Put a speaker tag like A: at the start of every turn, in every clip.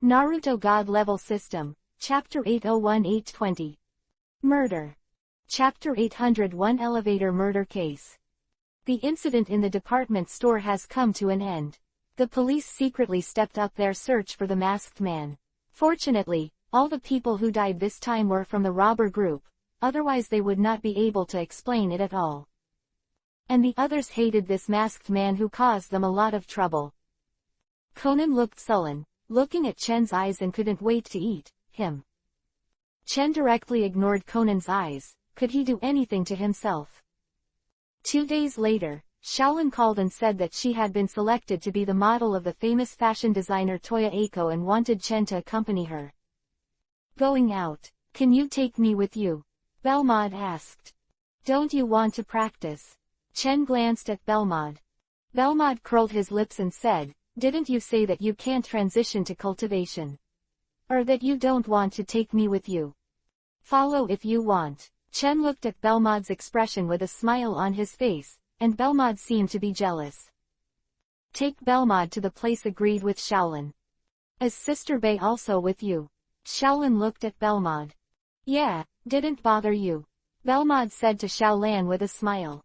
A: Naruto God Level System, Chapter 801820. Murder. Chapter 801 Elevator Murder Case. The incident in the department store has come to an end. The police secretly stepped up their search for the masked man. Fortunately, all the people who died this time were from the robber group, otherwise they would not be able to explain it at all. And the others hated this masked man who caused them a lot of trouble. Conan looked sullen, looking at Chen's eyes, and couldn't wait to eat him. Chen directly ignored Conan's eyes. Could he do anything to himself? 2 days later, Shaolin called and said that she had been selected to be the model of the famous fashion designer Toya Eiko and wanted Chen to accompany her. Going out. Can you take me with you? Belmod asked. Don't you want to practice? Chen glanced at Belmod. Belmod curled his lips and said, didn't you say that you can't transition to cultivation? Or that you don't want to take me with you? Follow if you want. Chen looked at Belmod's expression with a smile on his face, and Belmod seemed to be jealous. Take Belmod to the place agreed with Shaolin. Is Sister Bei also with you? Shaolin looked at Belmod. Yeah, didn't bother you. Belmod said to Shaolin with a smile.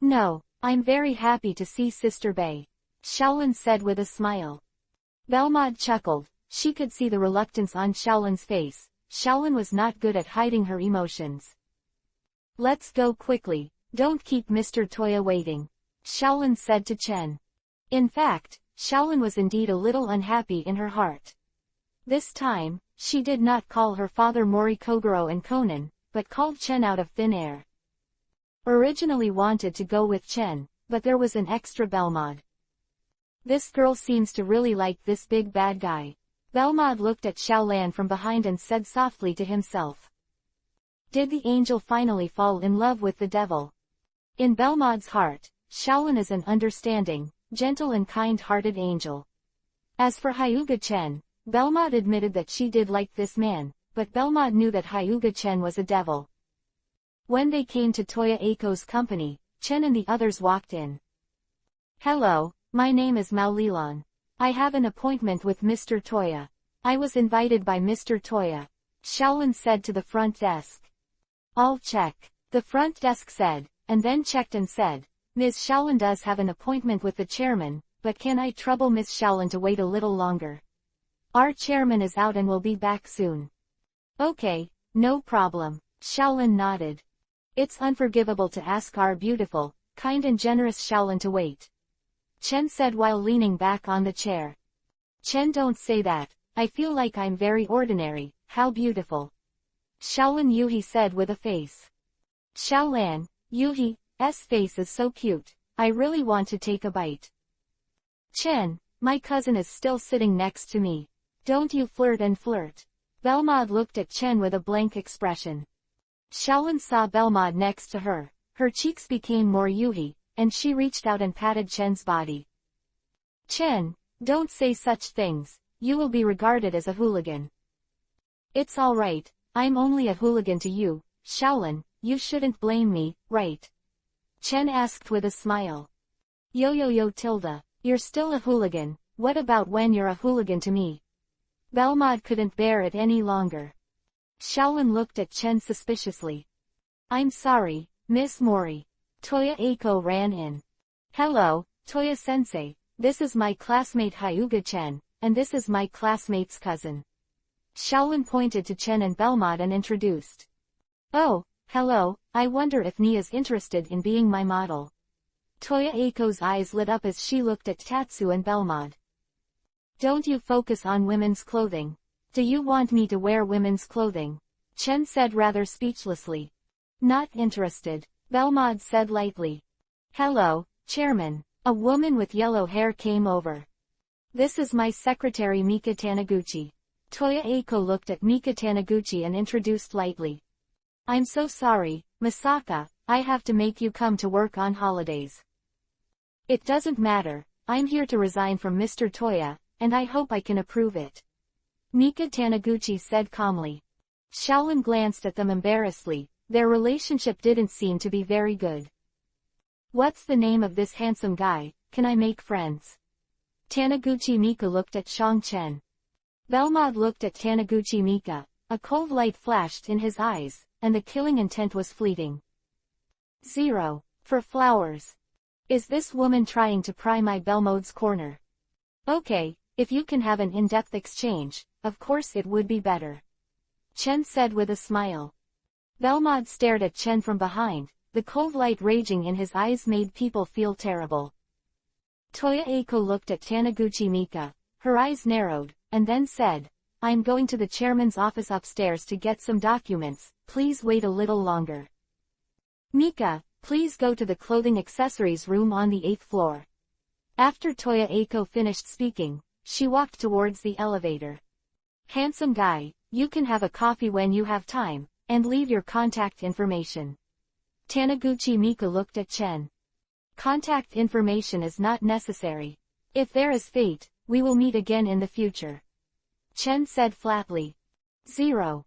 A: No, I'm very happy to see Sister Bei. Shaolin said with a smile. Belmod chuckled. She could see the reluctance on Shaolin's face. Shaolin was not good at hiding her emotions. Let's go quickly, don't keep Mr. Toya waiting, Shaolin said to Chen. In fact, Shaolin was indeed a little unhappy in her heart. This time, she did not call her father Mori Kogoro and Conan, but called Chen out of thin air. Originally wanted to go with Chen, but there was an extra Belmod. This girl seems to really like this big bad guy. Belmod looked at Shaolin from behind and said softly to himself. Did the angel finally fall in love with the devil? In Belmod's heart, Shaolin is an understanding, gentle and kind-hearted angel. As for Hyuga Chen, Belmod admitted that she did like this man, but Belmod knew that Hyuga Chen was a devil. When they came to Toya Eiko's company, Chen and the others walked in. Hello, my name is Mao Lilan. I have an appointment with Mr. Toya. I was invited by Mr. Toya, Shaolin said to the front desk. I'll check, the front desk said, and then checked and said, Ms. Shaolin does have an appointment with the chairman, but can I trouble Ms. Shaolin to wait a little longer? Our chairman is out and will be back soon. Okay, no problem, Shaolin nodded. It's unforgivable to ask our beautiful, kind and generous Shaolin to wait, Chen said while leaning back on the chair. Chen, don't say that, I feel like I'm very ordinary. How beautiful. Shaolin Yuhi said with a face. Shaolin, Yuhi's face is so cute, I really want to take a bite. Chen, my cousin is still sitting next to me. Don't you flirt and flirt. Belmod looked at Chen with a blank expression. Shaolin saw Belmod next to her. Her cheeks became more Yuhi, and she reached out and patted Chen's body. Chen, don't say such things, you will be regarded as a hooligan. It's alright, I'm only a hooligan to you, Shaolin, you shouldn't blame me, right? Chen asked with a smile. Yo tilde, you're still a hooligan, what about when you're a hooligan to me? Belmod couldn't bear it any longer. Shaolin looked at Chen suspiciously. I'm sorry, Miss Mori. Toya Eiko ran in. Hello, Toya-sensei, this is my classmate Hyuga Chen, and this is my classmate's cousin. Shaolin pointed to Chen and Belmod and introduced. Oh, hello, I wonder if Nia's interested in being my model. Toya Eiko's eyes lit up as she looked at Tatsu and Belmod. Don't you focus on women's clothing. Do you want me to wear women's clothing? Chen said rather speechlessly. Not interested, Belmod said lightly. Hello, Chairman. A woman with yellow hair came over. This is my secretary Mika Taniguchi. Toya Eiko looked at Mika Taniguchi and introduced lightly. I'm so sorry, Misaka, I have to make you come to work on holidays. It doesn't matter, I'm here to resign from Mr. Toya, and I hope I can approve it. Mika Taniguchi said calmly. Shaolin glanced at them embarrassedly, their relationship didn't seem to be very good. What's the name of this handsome guy, can I make friends? Taniguchi Mika looked at Shang Chen. Belmod looked at Taniguchi Mika. A cold light flashed in his eyes, and the killing intent was fleeting. 0. For flowers. Is this woman trying to pry my Belmod's corner? Okay, if you can have an in-depth exchange, of course it would be better. Chen said with a smile. Belmod stared at Chen from behind. The cold light raging in his eyes made people feel terrible. Toya Eiko looked at Taniguchi Mika. Her eyes narrowed, and then said, I'm going to the chairman's office upstairs to get some documents, please wait a little longer. Mika, please go to the clothing accessories room on the 8th floor. After Toya Eiko finished speaking, she walked towards the elevator. Handsome guy, you can have a coffee when you have time, and leave your contact information. Taniguchi Mika looked at Chen. Contact information is not necessary. If there is fate, we will meet again in the future. Chen said flatly. 0.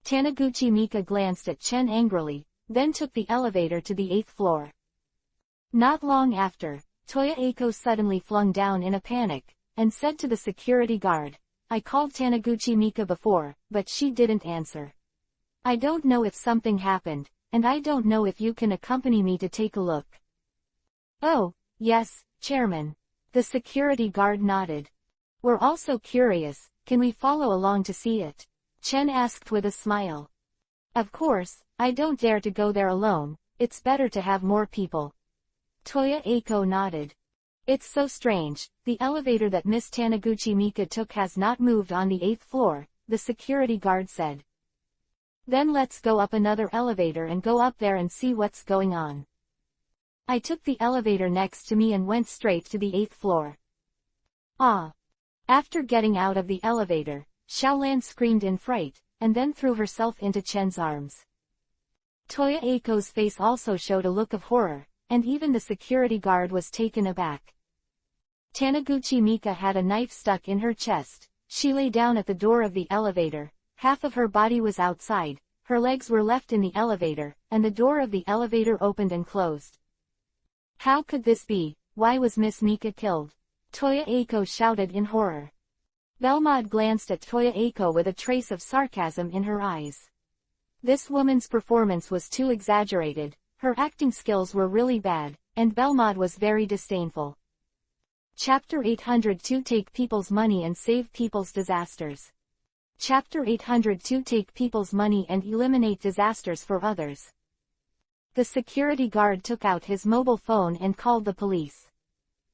A: Taniguchi Mika glanced at Chen angrily, then took the elevator to the 8th floor. Not long after, Toya Eiko suddenly flung down in a panic, and said to the security guard, I called Taniguchi Mika before, but she didn't answer. I don't know if something happened, and I don't know if you can accompany me to take a look. Oh, yes, Chairman. The security guard nodded. We're also curious, can we follow along to see it? Chen asked with a smile. Of course, I don't dare to go there alone, it's better to have more people. Toya Eiko nodded. It's so strange, the elevator that Miss Taniguchi Mika took has not moved on the 8th floor, the security guard said. Then let's go up another elevator and go up there and see what's going on. I took the elevator next to me and went straight to the 8th floor. Ah! After getting out of the elevator, Xiaolan screamed in fright, and then threw herself into Chen's arms. Toya Eiko's face also showed a look of horror, and even the security guard was taken aback. Taniguchi Mika had a knife stuck in her chest. She lay down at the door of the elevator. Half of her body was outside, her legs were left in the elevator, and the door of the elevator opened and closed. How could this be? Why was Miss Mika killed? Toya Eiko shouted in horror. Belmod glanced at Toya Eiko with a trace of sarcasm in her eyes. This woman's performance was too exaggerated, her acting skills were really bad, and Belmod was very disdainful. Chapter 802 Take people's money and save people's disasters. Chapter 802 Take people's money and eliminate disasters for others. The security guard took out his mobile phone and called the police.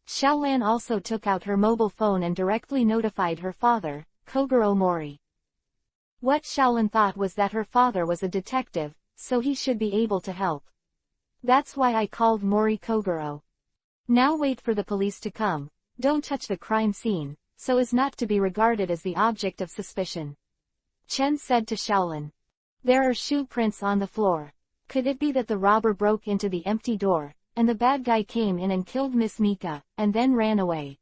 A: Xiaolan also took out her mobile phone and directly notified her father, Kogoro Mori. What Xiaolan thought was that her father was a detective, so he should be able to help. That's why I called Mori Kogoro. Now wait for the police to come, don't touch the crime scene, so as not to be regarded as the object of suspicion. Chen said to Xiaolan. There are shoe prints on the floor. Could it be that the robber broke into the empty door, and the bad guy came in and killed Miss Mika, and then ran away?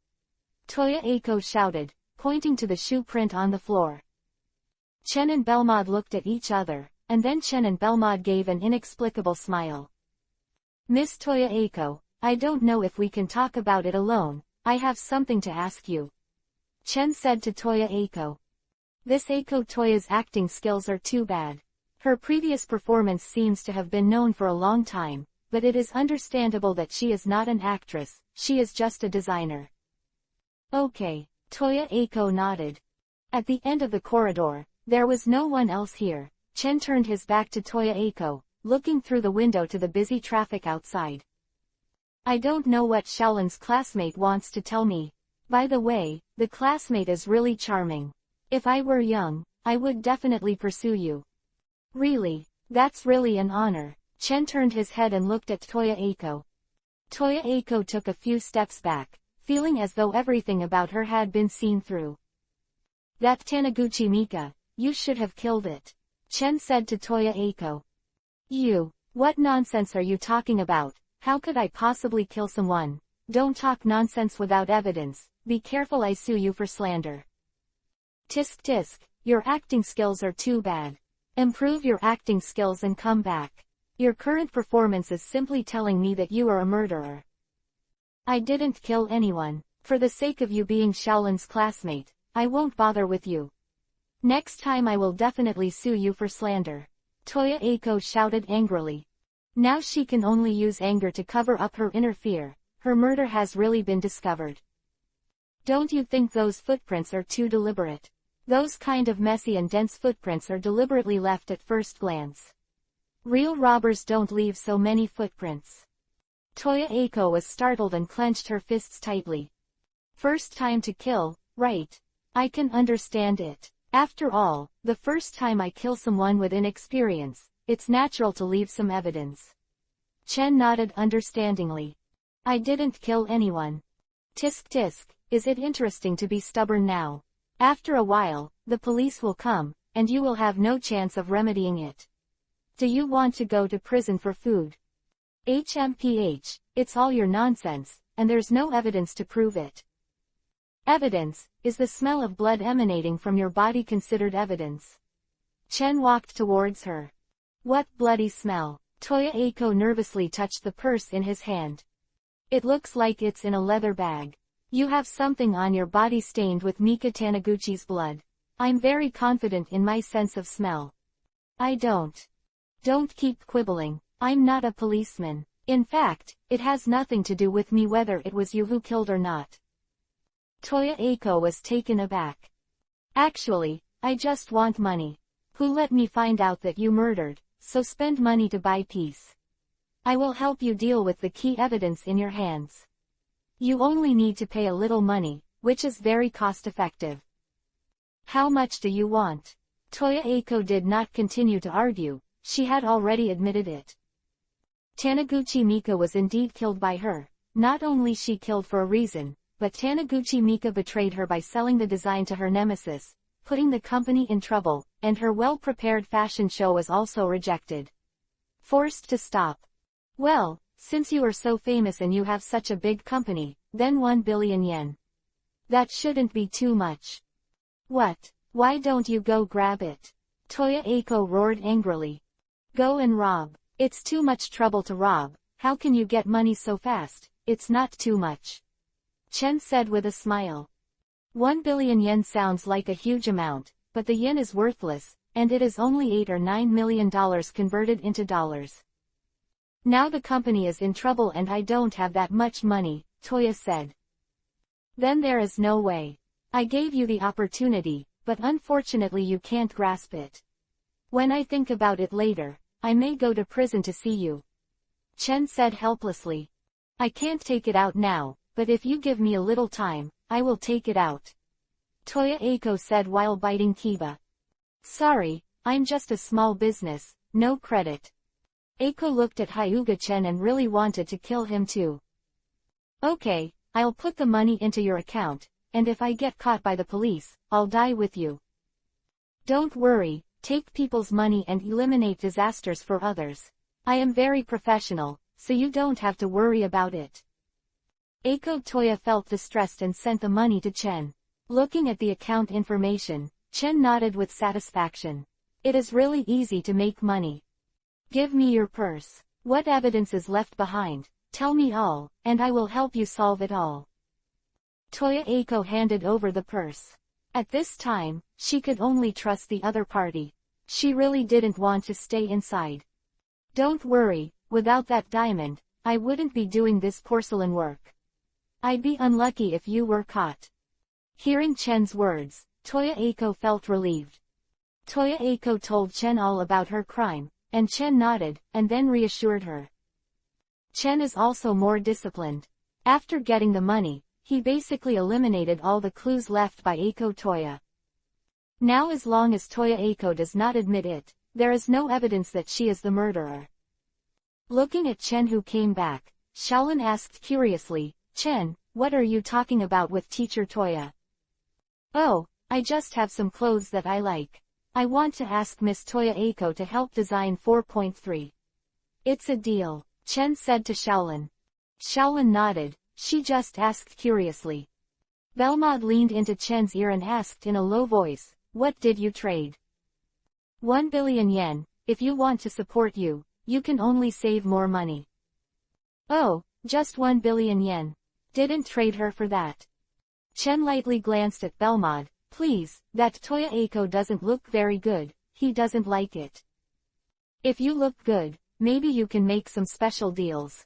A: Toya Eiko shouted, pointing to the shoe print on the floor. Chen and Belmod looked at each other, and then Chen and Belmod gave an inexplicable smile. Miss Toya Eiko, I don't know if we can talk about it alone, I have something to ask you. Chen said to Toya Eiko. This Eiko Toya's acting skills are too bad. Her previous performance seems to have been known for a long time, but it is understandable that she is not an actress, she is just a designer. Okay, Toya Eiko nodded. At the end of the corridor, there was no one else here. Chen turned his back to Toya Eiko, looking through the window to the busy traffic outside. I don't know what Xiaolan's classmate wants to tell me. By the way, the classmate is really charming. If I were young, I would definitely pursue you. Really, that's really an honor. Chen turned his head and looked at Toya Eiko. Toya Eiko took a few steps back, feeling as though everything about her had been seen through. That Taniguchi Mika, you should have killed it. Chen said to Toya Eiko. You, what nonsense are you talking about? How could I possibly kill someone? Don't talk nonsense without evidence, be careful I sue you for slander. Tisk tisk, your acting skills are too bad. Improve your acting skills and come back. Your current performance is simply telling me that you are a murderer. I didn't kill anyone. For the sake of you being Xiaolan's classmate, I won't bother with you. Next time I will definitely sue you for slander. Toya Eiko shouted angrily. Now she can only use anger to cover up her inner fear. Her murder has really been discovered. Don't you think those footprints are too deliberate? Those kind of messy and dense footprints are deliberately left at first glance. Real robbers don't leave so many footprints. Toya Eiko was startled and clenched her fists tightly. First time to kill, right? I can understand it. After all, the first time I kill someone with inexperience, it's natural to leave some evidence. Chen nodded understandingly. I didn't kill anyone. Tisk tisk, is it interesting to be stubborn now? After a while, the police will come, and you will have no chance of remedying it. Do you want to go to prison for food? HMPH, it's all your nonsense, and there's no evidence to prove it. Evidence, is the smell of blood emanating from your body considered evidence? Chen walked towards her. What bloody smell? Toya Eiko nervously touched the purse in his hand. It looks like it's in a leather bag. You have something on your body stained with Mika Taniguchi's blood. I'm very confident in my sense of smell. I don't. Don't keep quibbling. I'm not a policeman. In fact, it has nothing to do with me whether it was you who killed or not. Toya Eiko was taken aback. Actually, I just want money. Who let me find out that you murdered, so spend money to buy peace. I will help you deal with the key evidence in your hands. You only need to pay a little money, which is very cost-effective. How much do you want? Toya Eiko did not continue to argue, she had already admitted it. Taniguchi Mika was indeed killed by her. Not only she killed for a reason, but Taniguchi Mika betrayed her by selling the design to her nemesis, putting the company in trouble, and her well-prepared fashion show was also rejected. Forced to stop. Well, since you are so famous and you have such a big company, then 1 billion yen. That shouldn't be too much. What? Why don't you go grab it? Toya Eiko roared angrily. Go and rob. It's too much trouble to rob. How can you get money so fast? It's not too much. Chen said with a smile. 1 billion yen sounds like a huge amount, but the yen is worthless, and it is only $8 or $9 million converted into dollars. Now the company is in trouble and I don't have that much money, Toya said. Then there is no way. I gave you the opportunity, but unfortunately you can't grasp it. When I think about it later, I may go to prison to see you. Chen said helplessly. I can't take it out now, but if you give me a little time, I will take it out. Toya Eiko said while biting Kiba. Sorry, I'm just a small business, no credit. Eiko looked at Hyuga Chen and really wanted to kill him too. Okay, I'll put the money into your account, and if I get caught by the police, I'll die with you. Don't worry, take people's money and eliminate disasters for others. I am very professional, so you don't have to worry about it. Eiko Toya felt distressed and sent the money to Chen. Looking at the account information, Chen nodded with satisfaction. It is really easy to make money. Give me your purse. What evidence is left behind? Tell me all, and I will help you solve it all. Toya Eiko handed over the purse. At this time, she could only trust the other party. She really didn't want to stay inside. Don't worry, without that diamond, I wouldn't be doing this porcelain work. I'd be unlucky if you were caught. Hearing Chen's words, Toya Eiko felt relieved. Toya Eiko told Chen all about her crime, and Chen nodded, and then reassured her. Chen is also more disciplined. After getting the money, he basically eliminated all the clues left by Eiko Toya. Now as long as Toya Eiko does not admit it, there is no evidence that she is the murderer. Looking at Chen who came back, Shaolin asked curiously, Chen, what are you talking about with teacher Toya? Oh, I just have some clothes that I like. I want to ask Miss Toya Eiko to help design 4.3. It's a deal, Chen said to Shaolin. Shaolin nodded, she just asked curiously. Belmod leaned into Chen's ear and asked in a low voice, what did you trade? 1 billion yen, if you want to support you, you can only save more money. Oh, just 1 billion yen. Didn't trade her for that. Chen lightly glanced at Belmod, Please, that Toya Eiko doesn't look very good, he doesn't like it. If you look good, maybe you can make some special deals.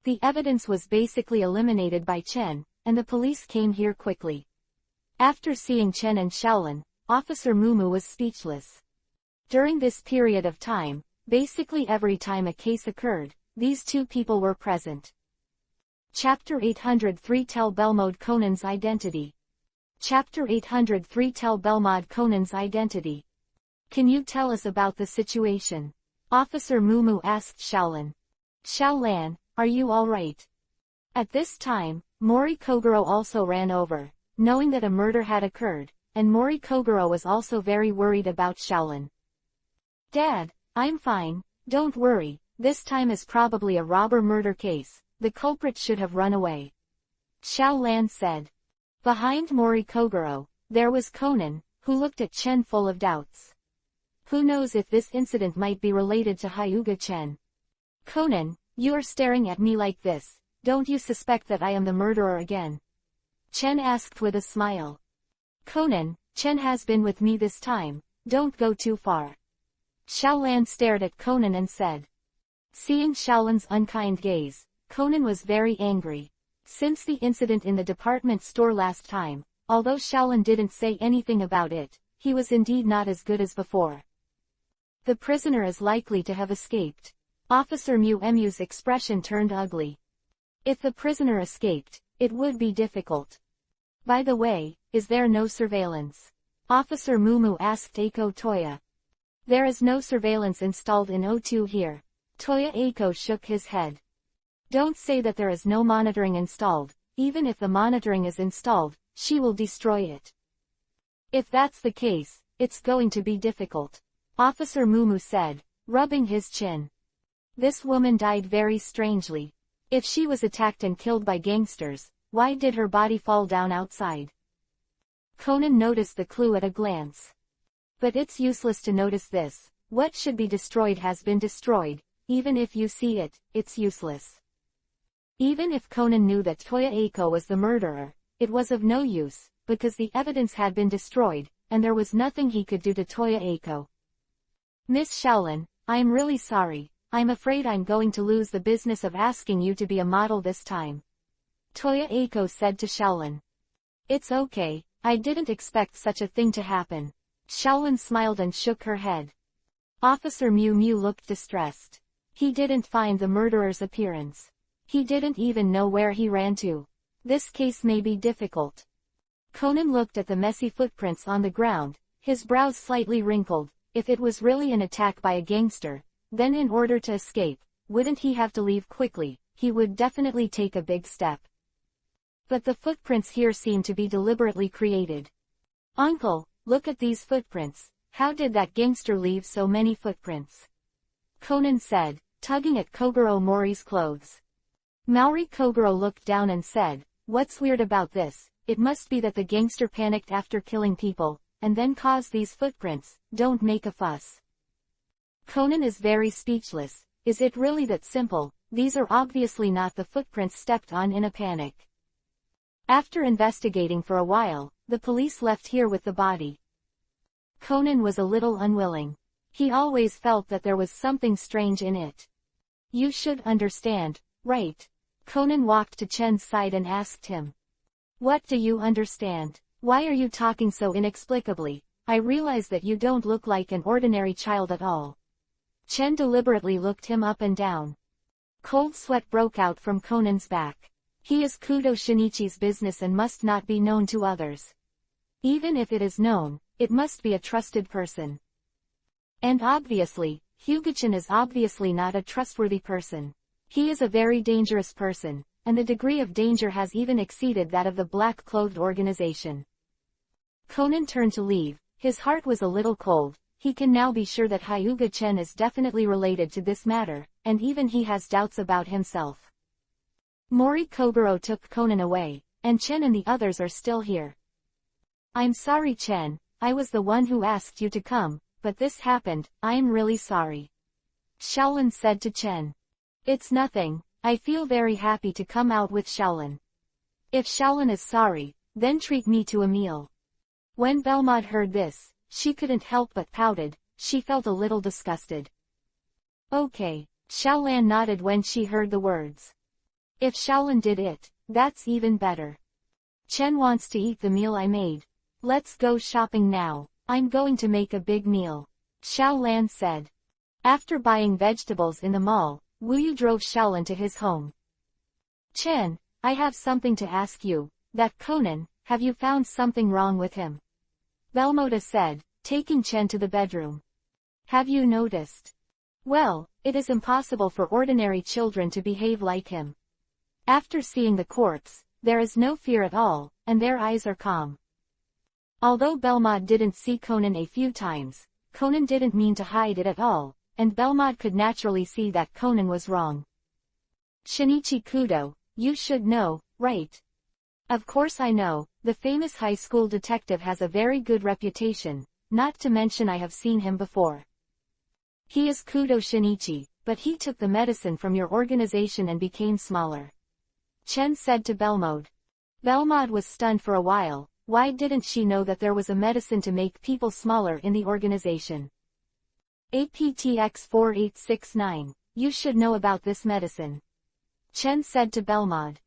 A: The evidence was basically eliminated by Chen, and the police came here quickly. After seeing Chen and Shaolin, Officer Mumu was speechless. During this period of time, basically every time a case occurred, these two people were present. Chapter 803 Tell Belmode Conan's Identity. Chapter 803 Tell Belmode Conan's Identity. Can you tell us about the situation? Officer Mumu asked Shaolin. Shaolan, are you alright? At this time, Mori Kogoro also ran over, knowing that a murder had occurred, and Mori Kogoro was also very worried about Shaolin. Dad, I'm fine, don't worry, this time is probably a robber-murder case, the culprit should have run away. Shaolan said. Behind Mori Kogoro, there was Conan, who looked at Chen full of doubts. Who knows if this incident might be related to Hyuga Chen? Conan, you are staring at me like this, don't you suspect that I am the murderer again? Chen asked with a smile. Conan, Chen has been with me this time, don't go too far. Shaolan stared at Conan and said. Seeing Shaolan's unkind gaze, Conan was very angry. Since the incident in the department store last time, although Shaolin didn't say anything about it, he was indeed not as good as before. The prisoner is likely to have escaped. Officer Mu's expression turned ugly. If the prisoner escaped, it would be difficult. By the way, is there no surveillance? Officer Mumu asked Eiko Toya. There is no surveillance installed in O2 here. Toya Eiko shook his head. Don't say that there is no monitoring installed, even if the monitoring is installed, she will destroy it. If that's the case, it's going to be difficult. Officer Mumu said, rubbing his chin. This woman died very strangely. If she was attacked and killed by gangsters, why did her body fall down outside? Conan noticed the clue at a glance. But it's useless to notice this. What should be destroyed has been destroyed. Even if you see it, it's useless. Even if Conan knew that Toya Eiko was the murderer, it was of no use, because the evidence had been destroyed, and there was nothing he could do to Toya Eiko. Miss Shaolin, I'm really sorry, I'm afraid I'm going to lose the business of asking you to be a model this time. Toya Eiko said to Shaolin. It's okay, I didn't expect such a thing to happen. Shaolin smiled and shook her head. Officer Mu looked distressed. He didn't find the murderer's appearance. He didn't even know where he ran to. This case may be difficult. Conan looked at the messy footprints on the ground, his brows slightly wrinkled. If it was really an attack by a gangster, then in order to escape, wouldn't he have to leave quickly? He would definitely take a big step. But the footprints here seem to be deliberately created. Uncle, look at these footprints. How did that gangster leave so many footprints? Conan said, tugging at Kogoro Mori's clothes. Mori Kogoro looked down and said, what's weird about this? It must be that the gangster panicked after killing people, and then caused these footprints. Don't make a fuss. Conan is very speechless. Is it really that simple? These are obviously not the footprints stepped on in a panic. After investigating for a while, the police left here with the body. Conan was a little unwilling. He always felt that there was something strange in it. You should understand, right? Conan walked to Chen's side and asked him. What do you understand? Why are you talking so inexplicably? I realize that you don't look like an ordinary child at all. Chen deliberately looked him up and down. Cold sweat broke out from Conan's back. He is Kudo Shinichi's business and must not be known to others. Even if it is known, it must be a trusted person. And obviously, Hyuga-chan is obviously not a trustworthy person. He is a very dangerous person, and the degree of danger has even exceeded that of the black-clothed organization. Conan turned to leave. His heart was a little cold. He can now be sure that Hyuga-chan is definitely related to this matter, and even he has doubts about himself. Mori Kogoro took Conan away, and Chen and the others are still here. I'm sorry Chen, I was the one who asked you to come, but this happened. I'm really sorry. Shaolin said to Chen. It's nothing, I feel very happy to come out with Shaolin. If Shaolin is sorry, then treat me to a meal. When Belmod heard this, she couldn't help but pouted. She felt a little disgusted. Okay, Xiaolan nodded when she heard the words. If Xiaolan did it, that's even better. Chen wants to eat the meal I made. Let's go shopping now. I'm going to make a big meal. Xiaolan said. After buying vegetables in the mall, Wuyu drove Xiaolan to his home. Chen, I have something to ask you. That Conan, have you found something wrong with him? Belmoda said, taking Chen to the bedroom. Have you noticed? Well, it is impossible for ordinary children to behave like him. After seeing the corpse, there is no fear at all, and their eyes are calm. Although Belmod didn't see Conan a few times, Conan didn't mean to hide it at all, and Belmod could naturally see that Conan was wrong. Shinichi Kudo, you should know, right? Of course I know, the famous high school detective has a very good reputation, not to mention I have seen him before. He is Kudo Shinichi, but he took the medicine from your organization and became smaller. Chen said to Belmod. Belmod was stunned for a while. Why didn't she know that there was a medicine to make people smaller in the organization? APTX 4869, you should know about this medicine. Chen said to Belmod.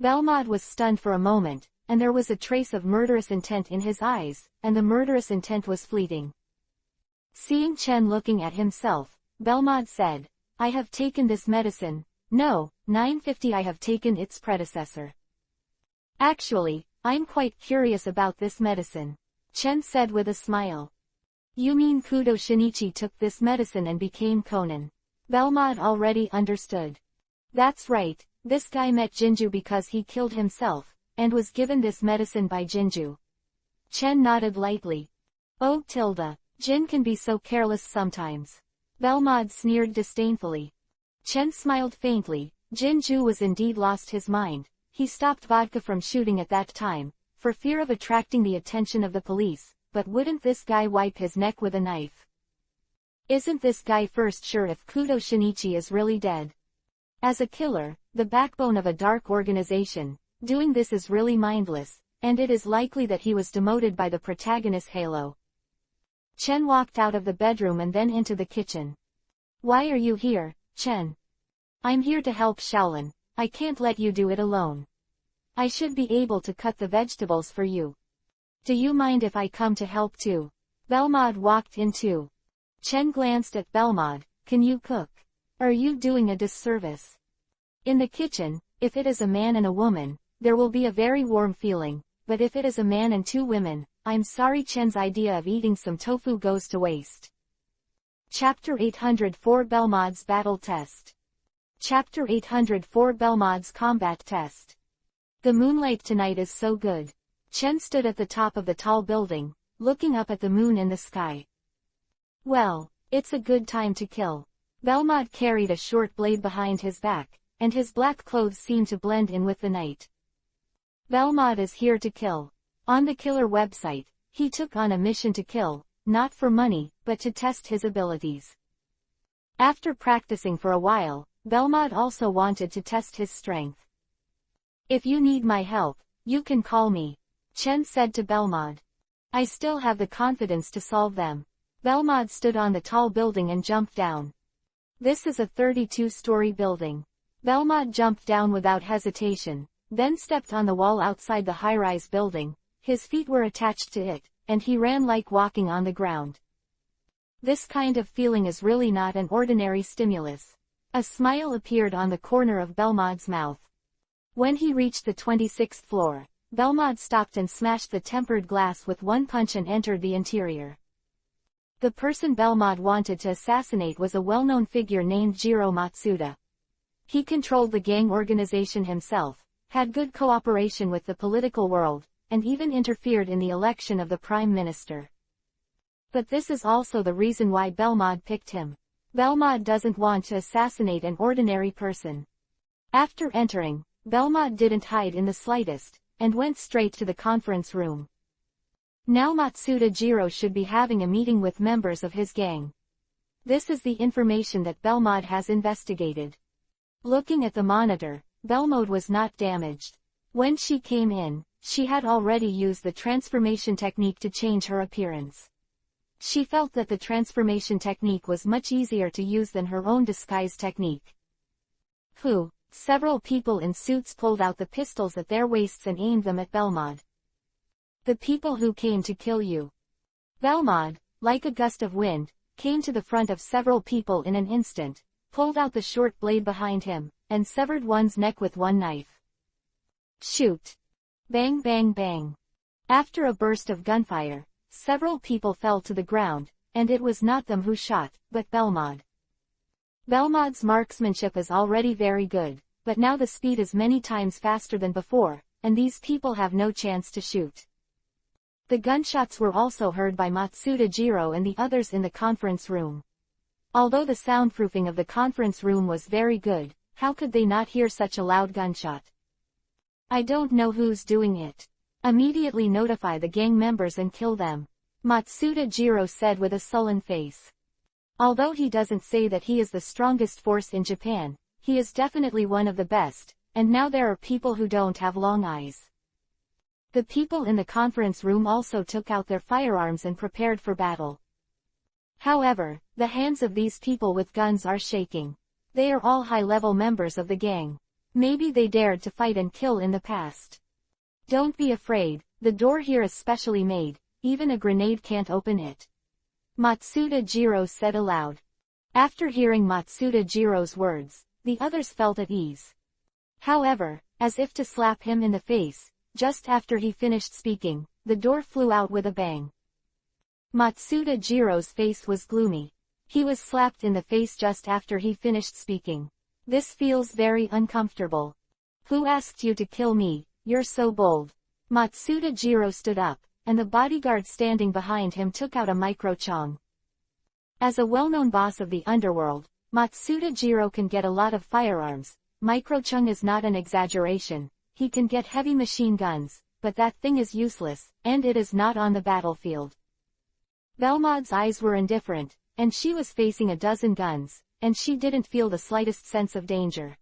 A: Belmod was stunned for a moment, and there was a trace of murderous intent in his eyes, and the murderous intent was fleeting. Seeing Chen looking at himself, Belmod said, I have taken this medicine. No, 950 I have taken its predecessor. Actually, I'm quite curious about this medicine. Chen said with a smile. You mean Kudo Shinichi took this medicine and became Conan? Belmod already understood. That's right, this guy met Jinju because he killed himself, and was given this medicine by Jinju. Chen nodded lightly. Oh tilde, Jin can be so careless sometimes. Belmod sneered disdainfully. Chen smiled faintly. Jinju was indeed lost his mind. He stopped vodka from shooting at that time, for fear of attracting the attention of the police, but wouldn't this guy wipe his neck with a knife? Isn't this guy first sure if Kudo Shinichi is really dead? As a killer, the backbone of a dark organization, doing this is really mindless, and it is likely that he was demoted by the protagonist Halo. Chen walked out of the bedroom and then into the kitchen. Why are you here, Chen? I'm here to help Xiaolan. I can't let you do it alone. I should be able to cut the vegetables for you. Do you mind if I come to help too? Belmod walked in too. Chen glanced at Belmod. Can you cook? Are you doing a disservice? In the kitchen, if it is a man and a woman, there will be a very warm feeling, but if it is a man and two women, I'm sorry, Chen's idea of eating some tofu goes to waste. Chapter 804 Belmod's Battle Test. Chapter 804 Belmod's Combat Test. The moonlight tonight is so good. Chen stood at the top of the tall building, looking up at the moon in the sky. Well, it's a good time to kill. Belmod carried a short blade behind his back, and his black clothes seemed to blend in with the night. Belmod is here to kill. On the killer website, he took on a mission to kill, not for money, but to test his abilities. After practicing for a while, Belmod also wanted to test his strength. If you need my help, you can call me, Chen said to Belmod. I still have the confidence to solve them. Belmod stood on the tall building and jumped down. This is a 32-story building. Belmod jumped down without hesitation, then stepped on the wall outside the high-rise building. His feet were attached to it, and he ran like walking on the ground. This kind of feeling is really not an ordinary stimulus. A smile appeared on the corner of Belmod's mouth. When he reached the 26th floor, Belmod stopped and smashed the tempered glass with one punch and entered the interior. The person Belmod wanted to assassinate was a well-known figure named Jiro Matsuda. He controlled the gang organization himself, had good cooperation with the political world, and even interfered in the election of the prime minister. But this is also the reason why Belmod picked him. Belmod doesn't want to assassinate an ordinary person. After entering, Belmod didn't hide in the slightest, and went straight to the conference room. Now Matsuda Jiro should be having a meeting with members of his gang. This is the information that Belmod has investigated. Looking at the monitor, Belmod was not damaged. When she came in, she had already used the transformation technique to change her appearance. She felt that the transformation technique was much easier to use than her own disguise technique. Several people in suits pulled out the pistols at their waists and aimed them at Belmod. The people who came to kill you. Belmod, like a gust of wind, came to the front of several people in an instant, pulled out the short blade behind him, and severed one's neck with one knife. Shoot! Bang bang bang. After a burst of gunfire, several people fell to the ground, and it was not them who shot, but Belmod. Belmod's marksmanship is already very good, but now the speed is many times faster than before, and these people have no chance to shoot. The gunshots were also heard by Matsuda Jiro and the others in the conference room. Although the soundproofing of the conference room was very good, how could they not hear such a loud gunshot? I don't know who's doing it. Immediately notify the gang members and kill them, Matsuda Jiro said with a sullen face. Although he doesn't say that he is the strongest force in Japan, he is definitely one of the best, and now there are people who don't have long eyes. The people in the conference room also took out their firearms and prepared for battle. However, the hands of these people with guns are shaking. They are all high-level members of the gang. Maybe they dared to fight and kill in the past. Don't be afraid, the door here is specially made, even a grenade can't open it, Matsuda Jiro said aloud. After hearing Matsuda Jiro's words, the others felt at ease. However, as if to slap him in the face, just after he finished speaking, the door flew out with a bang. Matsuda Jiro's face was gloomy. He was slapped in the face just after he finished speaking. This feels very uncomfortable. Who asked you to kill me? You're so bold. Matsuda Jiro stood up, and the bodyguard standing behind him took out a micro-chong. As a well-known boss of the underworld, Matsuda Jiro can get a lot of firearms. Micro-chung is not an exaggeration. He can get heavy machine guns, but that thing is useless, and it is not on the battlefield. Belmod's eyes were indifferent, and she was facing a dozen guns, and she didn't feel the slightest sense of danger.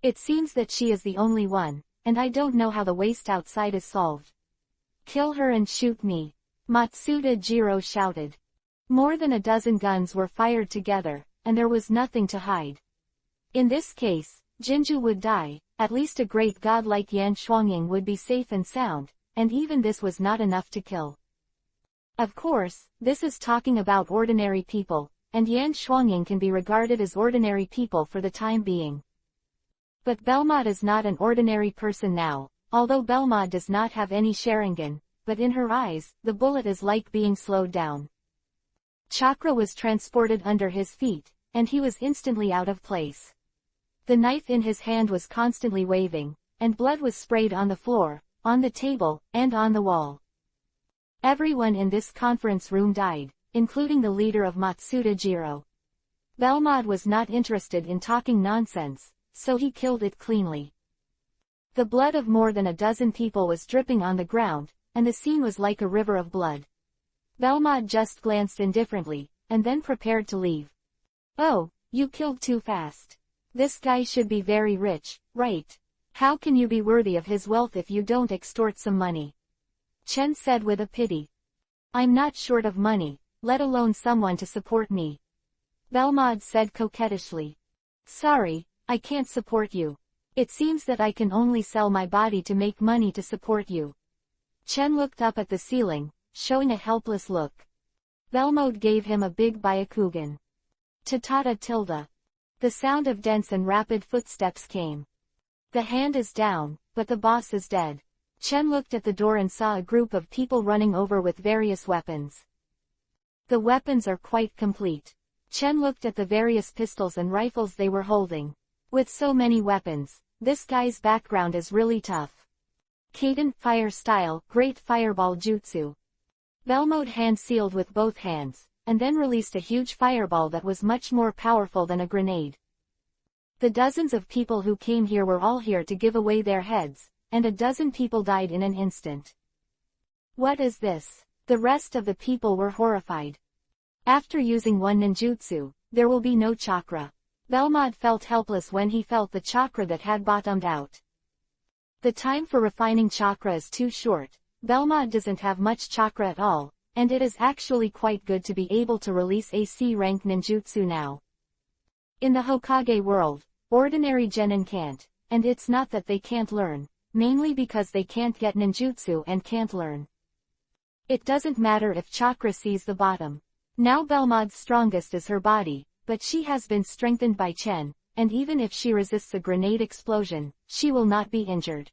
A: It seems that she is the only one, and I don't know how the waste outside is solved. Kill her and shoot me, Matsuda Jiro shouted. More than a dozen guns were fired together, and there was nothing to hide. In this case, Jinju would die, at least a great god like Yan Shuangying would be safe and sound, and even this was not enough to kill. Of course, this is talking about ordinary people, and Yan Shuangying can be regarded as ordinary people for the time being. But Belmod is not an ordinary person now, although Belmod does not have any Sharingan, but in her eyes, the bullet is like being slowed down. Chakra was transported under his feet, and he was instantly out of place. The knife in his hand was constantly waving, and blood was sprayed on the floor, on the table, and on the wall. Everyone in this conference room died, including the leader of Matsuda Jiro. Belmod was not interested in talking nonsense, so he killed it cleanly. The blood of more than a dozen people was dripping on the ground, and the scene was like a river of blood. Belmod just glanced indifferently, and then prepared to leave. Oh, you killed too fast. This guy should be very rich, right? How can you be worthy of his wealth if you don't extort some money? Chen said with a pity. I'm not short of money, let alone someone to support me. Belmod said coquettishly. Sorry, I can't support you. It seems that I can only sell my body to make money to support you. Chen looked up at the ceiling, showing a helpless look. Belmod gave him a big Byakugan. Tatata tilde. The sound of dense and rapid footsteps came. The hand is down, but the boss is dead. Chen looked at the door and saw a group of people running over with various weapons. The weapons are quite complete. Chen looked at the various pistols and rifles they were holding. With so many weapons, this guy's background is really tough. Kaden, fire style, great fireball jutsu. Belmod hand sealed with both hands, and then released a huge fireball that was much more powerful than a grenade. The dozens of people who came here were all here to give away their heads, and a dozen people died in an instant. What is this? The rest of the people were horrified. After using one ninjutsu, there will be no chakra. Belmod felt helpless when he felt the chakra that had bottomed out. The time for refining chakra is too short. Belmod doesn't have much chakra at all, and it is actually quite good to be able to release a C-rank ninjutsu now. In the Hokage world, ordinary genin can't, and it's not that they can't learn, mainly because they can't get ninjutsu and can't learn. It doesn't matter if chakra sees the bottom. Now Belmod's strongest is her body, but she has been strengthened by Chen, and even if she resists a grenade explosion, she will not be injured.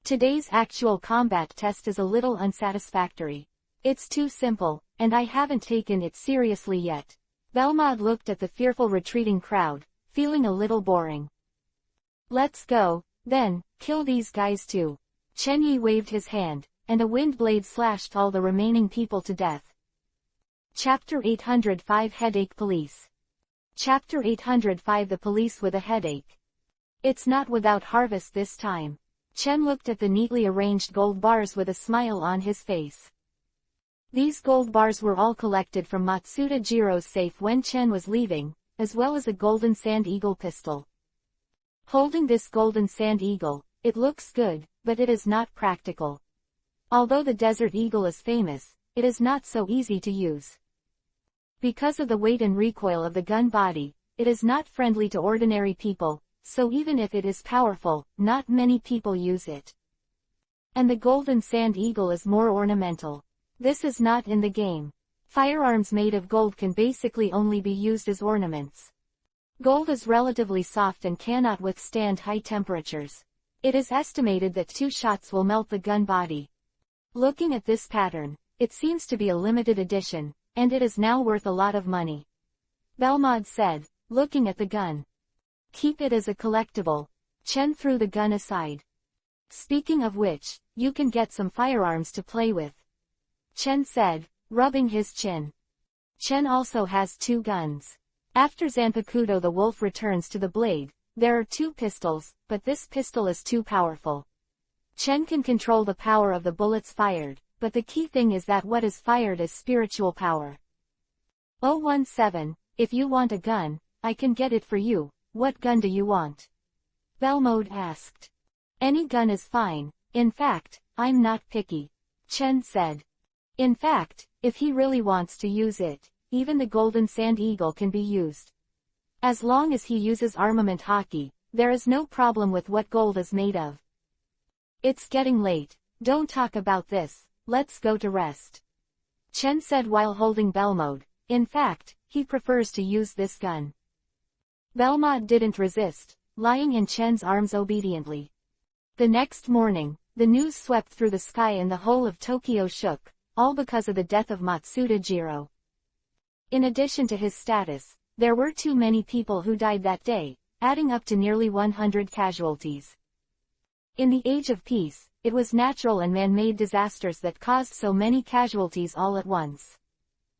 A: Today's actual combat test is a little unsatisfactory. It's too simple, and I haven't taken it seriously yet. Belmod looked at the fearful retreating crowd, feeling a little boring. Let's go, then, kill these guys too. Chen Yi waved his hand, and a wind blade slashed all the remaining people to death. Chapter 805 Headache Police. Chapter 805 The Police with a Headache. It's not without harvest this time. Chen looked at the neatly arranged gold bars with a smile on his face. These gold bars were all collected from Matsuda Jiro's safe when Chen was leaving, as well as a golden Sand Eagle pistol. Holding this golden Sand Eagle, it looks good, but it is not practical. Although the Desert Eagle is famous, it is not so easy to use. Because of the weight and recoil of the gun body, it is not friendly to ordinary people, so even if it is powerful, not many people use it. And the golden Sand Eagle is more ornamental. This is not in the game. Firearms made of gold can basically only be used as ornaments. Gold is relatively soft and cannot withstand high temperatures. It is estimated that 2 shots will melt the gun body. Looking at this pattern, it seems to be a limited edition, and it is now worth a lot of money. Belmod said, looking at the gun. Keep it as a collectible. Chen threw the gun aside. Speaking of which, you can get some firearms to play with. Chen said, rubbing his chin. Chen also has 2 guns. After Zanpakuto the wolf returns to the blade, there are 2 pistols, but this pistol is too powerful. Chen can control the power of the bullets fired, but the key thing is that what is fired is spiritual power. 017, if you want a gun, I can get it for you. What gun do you want? Belmod asked. Any gun is fine, in fact, I'm not picky. Chen said. In fact, if he really wants to use it, even the golden Sand Eagle can be used. As long as he uses armament hockey, there is no problem with what gold is made of. It's getting late, don't talk about this, let's go to rest. Chen said while holding Belmod. In fact, he prefers to use this gun. Belmod didn't resist, lying in Chen's arms obediently. The next morning, the news swept through the sky and the whole of Tokyo shook, all because of the death of Matsuda Jiro. In addition to his status, there were too many people who died that day, adding up to nearly 100 casualties. In the age of peace, it was natural and man-made disasters that caused so many casualties all at once.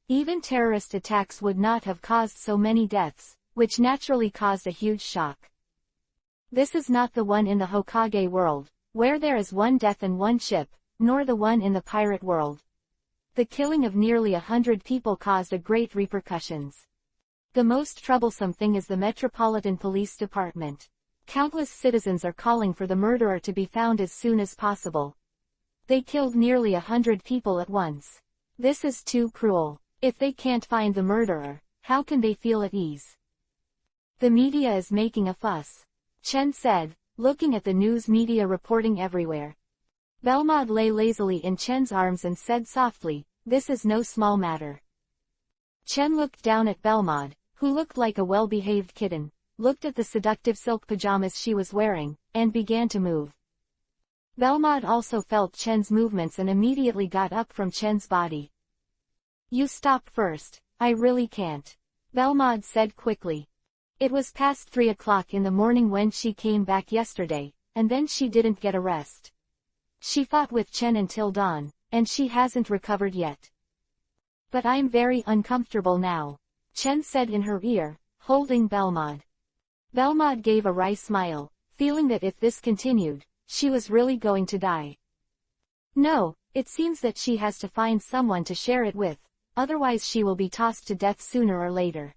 A: Even terrorist attacks would not have caused so many deaths, which naturally caused a huge shock. This is not the one in the Hokage world, where there is 1 death and 1 ship, nor the one in the pirate world. The killing of nearly 100 people caused a great repercussions. The most troublesome thing is the Metropolitan Police Department. Countless citizens are calling for the murderer to be found as soon as possible. They killed nearly 100 people at once. This is too cruel. If they can't find the murderer, how can they feel at ease? The media is making a fuss. Chen said, looking at the news media reporting everywhere. Belmod lay lazily in Chen's arms and said softly, this is no small matter. Chen looked down at Belmod, who looked like a well-behaved kitten, looked at the seductive silk pajamas she was wearing, and began to move. Belmod also felt Chen's movements and immediately got up from Chen's body. You stop first, I really can't. Belmod said quickly. It was past 3 o'clock in the morning when she came back yesterday, and then she didn't get a rest. She fought with Chen until dawn, and she hasn't recovered yet. But I'm very uncomfortable now, Chen said in her ear, holding Belmod. Belmod gave a wry smile, feeling that if this continued, she was really going to die. No, it seems that she has to find someone to share it with, otherwise she will be tossed to death sooner or later.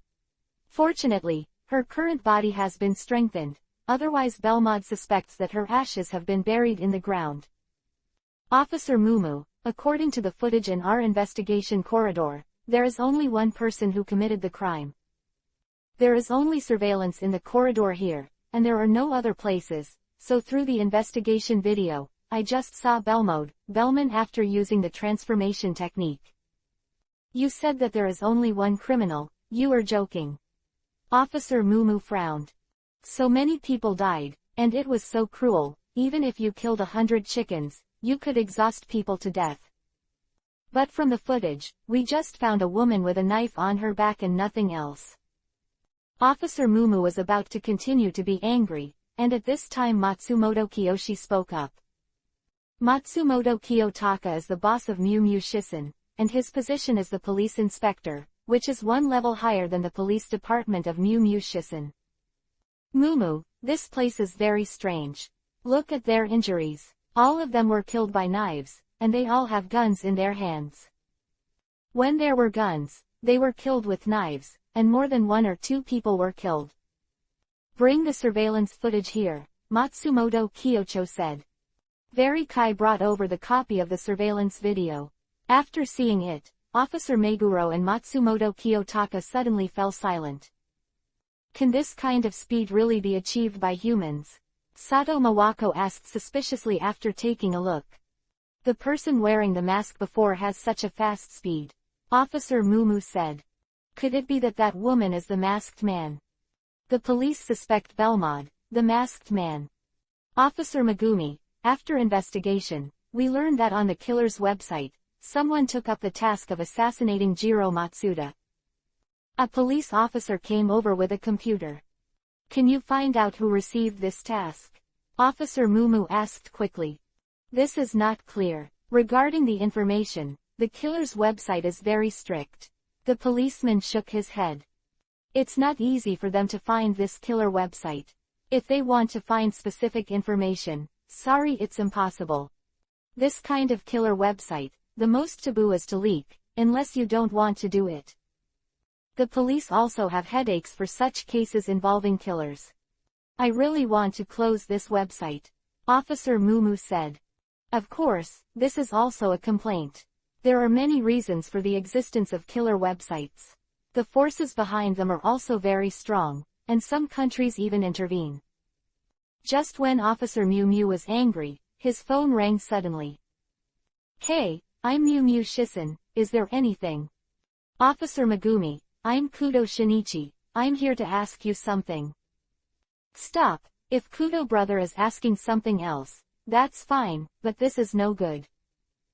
A: Fortunately, her current body has been strengthened, otherwise Belmod suspects that her ashes have been buried in the ground. Officer Mumu, according to the footage in our investigation corridor, there is only one person who committed the crime. There is only surveillance in the corridor here, and there are no other places, so through the investigation video, I just saw Bellman after using the transformation technique. You said that there is only one criminal, you are joking. Officer Mumu frowned. So many people died, and it was so cruel, even if you killed 100 chickens, you could exhaust people to death. But from the footage, we just found a woman with a knife on her back and nothing else. Officer Mumu was about to continue to be angry, and at this time Matsumoto Kiyoshi spoke up. Matsumoto Kiyotaka is the boss of Miu Miu Shisen, and his position is the police inspector, which is one level higher than the police department of Miu Miu Shisen. Mumu, this place is very strange. Look at their injuries. All of them were killed by knives, and they all have guns in their hands. When there were guns, they were killed with knives, and more than 1 or 2 people were killed. Bring the surveillance footage here, Matsumoto Kiyocho said. Very Kai brought over the copy of the surveillance video. After seeing it, Officer Meguro and Matsumoto Kiyotaka suddenly fell silent. Can this kind of speed really be achieved by humans? Sato Mawako asked suspiciously after taking a look. The person wearing the mask before has such a fast speed. Officer Mumu said. Could it be that that woman is the masked man? The police suspect Belmod, the masked man. Officer Megumi, after investigation, we learned that on the killer's website, someone took up the task of assassinating Jiro Matsuda. A police officer came over with a computer. Can you find out who received this task? Officer Mumu asked quickly. This is not clear. Regarding the information, the killer's website is very strict. The policeman shook his head. It's not easy for them to find this killer website. If they want to find specific information, sorry, it's impossible. This kind of killer website, the most taboo is to leak, unless you don't want to do it. The police also have headaches for such cases involving killers. I really want to close this website, Officer Mumu said. Of course, this is also a complaint. There are many reasons for the existence of killer websites. The forces behind them are also very strong, and some countries even intervene. Just when Officer Miu Miu was angry, his phone rang suddenly. Hey, I'm Miu Miu Shisen, is there anything? Officer Megumi, I'm Kudo Shinichi, I'm here to ask you something. Stop, if Kudo brother is asking something else, that's fine, but this is no good.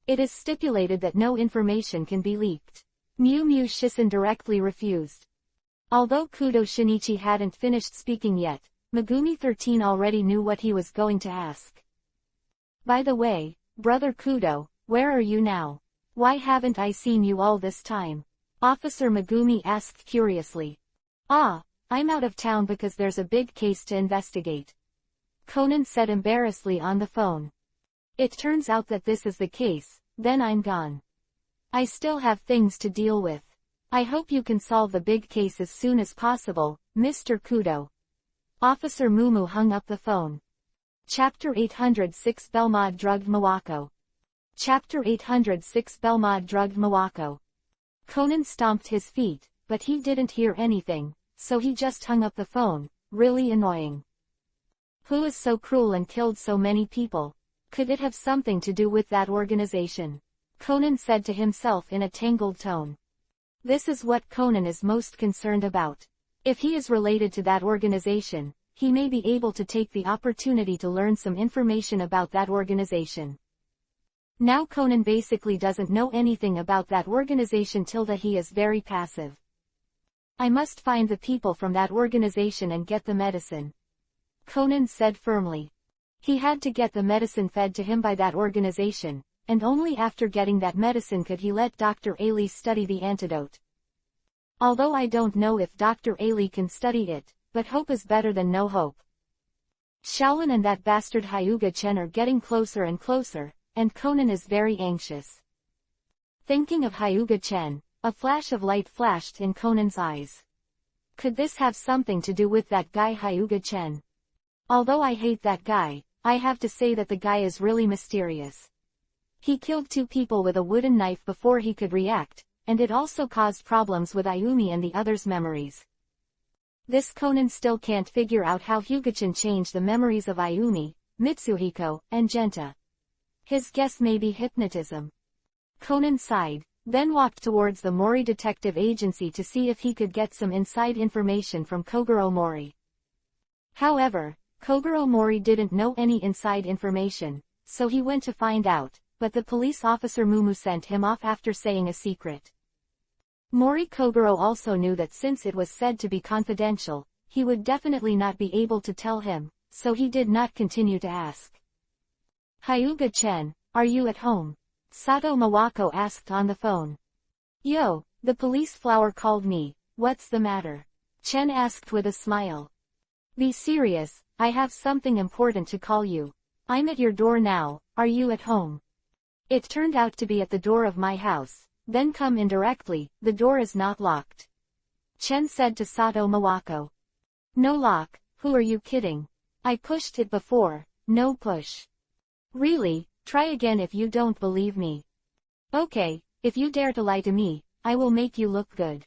A: It is stipulated that no information can be leaked. Miu Miu Shisen directly refused. Although Kudo Shinichi hadn't finished speaking yet, Megumi 13 already knew what he was going to ask. By the way, brother Kudo, where are you now? Why haven't I seen you all this time? Officer Megumi asked curiously. I'm out of town because there's a big case to investigate. Conan said embarrassedly on the phone. It turns out that this is the case, then I'm gone. I still have things to deal with. I hope you can solve the big case as soon as possible, Mr. Kudo. Officer Mumu hung up the phone. Chapter 806 Belmod drugged Mawako. Chapter 806 Belmod drugged Mawako. Conan stomped his feet, but he didn't hear anything, so he just hung up the phone, really annoying. Who is so cruel and killed so many people? Could it have something to do with that organization? Conan said to himself in a tangled tone. This is what Conan is most concerned about. If he is related to that organization, he may be able to take the opportunity to learn some information about that organization. Now Conan basically doesn't know anything about that organization till that he is very passive. I must find the people from that organization and get the medicine. Conan said firmly. He had to get the medicine fed to him by that organization, and only after getting that medicine could he let Dr. Ali study the antidote. Although I don't know if Dr. Ali can study it, but hope is better than no hope. Shaolin and that bastard Hyuga Chen are getting closer and closer, and Conan is very anxious. Thinking of Hyuga Chen, a flash of light flashed in Conan's eyes. Could this have something to do with that guy Hyuga Chen? Although I hate that guy, I have to say that the guy is really mysterious. He killed 2 people with a wooden knife before he could react, and it also caused problems with Ayumi and the others' memories. This Conan still can't figure out how Hugichin changed the memories of Ayumi, Mitsuhiko, and Genta. His guess may be hypnotism. Conan sighed, then walked towards the Mori Detective Agency to see if he could get some inside information from Kogoro Mori. However, Kogoro Mori didn't know any inside information, so he went to find out, but the police officer Mumu sent him off after saying a secret. Mori Kogoro also knew that since it was said to be confidential, he would definitely not be able to tell him, so he did not continue to ask. Hyuga-chen, are you at home? Sato Mawako asked on the phone. Yo, the police flower called me, what's the matter? Chen asked with a smile. Be serious, I have something important to call you. I'm at your door now, are you at home? It turned out to be at the door of my house, then come in directly, the door is not locked. Chen said to Sato Mawako. No lock, who are you kidding? I pushed it before, no push. Really, try again if you don't believe me. Okay, if you dare to lie to me, I will make you look good.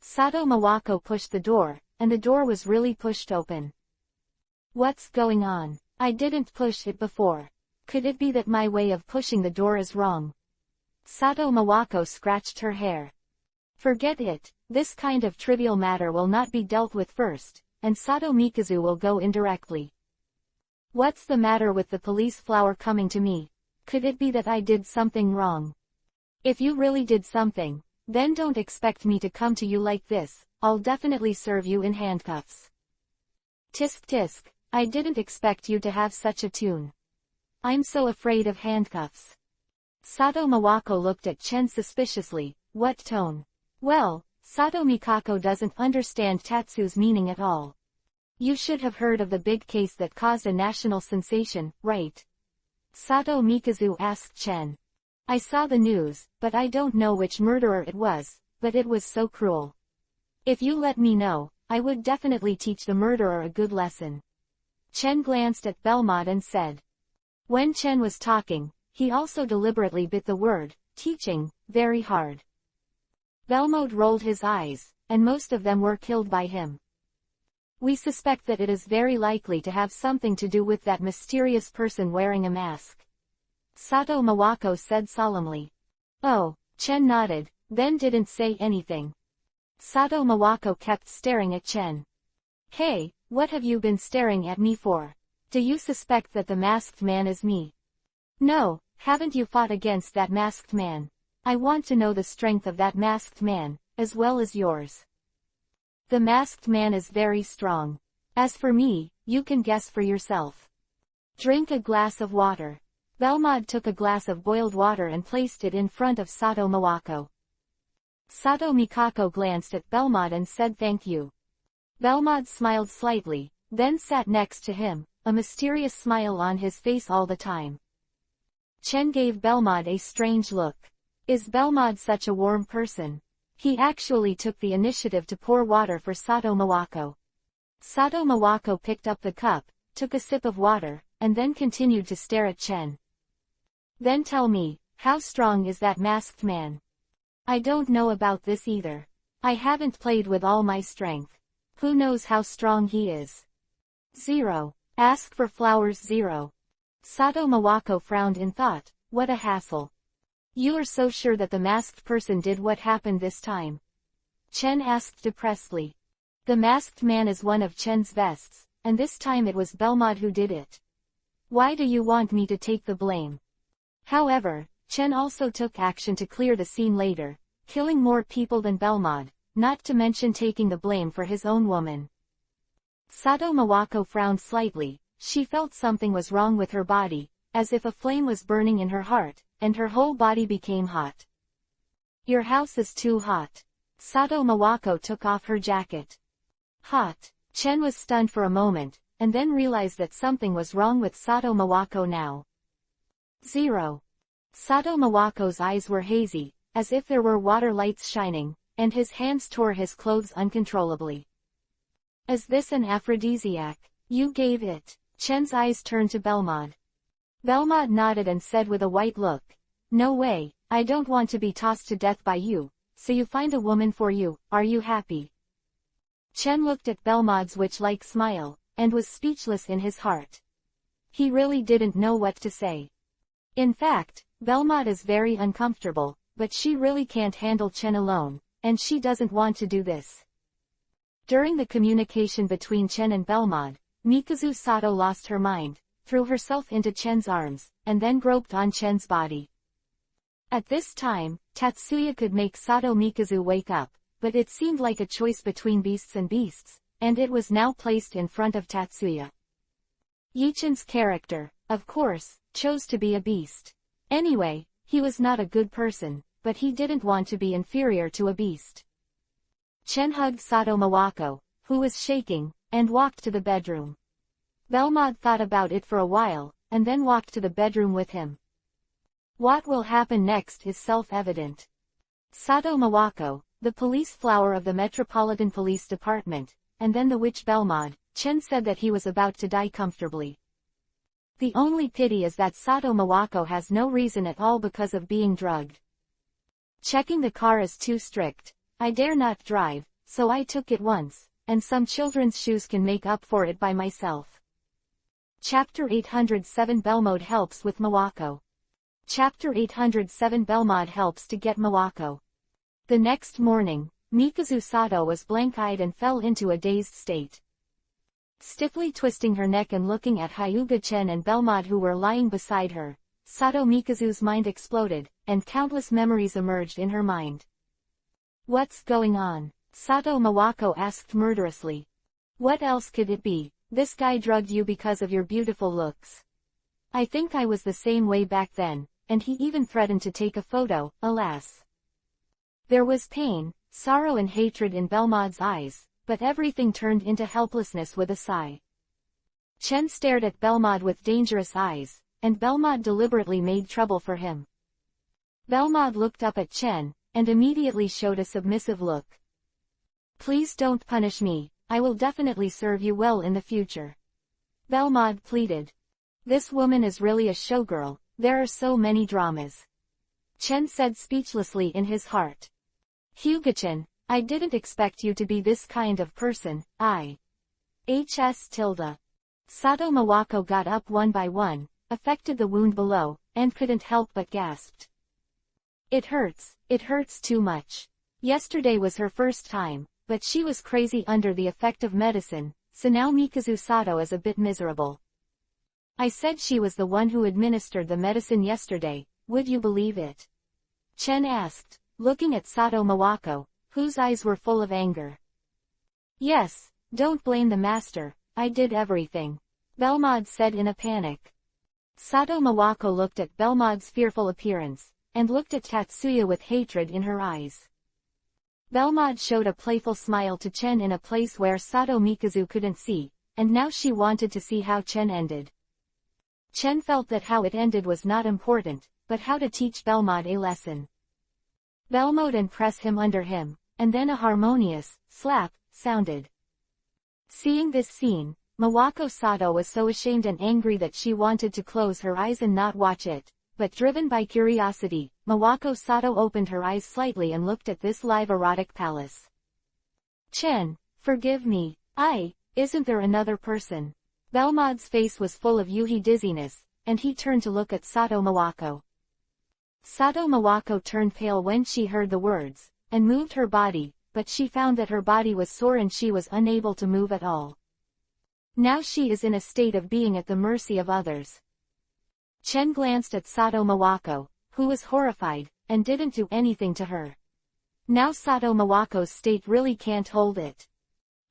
A: Sato Mawako pushed the door, and the door was really pushed open. What's going on? I didn't push it before. Could it be that my way of pushing the door is wrong? Sato Mawako scratched her hair. Forget it, this kind of trivial matter will not be dealt with first, and Sato Mikazu will go indirectly. What's the matter with the police flower coming to me? Could it be that I did something wrong? If you really did something, then don't expect me to come to you like this, I'll definitely serve you in handcuffs. Tisk tisk, I didn't expect you to have such a tune. I'm so afraid of handcuffs. Sato Mawako looked at Chen suspiciously, what tone? Well, Sato Mikako doesn't understand Tatsu's meaning at all. You should have heard of the big case that caused a national sensation, right? Sato Mikazu asked Chen. I saw the news, but I don't know which murderer it was, but it was so cruel. If you let me know, I would definitely teach the murderer a good lesson. Chen glanced at Belmont and said. When Chen was talking, he also deliberately bit the word, teaching, very hard. Belmont rolled his eyes, and most of them were killed by him. We suspect that it is very likely to have something to do with that mysterious person wearing a mask. Sato Mawako said solemnly. Oh, Chen nodded, then didn't say anything. Sato Mawako kept staring at Chen. Hey, what have you been staring at me for? Do you suspect that the masked man is me? No, haven't you fought against that masked man? I want to know the strength of that masked man, as well as yours. The masked man is very strong. As for me, you can guess for yourself. Drink a glass of water. Belmont took a glass of boiled water and placed it in front of Sato Mawako. Sato Mikako glanced at Belmont and said thank you. Belmont smiled slightly, then sat next to him, a mysterious smile on his face all the time. Chen gave Belmont a strange look. Is Belmont such a warm person? He actually took the initiative to pour water for Sato Mawako. Sato Mawako picked up the cup, took a sip of water, and then continued to stare at Chen. Then tell me, how strong is that masked man? I don't know about this either. I haven't played with all my strength. Who knows how strong he is? 0. Ask for flowers 0. Sato Mawako frowned in thought, what a hassle. You are so sure that the masked person did what happened this time? Chen asked depressedly. The masked man is one of Chen's vests, and this time it was Belmont who did it. Why do you want me to take the blame? However, Chen also took action to clear the scene later, killing more people than Belmont, not to mention taking the blame for his own woman. Sato Mawako frowned slightly, she felt something was wrong with her body, as if a flame was burning in her heart, and her whole body became hot. Your house is too hot. Sato Mawako took off her jacket. Hot. Chen was stunned for a moment, and then realized that something was wrong with Sato Mawako now. 0. Sato Mawako's eyes were hazy, as if there were water lights shining, and his hands tore his clothes uncontrollably. Is this an aphrodisiac? You gave it. Chen's eyes turned to Belmod. Belmod nodded and said with a white look. No way, I don't want to be tossed to death by you, so you find a woman for you, are you happy? Chen looked at Belmod's witch-like smile, and was speechless in his heart. He really didn't know what to say. In fact, Belmod is very uncomfortable, but she really can't handle Chen alone, and she doesn't want to do this. During the communication between Chen and Belmod, Mikazu Sato lost her mind, threw herself into Chen's arms, and then groped on Chen's body. At this time, Tatsuya could make Sato Mikazu wake up, but it seemed like a choice between beasts and beasts, and it was now placed in front of Tatsuya. Yichen's character, of course, chose to be a beast. Anyway, he was not a good person, but he didn't want to be inferior to a beast. Chen hugged Sato Mawako, who was shaking, and walked to the bedroom. Belmod thought about it for a while, and then walked to the bedroom with him. What will happen next is self-evident. Sato Mawako, the police flower of the Metropolitan Police Department, and then the witch Belmod, Chen said that he was about to die comfortably. The only pity is that Sato Mawako has no reason at all because of being drugged. Checking the car is too strict. I dare not drive, so I took it once, and some children's shoes can make up for it by myself. Chapter 807 Belmod helps with Mawako. Chapter 807 Belmod helps to get Mawako. The next morning, Mikazu Sato was blank-eyed and fell into a dazed state. Stiffly twisting her neck and looking at Hyuga Chen and Belmod who were lying beside her, Sato Mikazu's mind exploded, and countless memories emerged in her mind. What's going on? Sato Mawako asked murderously. What else could it be? This guy drugged you because of your beautiful looks. I think I was the same way back then, and he even threatened to take a photo, alas. There was pain, sorrow and hatred in Belmod's eyes, but everything turned into helplessness with a sigh. Chen stared at Belmod with dangerous eyes, and Belmod deliberately made trouble for him. Belmod looked up at Chen, and immediately showed a submissive look. Please don't punish me, I will definitely serve you well in the future. Belmod pleaded. This woman is really a showgirl, there are so many dramas. Chen said speechlessly in his heart. Hyuga-chan, I didn't expect you to be this kind of person, Sato Mawako got up one by one, affected the wound below, and couldn't help but gasped. It hurts too much. Yesterday was her first time, but she was crazy under the effect of medicine, so now Mikazu Sato is a bit miserable. I said she was the one who administered the medicine yesterday, would you believe it? Chen asked, looking at Sato Mawako, whose eyes were full of anger. Yes, don't blame the master, I did everything. Belmod said in a panic. Sato Mawako looked at Belmod's fearful appearance, and looked at Tatsuya with hatred in her eyes. Belmod showed a playful smile to Chen in a place where Sato Mikazu couldn't see, and now she wanted to see how Chen ended. Chen felt that how it ended was not important, but how to teach Belmod a lesson. Belmod and press him under him, and then a harmonious slap sounded. Seeing this scene, Mawako Sato was so ashamed and angry that she wanted to close her eyes and not watch it, but driven by curiosity, Mawako Sato opened her eyes slightly and looked at this live erotic palace. Chen, forgive me, isn't there another person? Belmod's face was full of Yuhi dizziness, and he turned to look at Sato Mawako. Sato Mawako turned pale when she heard the words, and moved her body, but she found that her body was sore and she was unable to move at all. Now she is in a state of being at the mercy of others. Chen glanced at Sato Mawako, who was horrified, and didn't do anything to her. Now Sato Mawako's state really can't hold it.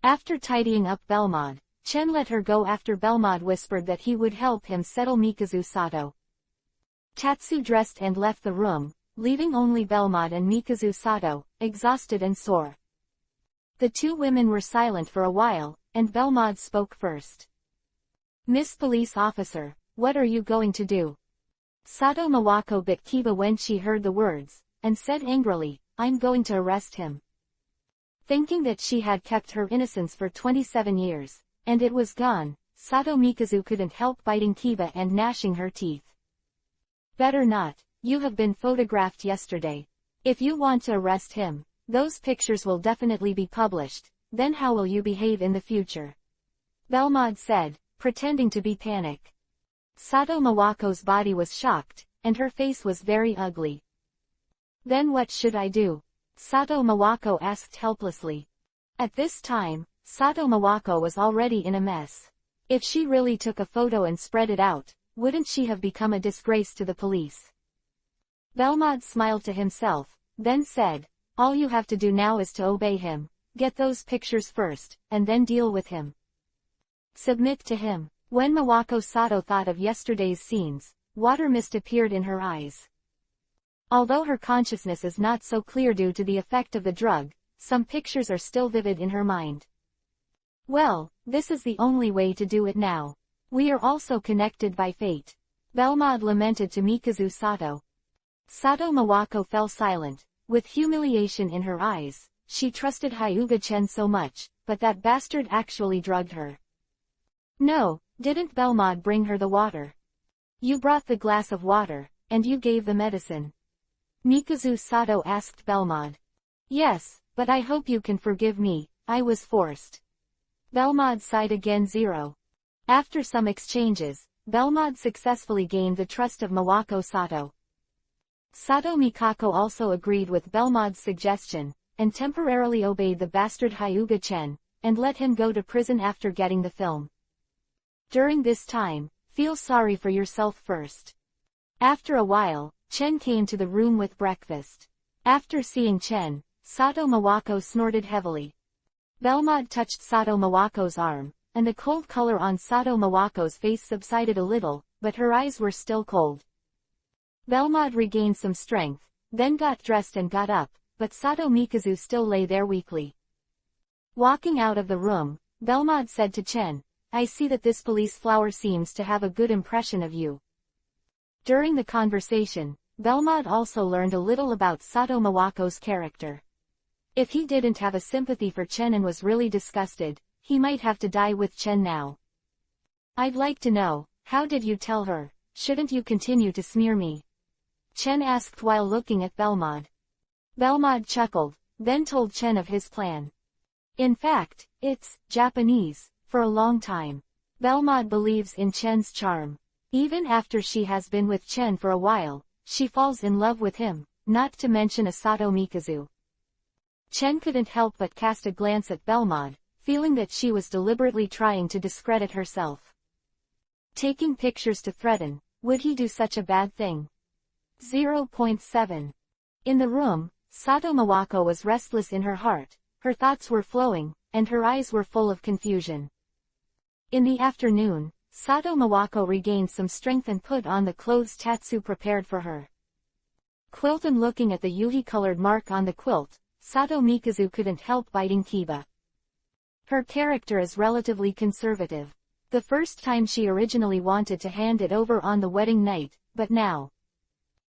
A: After tidying up Belmod, Chen let her go after Belmod whispered that he would help him settle Mikazu Sato. Tatsu dressed and left the room, leaving only Belmod and Mikazu Sato, exhausted and sore. The two women were silent for a while, and Belmod spoke first. Miss Police Officer, what are you going to do? Sato Mawako bit Kiba when she heard the words, and said angrily, I'm going to arrest him. Thinking that she had kept her innocence for 27 years, and it was gone, Sato Mikazu couldn't help biting Kiba and gnashing her teeth. Better not, you have been photographed yesterday. If you want to arrest him, those pictures will definitely be published, then how will you behave in the future? Belmod said, pretending to be panic. Sato Mawako's body was shocked, and her face was very ugly. Then what should I do? Sato Mawako asked helplessly. At this time, Sato Mawako was already in a mess. If she really took a photo and spread it out, wouldn't she have become a disgrace to the police? Belmod smiled to himself, then said, all you have to do now is to obey him, get those pictures first, and then deal with him. Submit to him. When Mawako Sato thought of yesterday's scenes, water mist appeared in her eyes. Although her consciousness is not so clear due to the effect of the drug, some pictures are still vivid in her mind. Well, this is the only way to do it now. We are also connected by fate. Belmod lamented to Mikazu Sato. Sato Mawako fell silent, with humiliation in her eyes. She trusted Hyuga-chen so much, but that bastard actually drugged her. No, didn't Belmod bring her the water? You brought the glass of water, and you gave the medicine. Mikazu Sato asked Belmod. Yes, but I hope you can forgive me, I was forced. Belmod sighed again. After some exchanges, Belmod successfully gained the trust of Mawako Sato. Sato Mikako also agreed with Belmod's suggestion, and temporarily obeyed the bastard Hyuga-chen, and let him go to prison after getting the film. During this time, feel sorry for yourself first. After a while, Chen came to the room with breakfast. After seeing Chen, Sato Mawako snorted heavily. Belmod touched Sato Mawako's arm, and the cold color on Sato Mawako's face subsided a little, but her eyes were still cold. Belmod regained some strength, then got dressed and got up, but Sato Mikazu still lay there weakly. Walking out of the room, Belmod said to Chen, I see that this police flower seems to have a good impression of you. During the conversation, Belmod also learned a little about Sato Mawako's character. If he didn't have a sympathy for Chen and was really disgusted, he might have to die with Chen now. I'd like to know, how did you tell her? Shouldn't you continue to smear me? Chen asked while looking at Belmod. Belmod chuckled, then told Chen of his plan. In fact, it's Japanese. For a long time, Belmod believes in Chen's charm. Even after she has been with Chen for a while, she falls in love with him, not to mention a Sato Mikazu. Chen couldn't help but cast a glance at Belmod, feeling that she was deliberately trying to discredit herself. Taking pictures to threaten, would he do such a bad thing? 0.7. In the room, Sato Mawako was restless in her heart, her thoughts were flowing, and her eyes were full of confusion. In the afternoon, Sato Mawako regained some strength and put on the clothes Tatsu prepared for her. Quilton looking at the yuhi-colored mark on the quilt, Sato Mikazu couldn't help biting Kiba. Her character is relatively conservative. The first time she originally wanted to hand it over on the wedding night, but now.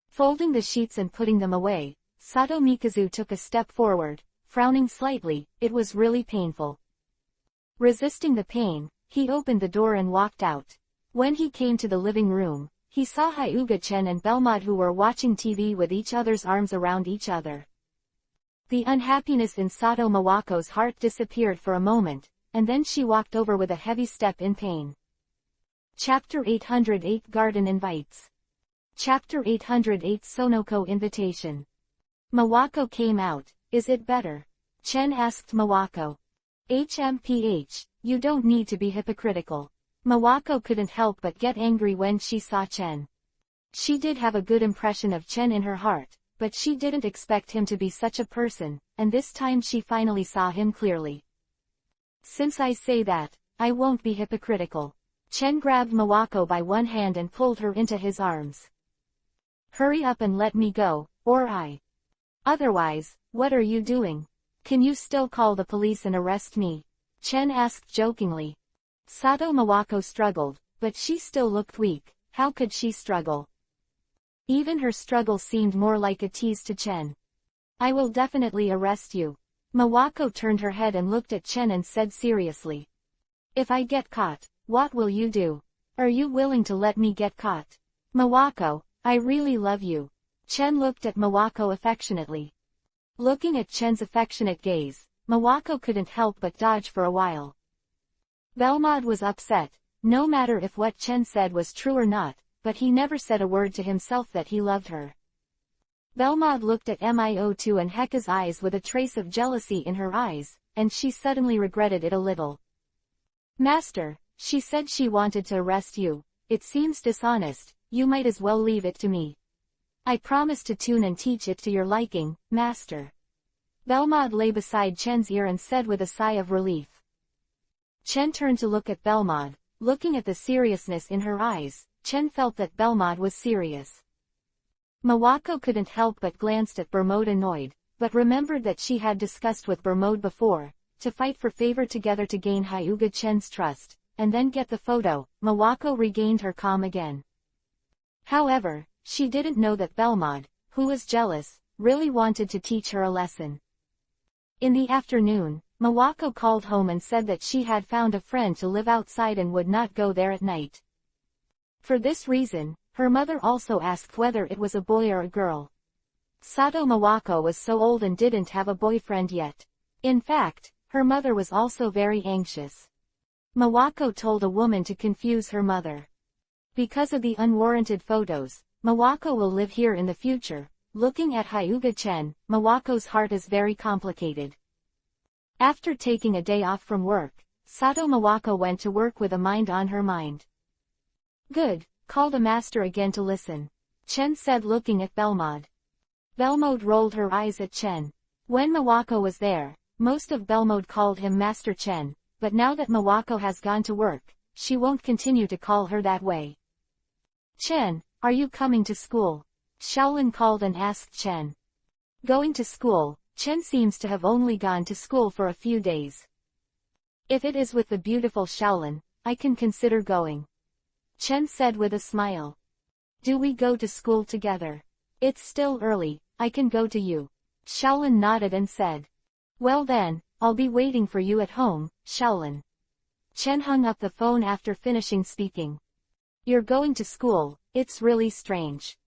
A: Folding the sheets and putting them away, Sato Mikazu took a step forward, frowning slightly. It was really painful. Resisting the pain, he opened the door and walked out. When he came to the living room, he saw Hyuga-chen and Belmod who were watching TV with each other's arms around each other. The unhappiness in Sato Mawako's heart disappeared for a moment, and then she walked over with a heavy step in pain. Chapter 808 Garden Invites. Chapter 808 Sonoko Invitation. Mawako came out. Is it better? Chen asked Mawako. HMPH, you don't need to be hypocritical. Mawako couldn't help but get angry when she saw Chen. She did have a good impression of Chen in her heart, but she didn't expect him to be such a person, and this time she finally saw him clearly. Since I say that, I won't be hypocritical. Chen grabbed Mawako by one hand and pulled her into his arms. Hurry up and let me go, or I. Otherwise, what are you doing? Can you still call the police and arrest me? Chen asked jokingly. Sato Mawako struggled, but she still looked weak. How could she struggle? Even her struggle seemed more like a tease to Chen. I will definitely arrest you. Mawako turned her head and looked at Chen and said seriously. If I get caught, What will you do? Are you willing to let me get caught? Mawako, I really love you. Chen looked at Mawako affectionately. Looking at Chen's affectionate gaze, Mawako couldn't help but dodge for a while. Belmod was upset, no matter if what Chen said was true or not, but he never said a word to himself that he loved her. Belmod looked at Mio2 and Heka's eyes with a trace of jealousy in her eyes, and she suddenly regretted it a little. Master, she said she wanted to arrest you. It seems dishonest, you might as well leave it to me. I promise to tune and teach it to your liking, Master. Belmod lay beside Chen's ear and said with a sigh of relief. Chen turned to look at Belmod. Looking at the seriousness in her eyes, Chen felt that Belmod was serious. Mawako couldn't help but glanced at Bermode annoyed, but remembered that she had discussed with Bermode before, to fight for favor together to gain Hyuga Chen's trust, and then get the photo. Mawako regained her calm again. However, she didn't know that Belmod, who was jealous, really wanted to teach her a lesson. In the afternoon, Mawako called home and said that she had found a friend to live outside and would not go there at night. For this reason, her mother also asked whether it was a boy or a girl. Sato Mawako was so old and didn't have a boyfriend yet. In fact, her mother was also very anxious. Mawako told a woman to confuse her mother. Because of the unwarranted photos, Mawako will live here in the future. Looking at Hyuga Chen, Mawako's heart is very complicated. After taking a day off from work, Sato Mawako went to work with a mind on her mind. Good, call the master again to listen. Chen said looking at Belmod. Belmode rolled her eyes at Chen. When Mawako was there, most of Belmode called him Master Chen, but now that Mawako has gone to work, she won't continue to call her that way. Chen, are you coming to school? Shaolin called and asked Chen. Going to school? Chen seems to have only gone to school for a few days. If it is with the beautiful Shaolin, I can consider going. Chen said with a smile. Do we go to school together? It's still early, I can go to you. Shaolin nodded and said. Well then, I'll be waiting for you at home, Shaolin. Chen hung up the phone after finishing speaking. You're going to school, it's really strange.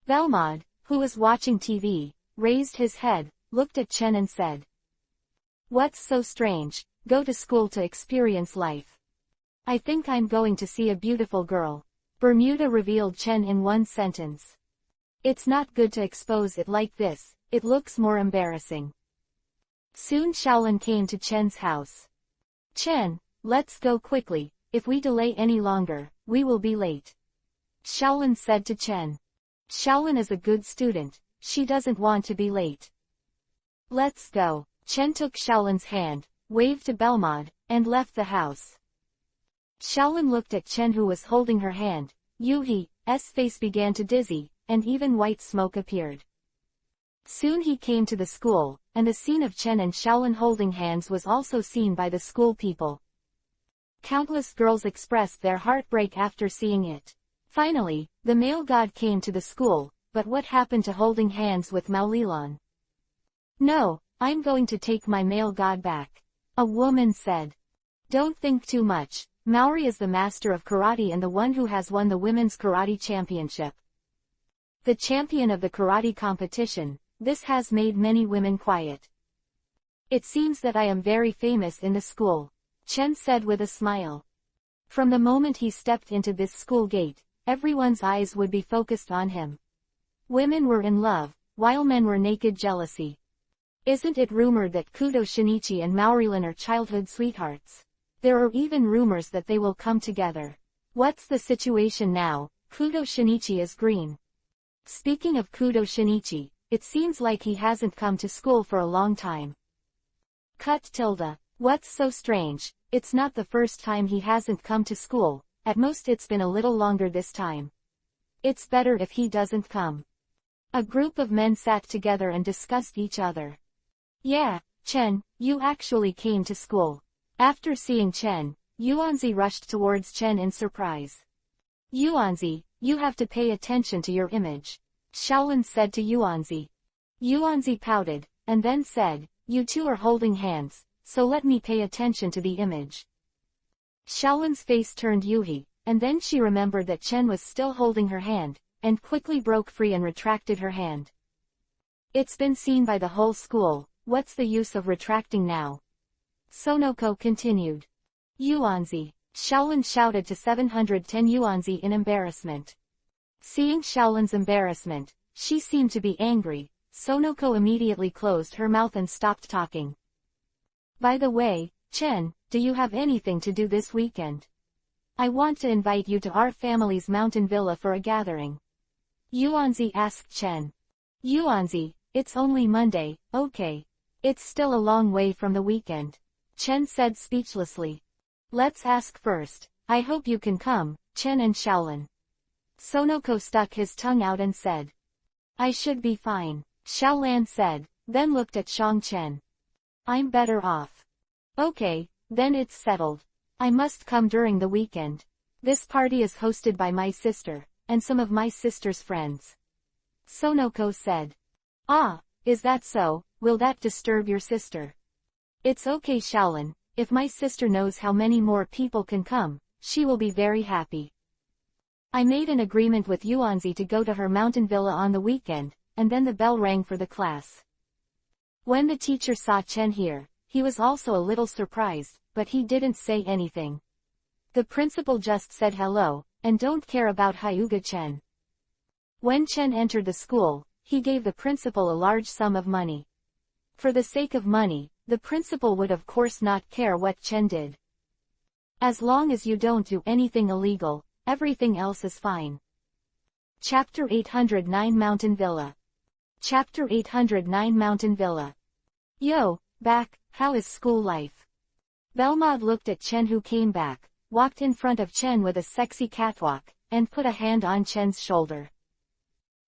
A: Belmod, who was watching TV, raised his head, looked at Chen and said. What's so strange? Go to school to experience life. I think I'm going to see a beautiful girl. Bermuda revealed Chen in one sentence. It's not good to expose it like this, it looks more embarrassing. Soon Shaolin came to Chen's house. Chen, let's go quickly, if we delay any longer, we will be late. Shaolin said to Chen. Shaolin is a good student, she doesn't want to be late. Let's go. Chen took Shaolin's hand, waved to Belmod, and left the house. Shaolin looked at Chen who was holding her hand. Yuhi's face began to dizzy, and even white smoke appeared. Soon he came to the school, and the scene of Chen and Shaolin holding hands was also seen by the school people. Countless girls expressed their heartbreak after seeing it. Finally, the male god came to the school, but what happened to holding hands with Maolilon? No, I'm going to take my male god back. A woman said. Don't think too much, Maori is the master of karate and the one who has won the women's karate championship. The champion of the karate competition, this has made many women quiet. It seems that I am very famous in the school, Chen said with a smile. From the moment he stepped into this school gate, everyone's eyes would be focused on him. Women were in love, while men were naked jealousy. Isn't it rumored that Kudo Shinichi and Maorilin are childhood sweethearts? There are even rumors that they will come together. What's the situation now? Kudo Shinichi is green. Speaking of Kudo Shinichi, it seems like he hasn't come to school for a long time. Cut tilde. What's so strange? It's not the first time he hasn't come to school, at most it's been a little longer this time. It's better if he doesn't come. A group of men sat together and discussed each other. Yeah, Chen, you actually came to school. After seeing Chen, Yuanzi rushed towards Chen in surprise. Yuanzi, you have to pay attention to your image, Shaolin said to Yuanzi. Yuanzi pouted, and then said, you two are holding hands, so let me pay attention to the image. Xiaolun's face turned Yuhi, and then she remembered that Chen was still holding her hand, and quickly broke free and retracted her hand. It's been seen by the whole school, what's the use of retracting now? Sonoko continued. Yuanzi. Xiaolun shouted to 710 Yuanzi in embarrassment. Seeing Xiaolun's embarrassment, she seemed to be angry. Sonoko immediately closed her mouth and stopped talking. By the way, Chen, do you have anything to do this weekend? I want to invite you to our family's mountain villa for a gathering. Yuanzi asked Chen. Yuanzi, it's only Monday, okay. It's still a long way from the weekend. Chen said speechlessly. Let's ask first. I hope you can come, Chen and Xiaolun. Sonoko stuck his tongue out and said. I should be fine, Xiaolan said, then looked at Shang Chen. I'm better off. Okay, then it's settled. I must come during the weekend. This party is hosted by my sister, and some of my sister's friends. Sonoko said. Ah, is that so? Will that disturb your sister? It's okay, Xiaolun. If my sister knows how many more people can come, she will be very happy. I made an agreement with Yuanzi to go to her mountain villa on the weekend, and then the bell rang for the class. When the teacher saw Chen here, he was also a little surprised, but he didn't say anything. The principal just said hello, and don't care about Hyuga Chen. When Chen entered the school, he gave the principal a large sum of money. For the sake of money, the principal would of course not care what Chen did. As long as you don't do anything illegal, everything else is fine. Chapter 809 Mountain Villa. Chapter 809 Mountain Villa. Yo, back, how is school life? Belmod looked at Chen who came back, walked in front of Chen with a sexy catwalk, and put a hand on Chen's shoulder.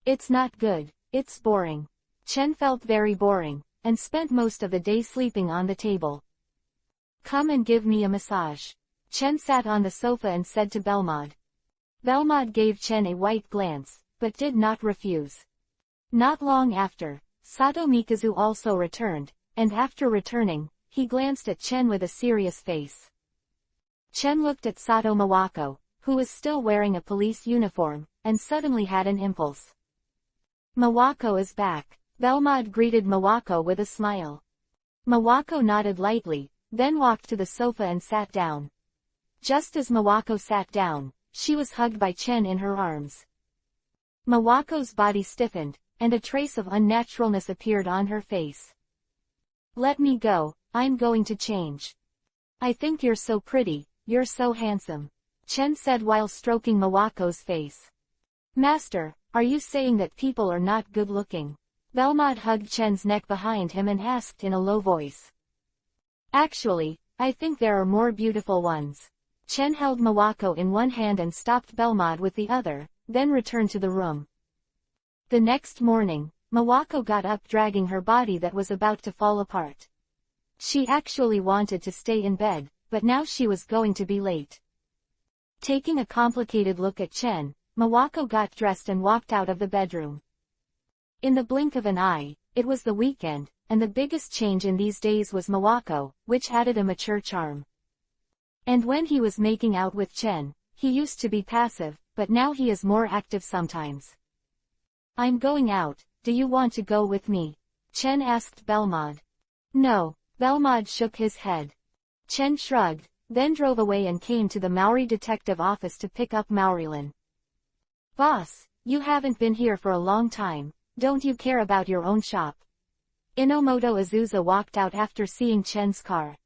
A: It's not good, it's boring. Chen felt very boring, and spent most of the day sleeping on the table. Come and give me a massage. Chen sat on the sofa and said to Belmod. Belmod gave Chen a white glance, but did not refuse. Not long after, Sato Mikazu also returned, and after returning, he glanced at Chen with a serious face. Chen looked at Sato Mawako, who was still wearing a police uniform, and suddenly had an impulse. Mawako is back. Belmod greeted Mawako with a smile. Mawako nodded lightly, then walked to the sofa and sat down. Just as Mawako sat down, she was hugged by Chen in her arms. Mawako's body stiffened, and a trace of unnaturalness appeared on her face. Let me go, I'm going to change. I think you're so pretty, you're so handsome, Chen said while stroking Mawako's face. Master, are you saying that people are not good looking? Belmod hugged Chen's neck behind him and asked in a low voice. Actually, I think there are more beautiful ones. Chen held Mawako in one hand and stopped Belmod with the other, then returned to the room. The next morning, Mawako got up dragging her body that was about to fall apart. She actually wanted to stay in bed, but now she was going to be late. Taking a complicated look at Chen, Mawako got dressed and walked out of the bedroom. In the blink of an eye, it was the weekend, and the biggest change in these days was Mawako, which added a mature charm. And when he was making out with Chen, he used to be passive, but now he is more active sometimes. I'm going out, do you want to go with me? Chen asked Belmod. No, Belmod shook his head. Chen shrugged, then drove away and came to the Maori detective office to pick up Maurilyn. Boss, you haven't been here for a long time. Don't you care about your own shop? Inomoto Azusa walked out after seeing Chen's car.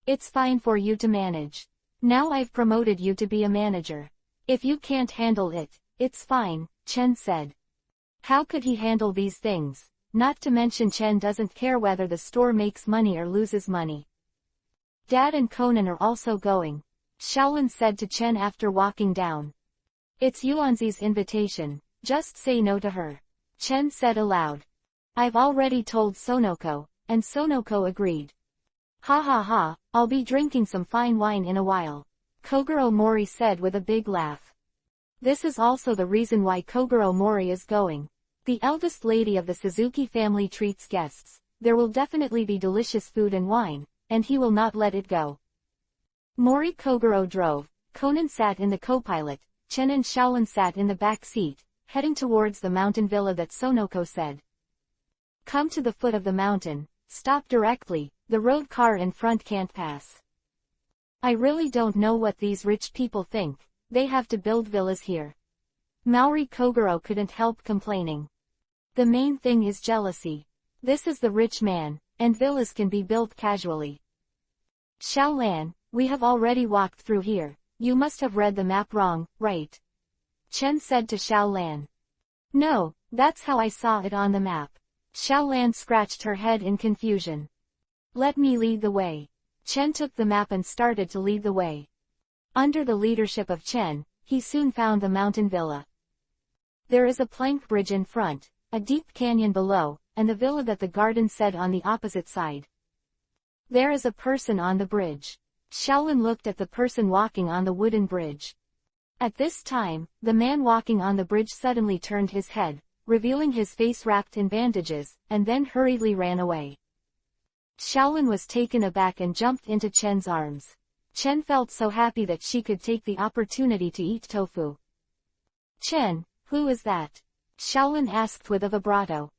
A: It's fine for you to manage. Now I've promoted you to be a manager. If you can't handle it, it's fine, Chen said. How could he handle these things? Not to mention Chen doesn't care whether the store makes money or loses money. Dad and Conan are also going, Xiaolun said to Chen after walking down. It's Yuanzi's invitation, just say no to her, Chen said aloud. I've already told Sonoko, and Sonoko agreed. Ha ha ha, I'll be drinking some fine wine in a while, Kogoro Mori said with a big laugh. This is also the reason why Kogoro Mori is going. The eldest lady of the Suzuki family treats guests. There will definitely be delicious food and wine, and he will not let it go. Mori Kogoro drove, Conan sat in the co-pilot, Chen and Xiaolin sat in the back seat, heading towards the mountain villa that Sonoko said. Come to the foot of the mountain, stop directly, the road car in front can't pass. I really don't know what these rich people think, they have to build villas here. Mori Kogoro couldn't help complaining. The main thing is jealousy. This is the rich man, and villas can be built casually. Xiaolan, we have already walked through here, you must have read the map wrong, right? Chen said to Xiaolan. No, that's how I saw it on the map. Xiaolan scratched her head in confusion. Let me lead the way. Chen took the map and started to lead the way. Under the leadership of Chen, he soon found the mountain villa. There is a plank bridge in front, a deep canyon below, and the villa that the garden said on the opposite side. There is a person on the bridge. Xiaolin looked at the person walking on the wooden bridge. At this time, the man walking on the bridge suddenly turned his head, revealing his face wrapped in bandages, and then hurriedly ran away. Xiaolin was taken aback and jumped into Chen's arms. Chen felt so happy that she could take the opportunity to eat tofu. Chen, who is that? Xiaolin asked with a vibrato.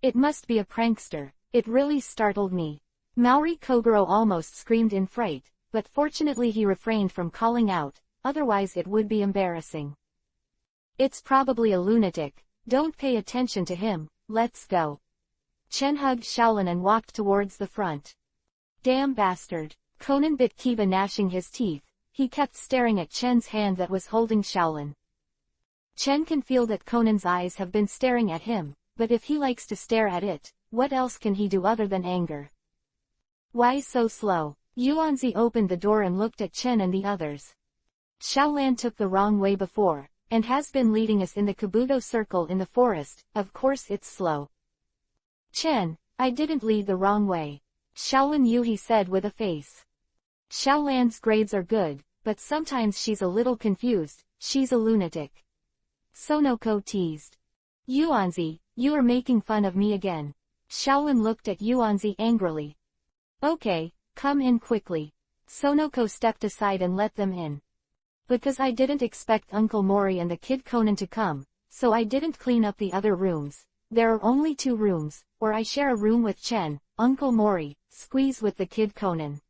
A: It must be a prankster, it really startled me. Mori Kogoro almost screamed in fright, but fortunately he refrained from calling out, otherwise it would be embarrassing. It's probably a lunatic, don't pay attention to him, let's go. Chen hugged Xiaolin and walked towards the front. Damn bastard. Conan bit Kiba, gnashing his teeth. He kept staring at Chen's hand that was holding Xiaolin. Chen can feel that Conan's eyes have been staring at him, but if he likes to stare at it, what else can he do other than anger? Why so slow? Yuanzi opened the door and looked at Chen and the others. Xiaolan took the wrong way before, and has been leading us in the Kabuto circle in the forest, of course it's slow. Chen, I didn't lead the wrong way. Xiaolin Yuhi said with a face. Xiaolan's grades are good, but sometimes she's a little confused, she's a lunatic. Sonoko teased. Yuanzi, you are making fun of me again. Xiaolin looked at Yuanzi angrily. Okay, come in quickly. Sonoko stepped aside and let them in. Because I didn't expect Uncle Mori and the kid Conan to come, so I didn't clean up the other rooms. There are only 2 rooms, or I share a room with Chen, Uncle Mori, squeeze with the kid Conan.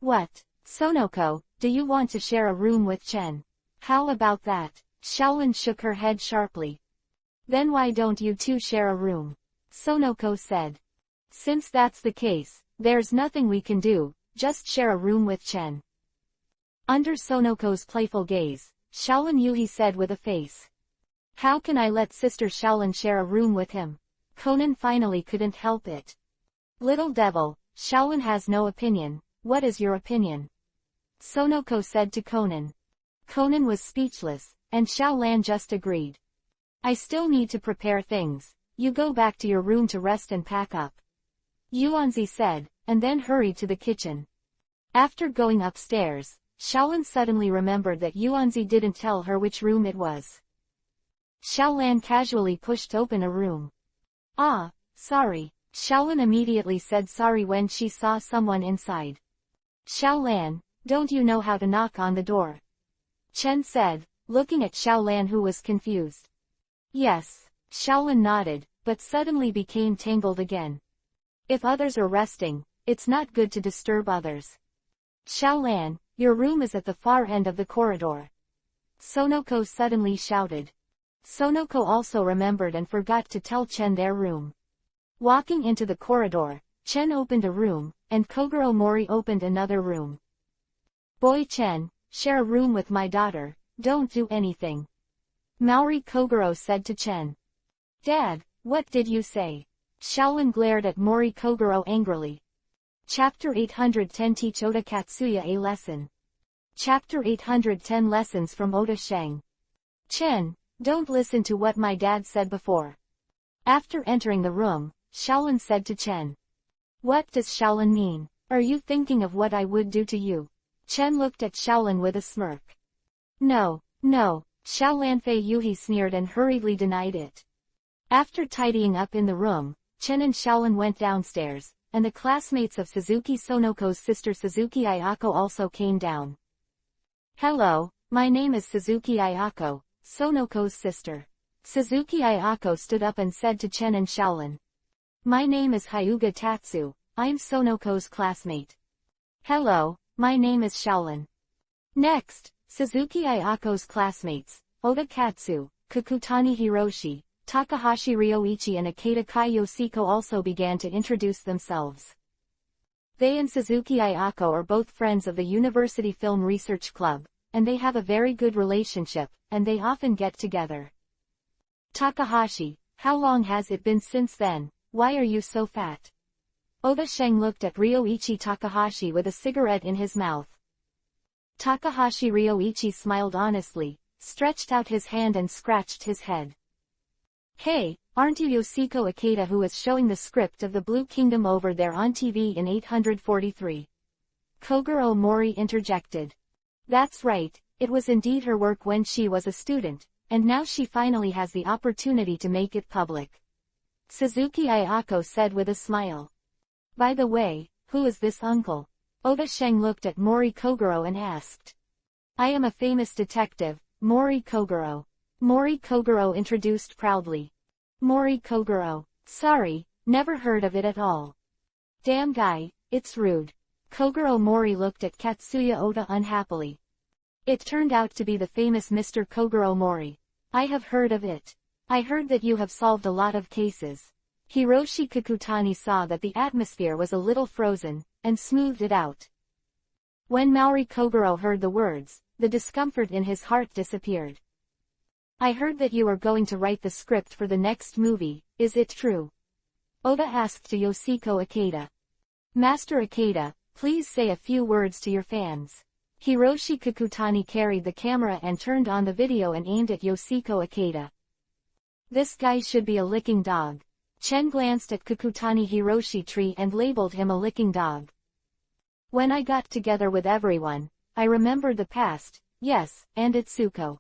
A: What? Sonoko, do you want to share a room with Chen? How about that? Xiaolin shook her head sharply. Then why don't you two share a room? Sonoko said. Since that's the case, there's nothing we can do, just share a room with Chen. Under Sonoko's playful gaze, Xiaolin Yuhi said with a face. How can I let Sister Xiaolin share a room with him? Conan finally couldn't help it. Little devil, Xiaolin has no opinion, what is your opinion? Sonoko said to Conan. Conan was speechless, and Xiaolan just agreed. I still need to prepare things, you go back to your room to rest and pack up. Yuanzi said, and then hurried to the kitchen. After going upstairs, Xiaolin suddenly remembered that Yuanzi didn't tell her which room it was. Xiaolan casually pushed open a room. Ah, sorry. Xiaolin immediately said sorry when she saw someone inside. Xiaolan, don't you know how to knock on the door? Chen said, looking at Xiaolan who was confused. Yes. Xiaolin nodded, but suddenly became tangled again. If others are resting, it's not good to disturb others. Xiaolan, your room is at the far end of the corridor. Sonoko suddenly shouted. Sonoko also remembered and forgot to tell Chen their room. Walking into the corridor, Chen opened a room, and Kogoro Mori opened another room. Boy Chen, share a room with my daughter, don't do anything. Mori Kogoro said to Chen. Dad, what did you say? Xiaolin glared at Mori Kogoro angrily. Chapter 810 Teach Oda Katsuya a Lesson. Chapter 810 Lessons from Oda Sheng. Chen, don't listen to what my dad said before. After entering the room, Xiaolin said to Chen. What does Xiaolin mean? Are you thinking of what I would do to you? Chen looked at Xiaolin with a smirk. No, Xiaolan Fei Yuhi sneered and hurriedly denied it. After tidying up in the room, Chen and Xiaolin went downstairs, and the classmates of Suzuki Sonoko's sister Suzuki Ayako also came down. Hello, my name is Suzuki Ayako, Sonoko's sister. Suzuki Ayako stood up and said to Chen and Shaolin. My name is Hyuga Tatsu, I'm Sonoko's classmate. Hello, my name is Shaolin. Next, Suzuki Ayako's classmates, Oda Katsu, Kakutani Hiroshi, Takahashi Ryoichi and Akeda Kai Yoshiko also began to introduce themselves. They and Suzuki Ayako are both friends of the University Film Research Club, and they have a very good relationship, and they often get together. Takahashi, how long has it been since then? Why are you so fat? Oda Sheng looked at Ryoichi Takahashi with a cigarette in his mouth. Takahashi Ryoichi smiled honestly, stretched out his hand and scratched his head. Hey, aren't you Yoshiko Akeda who is showing the script of the Blue Kingdom over there on TV in 843? Kogoro Mori interjected. That's right, it was indeed her work when she was a student, and now she finally has the opportunity to make it public. Suzuki Ayako said with a smile. By the way, who is this uncle? Oda Sheng looked at Mori Kogoro and asked. I am a famous detective, Mori Kogoro. Mori Kogoro introduced proudly. Mori Kogoro. Sorry, never heard of it at all. Damn guy, it's rude. Kogoro Mori looked at Katsuya Oda unhappily. It turned out to be the famous Mr. Kogoro Mori. I have heard of it. I heard that you have solved a lot of cases. Hiroshi Kakutani saw that the atmosphere was a little frozen, and smoothed it out. When Mori Kogoro heard the words, the discomfort in his heart disappeared. I heard that you are going to write the script for the next movie, is it true? Oda asked to Yoshiko Akeda. Master Akeda, please say a few words to your fans. Hiroshi Kakutani carried the camera and turned on the video and aimed at Yoshiko Akeda. This guy should be a licking dog. Chen glanced at Kakutani Hiroshi Tree and labeled him a licking dog. When I got together with everyone, I remembered the past, yes, and Itsuko.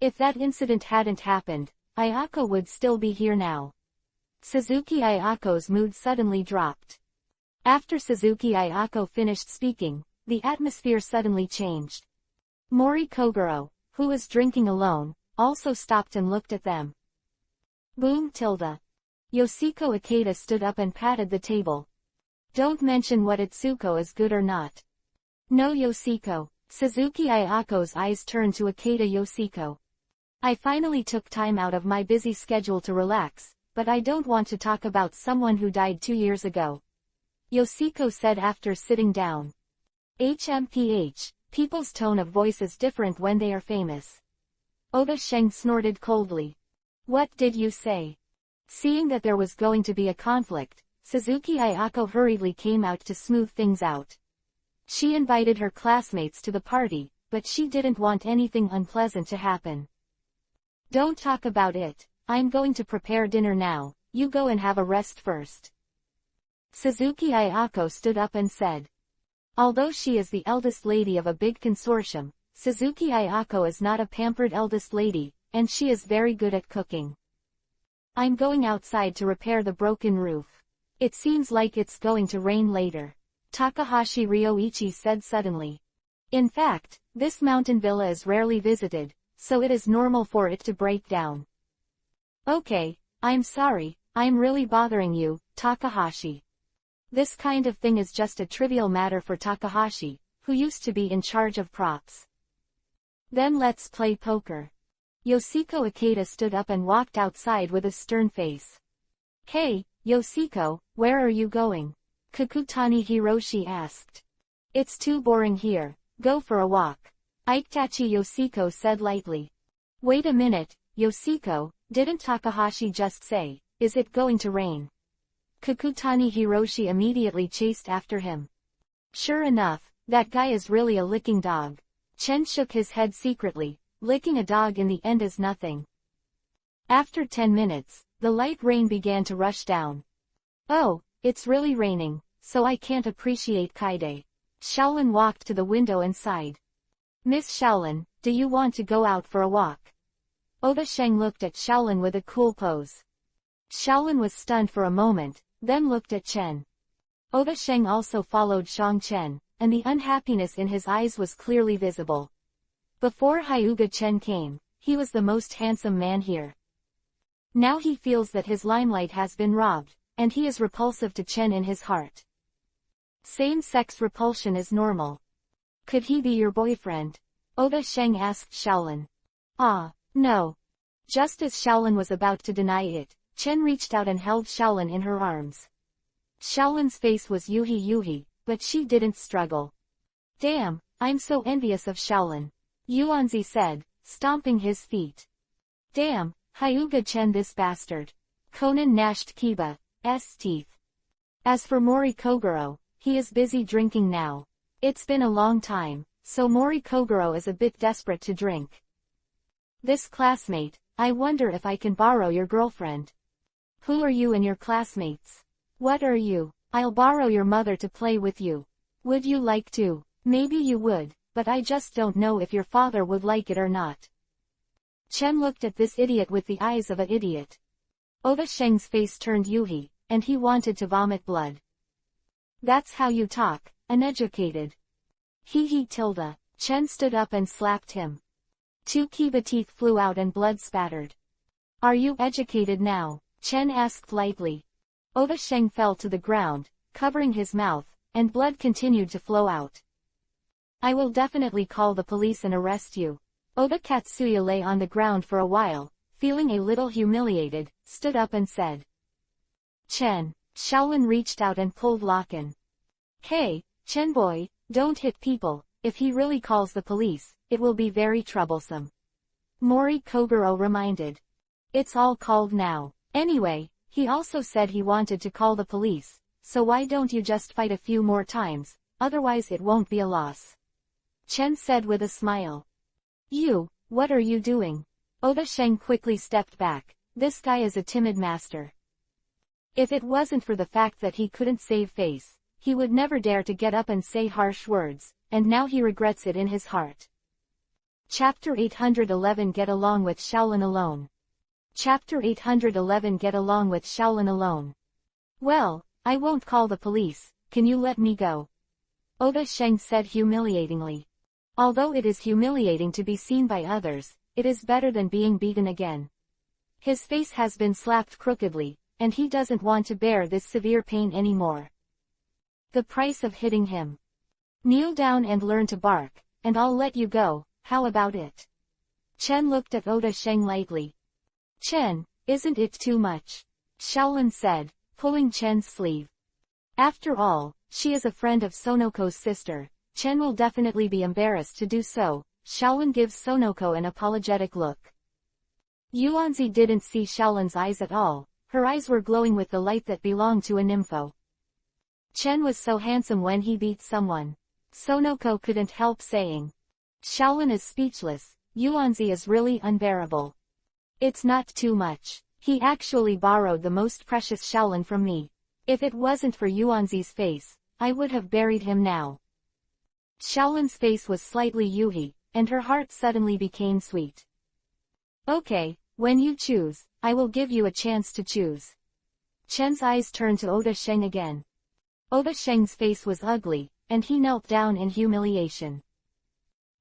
A: If that incident hadn't happened, Ayako would still be here now. Suzuki Ayako's mood suddenly dropped. After Suzuki Ayako finished speaking, the atmosphere suddenly changed. Mori Kogoro, who was drinking alone, also stopped and looked at them. Boom tilde. Yoshiko Akeda stood up and patted the table. Don't mention what Itsuko is good or not. No Yoshiko. Suzuki Ayako's eyes turned to Akeda Yoshiko. I finally took time out of my busy schedule to relax, but I don't want to talk about someone who died 2 years ago. Yoshiko said after sitting down. HMPH, people's tone of voice is different when they are famous. Oda Sheng snorted coldly. What did you say? Seeing that there was going to be a conflict, Suzuki Ayako hurriedly came out to smooth things out. She invited her classmates to the party, but she didn't want anything unpleasant to happen. Don't talk about it, I'm going to prepare dinner now, you go and have a rest first. Suzuki Ayako stood up and said. Although she is the eldest lady of a big consortium, Suzuki Ayako is not a pampered eldest lady, and she is very good at cooking. I'm going outside to repair the broken roof. It seems like it's going to rain later. Takahashi Ryoichi said suddenly. In fact, this mountain villa is rarely visited, so it is normal for it to break down. Okay, I'm sorry, I'm really bothering you, Takahashi. This kind of thing is just a trivial matter for Takahashi, who used to be in charge of props. Then let's play poker. Yoshiko Akeda stood up and walked outside with a stern face. Hey, Yoshiko, where are you going? Kakutani Hiroshi asked. It's too boring here, go for a walk. Itachi Yoshiko said lightly. Wait a minute, Yoshiko, didn't Takahashi just say, is it going to rain? Kakutani Hiroshi immediately chased after him. Sure enough, that guy is really a licking dog. Chen shook his head secretly, licking a dog in the end is nothing. After 10 minutes, the light rain began to rush down. Oh, it's really raining, so I can't appreciate Kaide. Shaolin walked to the window and sighed. Miss Shaolin, do you want to go out for a walk? Oda Sheng looked at Shaolin with a cool pose. Shaolin was stunned for a moment, then looked at Chen. Oda Sheng also followed Shang Chen, and the unhappiness in his eyes was clearly visible. Before Hyuga Chen came, he was the most handsome man here. Now he feels that his limelight has been robbed, and he is repulsive to Chen in his heart. Same-sex repulsion is normal. Could he be your boyfriend? Oda Sheng asked Shaolin. Ah, no. Just as Shaolin was about to deny it, Chen reached out and held Shaolin in her arms. Shaolin's face was yuhi, but she didn't struggle. Damn, I'm so envious of Shaolin, Yuanzi said, stomping his feet. Damn, Hyuga Chen this bastard. Conan gnashed Kiba's teeth. As for Mori Kogoro, he is busy drinking now. It's been a long time, so Mori Kogoro is a bit desperate to drink. This classmate, I wonder if I can borrow your girlfriend. Who are you and your classmates? What are you? I'll borrow your mother to play with you. Would you like to? Maybe you would, but I just don't know if your father would like it or not. Chen looked at this idiot with the eyes of an idiot. Oda Sheng's face turned yuhi, and he wanted to vomit blood. That's how you talk, uneducated. Tilda. Chen stood up and slapped him. 2 Kiba teeth flew out and blood spattered. Are you educated now? Chen asked lightly. Oda Sheng fell to the ground, covering his mouth, and blood continued to flow out. I will definitely call the police and arrest you. Oda Katsuya lay on the ground for a while, feeling a little humiliated, stood up and said. Chen. Shaolin reached out and pulled Locken. Hey, Chen boy, don't hit people, if he really calls the police, it will be very troublesome. Mori Kogoro reminded. It's all called now. Anyway, he also said he wanted to call the police, so why don't you just fight a few more times, otherwise it won't be a loss. Chen said with a smile. You, what are you doing? Oda Sheng quickly stepped back. This guy is a timid master. If it wasn't for the fact that he couldn't save face, he would never dare to get up and say harsh words, and now he regrets it in his heart. Chapter 811 Get Along with Shaolin Alone. Chapter 811 Get Along with Shaolin Alone. Well, I won't call the police, can you let me go? Oda Sheng said humiliatingly. Although it is humiliating to be seen by others, it is better than being beaten again. His face has been slapped crookedly, and he doesn't want to bear this severe pain anymore. The price of hitting him. Kneel down and learn to bark, and I'll let you go, how about it? Chen looked at Oda Sheng lightly. Chen, isn't it too much? Shaolin said, pulling Chen's sleeve. After all, she is a friend of Sonoko's sister. Chen will definitely be embarrassed to do so. Shaolin gives Sonoko an apologetic look. Yuanzi didn't see Shaolin's eyes at all. Her eyes were glowing with the light that belonged to a nympho. Chen was so handsome when he beat someone. Sonoko couldn't help saying. Shaolin is speechless. Yuanzi is really unbearable. It's not too much. He actually borrowed the most precious Shaolin from me. If it wasn't for Yuanzi's face, I would have buried him now. Shaolin's face was slightly yuhi, and her heart suddenly became sweet. Okay, when you choose, I will give you a chance to choose. Chen's eyes turned to Oda Sheng again. Oda Sheng's face was ugly, and he knelt down in humiliation.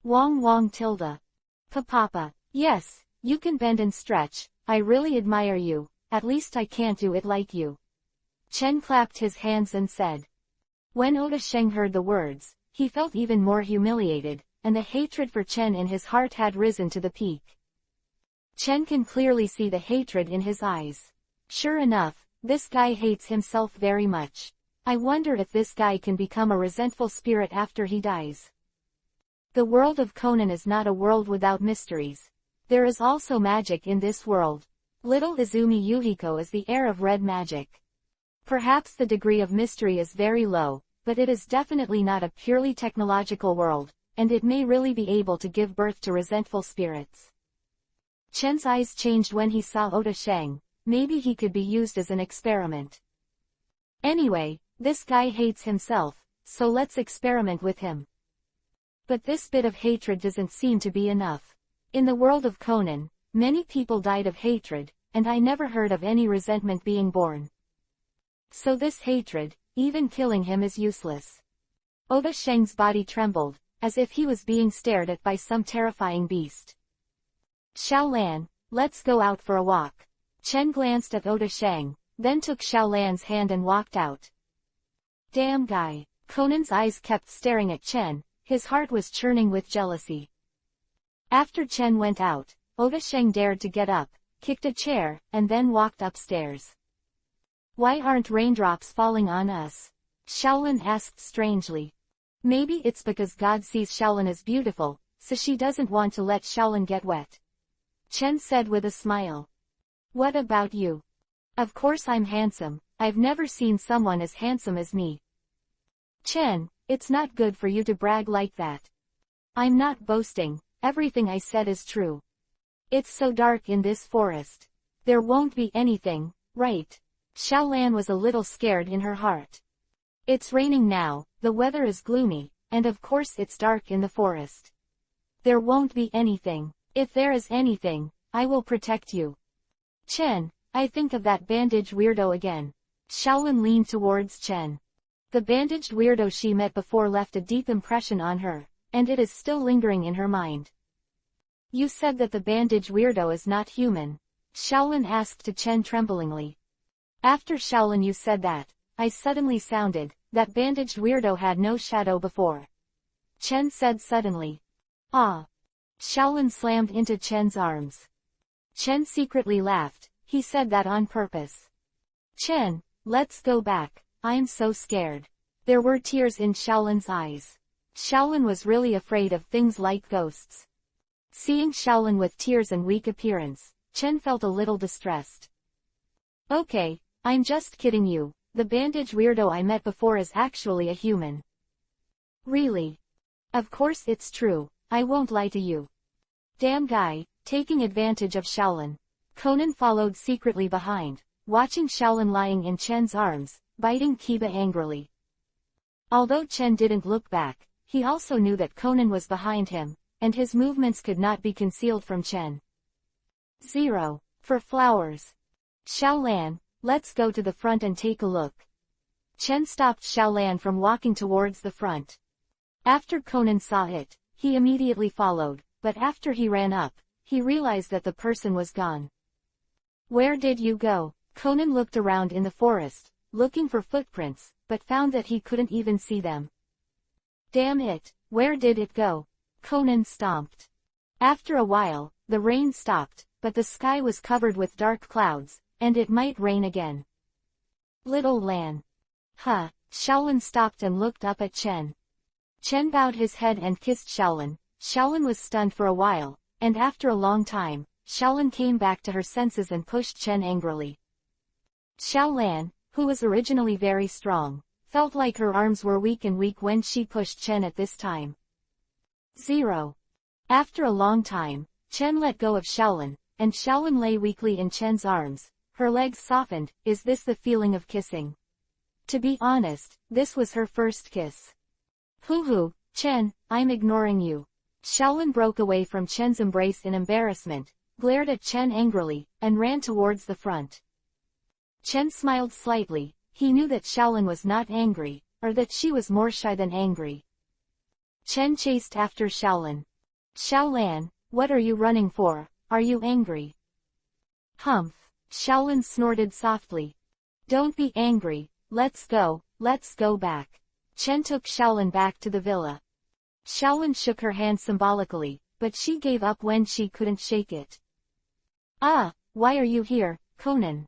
A: Wong tilde. Papa, yes, you can bend and stretch, I really admire you, at least I can't do it like you. Chen clapped his hands and said. When Oda Sheng heard the words, he felt even more humiliated, and the hatred for Chen in his heart had risen to the peak. Chen can clearly see the hatred in his eyes. Sure enough, this guy hates himself very much. I wonder if this guy can become a resentful spirit after he dies. The world of Conan is not a world without mysteries. There is also magic in this world. Little Izumi Yuhiko is the heir of red magic. Perhaps the degree of mystery is very low, but it is definitely not a purely technological world, and it may really be able to give birth to resentful spirits. Chen's eyes changed when he saw Oda Sheng. Maybe he could be used as an experiment. Anyway, this guy hates himself, so let's experiment with him. But this bit of hatred doesn't seem to be enough. In the world of Conan, many people died of hatred, and I never heard of any resentment being born. So this hatred, even killing him is useless. Oda Sheng's body trembled, as if he was being stared at by some terrifying beast. Xiaolan, let's go out for a walk. Chen glanced at Oda Sheng, then took Xiaolan's hand and walked out. Damn guy. Conan's eyes kept staring at Chen, his heart was churning with jealousy. After Chen went out, Oda Sheng dared to get up, kicked a chair, and then walked upstairs. Why aren't raindrops falling on us? Xiaolan asked strangely. Maybe it's because God sees Xiaolan as beautiful, so she doesn't want to let Xiaolan get wet. Chen said with a smile. What about you? Of course I'm handsome, I've never seen someone as handsome as me. Chen, it's not good for you to brag like that. I'm not boasting, everything I said is true. It's so dark in this forest. There won't be anything, right? Xiaolan was a little scared in her heart. It's raining now, the weather is gloomy, and of course it's dark in the forest. There won't be anything. If there is anything, I will protect you. Chen, I think of that bandaged weirdo again. Xiaolan leaned towards Chen. The bandaged weirdo she met before left a deep impression on her, and it is still lingering in her mind. You said that the bandaged weirdo is not human. Xiaolan asked to Chen tremblingly. After Xiaolan you said that, I suddenly sounded, that bandaged weirdo had no shadow before. Chen said suddenly. Ah. Xiaolan slammed into Chen's arms. Chen secretly laughed, he said that on purpose. Chen, let's go back, I'm so scared. There were tears in Xiaolan's eyes. Xiaolan was really afraid of things like ghosts. Seeing Xiaolan with tears and weak appearance, Chen felt a little distressed. Okay, I'm just kidding you, the bandage weirdo I met before is actually a human. Really? Of course it's true, I won't lie to you. Damn guy, taking advantage of Xiaolan. Conan followed secretly behind, watching Xiaolan lying in Chen's arms, biting Kiba angrily. Although Chen didn't look back, he also knew that Conan was behind him, and his movements could not be concealed from Chen. 0. For flowers. Xiaolan, let's go to the front and take a look. Chen stopped Xiaolan from walking towards the front. After Conan saw it, he immediately followed, but after he ran up, he realized that the person was gone. Where did you go? Conan looked around in the forest, looking for footprints, but found that he couldn't even see them. Damn it, where did it go? Conan stomped. After a while, the rain stopped, but the sky was covered with dark clouds, and it might rain again. Little Lan. Huh, Xiaolan stopped and looked up at Chen. Chen bowed his head and kissed Xiaolan. Xiaolan was stunned for a while, and after a long time, Xiaolan came back to her senses and pushed Chen angrily. Xiaolan, who was originally very strong, felt like her arms were weak when she pushed Chen at this time. 0. After a long time, Chen let go of Xiaolan, and Xiaolan lay weakly in Chen's arms. Her legs softened. Is this the feeling of kissing? To be honest, this was her first kiss. Hoo, Chen, I'm ignoring you. Xiaolan broke away from Chen's embrace in embarrassment, glared at Chen angrily, and ran towards the front. Chen smiled slightly. He knew that Xiaolan was not angry, or that she was more shy than angry. Chen chased after Xiaolan. Xiaolan, what are you running for? Are you angry? Humph. Xiaolan snorted softly. Don't be angry, let's go back. Chen took Xiaolan back to the villa. Xiaolan shook her hand symbolically, but she gave up when she couldn't shake it. Ah, why are you here, Conan?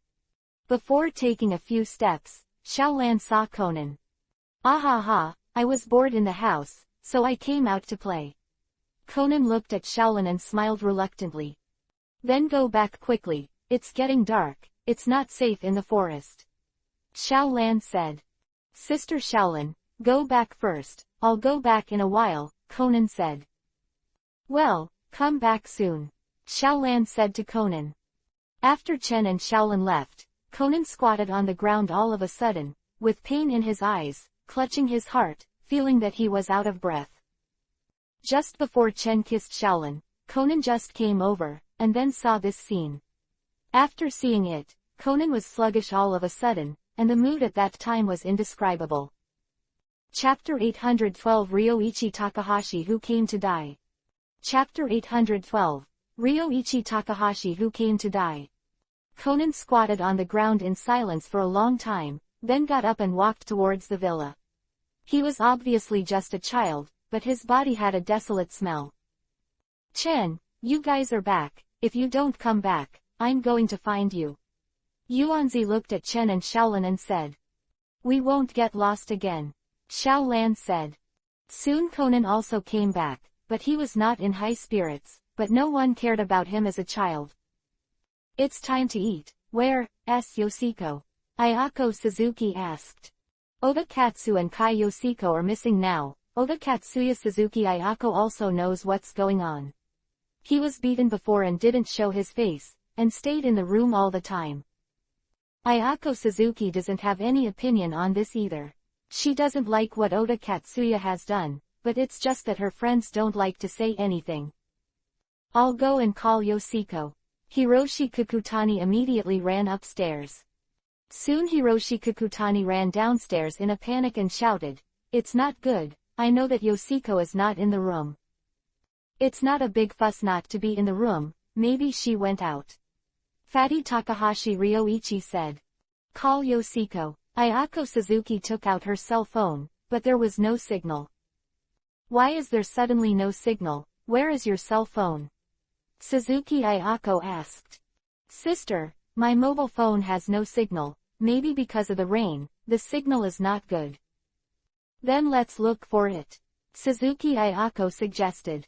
A: Before taking a few steps, Xiaolan saw Conan. Ah, I was bored in the house, so I came out to play. Conan looked at Xiaolan and smiled reluctantly. Then go back quickly, it's getting dark, it's not safe in the forest. Xiaolan said. Sister Xiaolan, go back first, I'll go back in a while, Conan said. Well, come back soon. Xiaolan said to Conan. After Chen and Xiaolan left, Conan squatted on the ground all of a sudden, with pain in his eyes, clutching his heart, feeling that he was out of breath. Just before Chen kissed Xiaolan, Conan just came over, and then saw this scene. After seeing it, Conan was sluggish all of a sudden, and the mood at that time was indescribable. Chapter 812 Ryoichi Takahashi Who Came to Die. Chapter 812. Ryoichi Takahashi Who Came to Die. Conan squatted on the ground in silence for a long time, then got up and walked towards the villa. He was obviously just a child, but his body had a desolate smell. Chen, you guys are back. If you don't come back, I'm going to find you. Yuanzi looked at Chen and Xiaolan and said. We won't get lost again. Xiaolan said. Soon Conan also came back, but he was not in high spirits, but no one cared about him as a child. It's time to eat. Where's Yoshiko? Ayako Suzuki asked. Oda Katsu and Kai Yoshiko are missing now. Oda Katsuya Suzuki Ayako also knows what's going on. He was beaten before and didn't show his face, and stayed in the room all the time. Ayako Suzuki doesn't have any opinion on this either. She doesn't like what Oda Katsuya has done, but it's just that her friends don't like to say anything. I'll go and call Yoshiko. Hiroshi Kakutani immediately ran upstairs. Soon Hiroshi Kakutani ran downstairs in a panic and shouted, It's not good, I know that Yoshiko is not in the room. It's not a big fuss not to be in the room, maybe she went out. Fatty Takahashi Ryoichi said. Call Yoshiko. Ayako Suzuki took out her cell phone, but there was no signal. Why is there suddenly no signal? Where is your cell phone? Suzuki Ayako asked. Sister, my mobile phone has no signal, maybe because of the rain, the signal is not good. Then let's look for it. Suzuki Ayako suggested.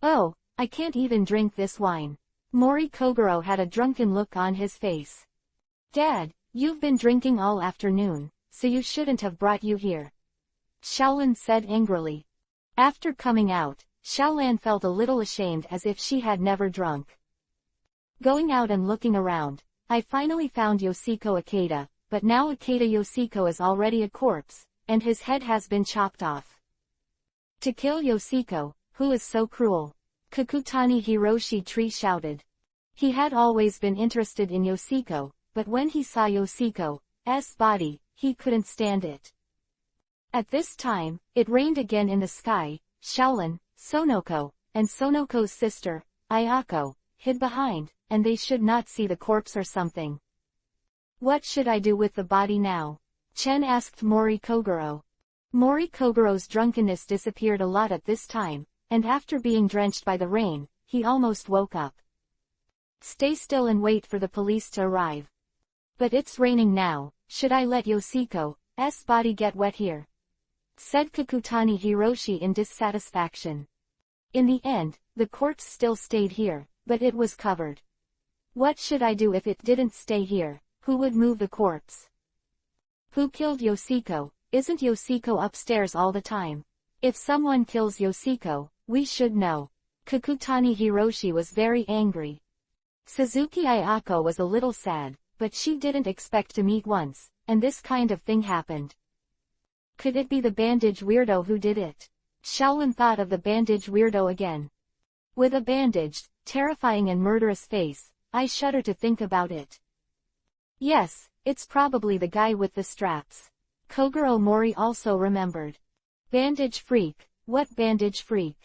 A: Oh, I can't even drink this wine. Mori Kogoro had a drunken look on his face. Dad, you've been drinking all afternoon, so you shouldn't have brought you here. Xiaolan said angrily. After coming out, Xiaolan felt a little ashamed as if she had never drunk. Going out and looking around, I finally found Yoshiko Ikeda, but now Ikeda Yoshiko is already a corpse, and his head has been chopped off. To kill Yoshiko, who is so cruel? Kakutani Hiroshi Tree shouted. He had always been interested in Yoshiko, but when he saw Yoshiko's body, he couldn't stand it. At this time, it rained again in the sky. Xiaolan, Sonoko, and Sonoko's sister, Ayako, hid behind, and they should not see the corpse or something. What should I do with the body now? Chen asked Mori Kogoro. Mori Kogoro's drunkenness disappeared a lot at this time, and after being drenched by the rain, he almost woke up. Stay still and wait for the police to arrive. But it's raining now, should I let Yoshiko's body get wet here? Said Kakutani Hiroshi in dissatisfaction. In the end, the corpse still stayed here, but it was covered. What should I do if it didn't stay here? Who would move the corpse? Who killed Yoshiko? Isn't Yoshiko upstairs all the time? If someone kills Yoshiko, we should know. Kakutani Hiroshi was very angry. Suzuki Ayako was a little sad, but she didn't expect to meet once, and this kind of thing happened. Could it be the bandage weirdo who did it? Xiaolan thought of the bandage weirdo again. With a bandaged, terrifying and murderous face, I shudder to think about it. Yes, it's probably the guy with the straps. Kogoro Mori also remembered. Bandage freak, what bandage freak?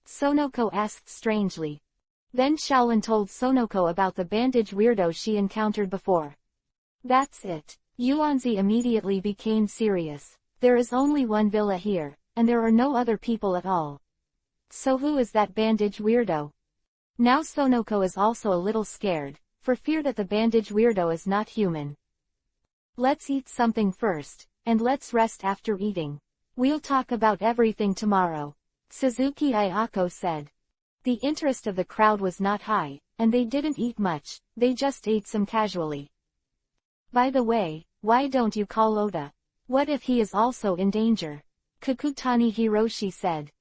A: Sonoko asked strangely. Then Xiaolan told Sonoko about the bandage weirdo she encountered before. That's it. Yuanzi immediately became serious. There is only one villa here, and there are no other people at all. So who is that bandage weirdo? Now Sonoko is also a little scared, for fear that the bandage weirdo is not human. Let's eat something first, and let's rest after eating. We'll talk about everything tomorrow. Suzuki Ayako said. The interest of the crowd was not high, and they didn't eat much, they just ate some casually. By the way, why don't you call Oda? What if he is also in danger? Kakutani Hiroshi said.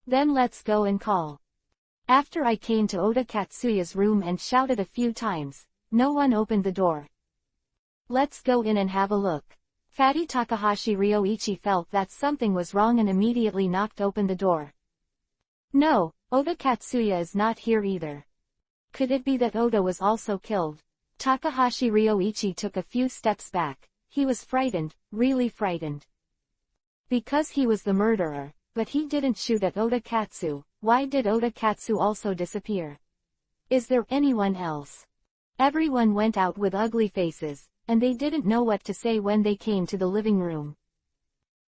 A: Then let's go and call. After I came to Oda Katsuya's room and shouted a few times, no one opened the door. Let's go in and have a look. Fatty Takahashi Ryoichi felt that something was wrong and immediately knocked open the door. No, Oda Katsuya is not here either. Could it be that Oda was also killed? Takahashi Ryoichi took a few steps back, he was frightened, really frightened. Because he was the murderer, but he didn't shoot at Oda Katsu. Why did Oda Katsu also disappear? Is there anyone else? Everyone went out with ugly faces, and they didn't know what to say when they came to the living room.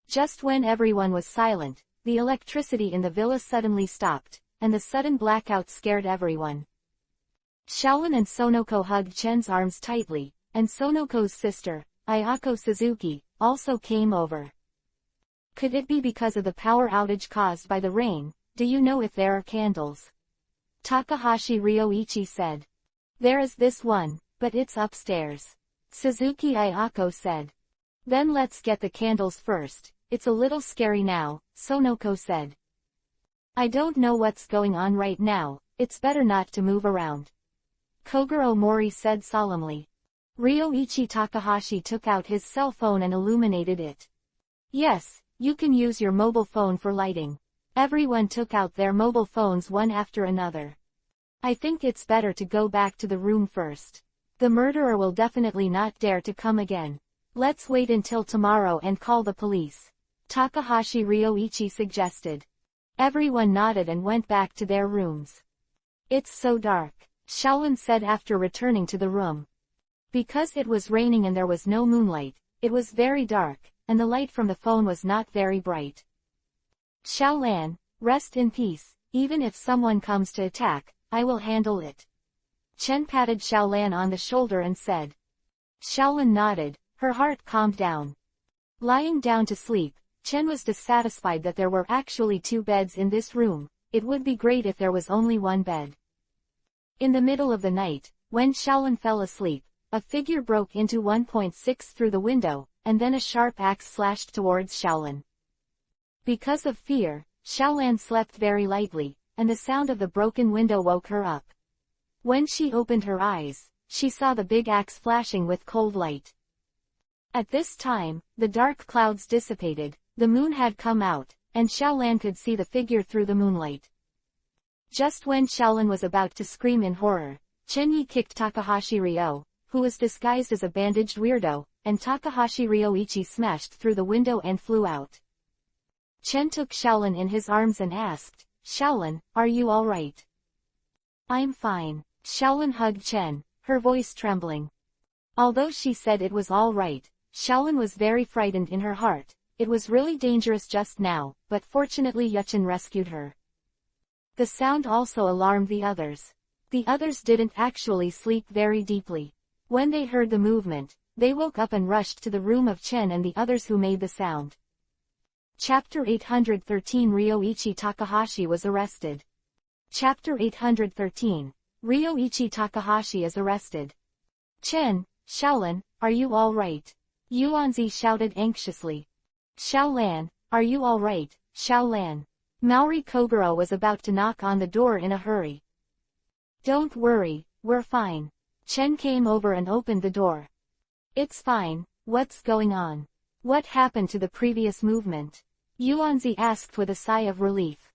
A: Just when everyone was silent, the electricity in the villa suddenly stopped, and the sudden blackout scared everyone. Shaolin and Sonoko hugged Chen's arms tightly, and Sonoko's sister, Ayako Suzuki, also came over. Could it be because of the power outage caused by the rain? Do you know if there are candles? Takahashi Ryoichi said. There is this one, but it's upstairs. Suzuki Ayako said. Then let's get the candles first, it's a little scary now, Sonoko said. I don't know what's going on right now, it's better not to move around. Kogoro Mori said solemnly. Ryoichi Takahashi took out his cell phone and illuminated it. Yes, you can use your mobile phone for lighting. Everyone took out their mobile phones one after another. I think it's better to go back to the room first. The murderer will definitely not dare to come again. Let's wait until tomorrow and call the police. Takahashi Ryoichi suggested. Everyone nodded and went back to their rooms. It's so dark, Shaolin said after returning to the room. Because it was raining and there was no moonlight, it was very dark, and the light from the phone was not very bright. Shaolan, rest in peace, even if someone comes to attack, I will handle it. Chen patted Shaolan on the shoulder and said. Shaolan nodded, her heart calmed down. Lying down to sleep, Chen was dissatisfied that there were actually 2 beds in this room. It would be great if there was only one bed. In the middle of the night, when Shaolan fell asleep, a figure broke into 1.6 through the window, and then a sharp axe slashed towards Shaolan. Because of fear, Shaolan slept very lightly, and the sound of the broken window woke her up. When she opened her eyes, she saw the big axe flashing with cold light. At this time, the dark clouds dissipated, the moon had come out, and Shaolan could see the figure through the moonlight. Just when Shaolan was about to scream in horror, Chen Yi kicked Takahashi Ryo, who was disguised as a bandaged weirdo, and Takahashi Ryoichi smashed through the window and flew out. Chen took Shaolan in his arms and asked, Shaolan, are you alright? I'm fine. Shaolan hugged Chen, her voice trembling. Although she said it was all right, Shaolan was very frightened in her heart. It was really dangerous just now, but fortunately Yuchen rescued her. The sound also alarmed the others. The others didn't actually sleep very deeply. When they heard the movement, they woke up and rushed to the room of Chen and the others who made the sound. Chapter 813 Ryoichi Takahashi was arrested. Chapter 813. Ryoichi Takahashi is arrested. Chen, Shaolan, are you all right? Yuanzi shouted anxiously. Shaolan, are you all right, Shaolan? Maori Kogoro was about to knock on the door in a hurry. Don't worry, we're fine. Chen came over and opened the door. It's fine, what's going on? What happened to the previous movement? Yuanzi asked with a sigh of relief.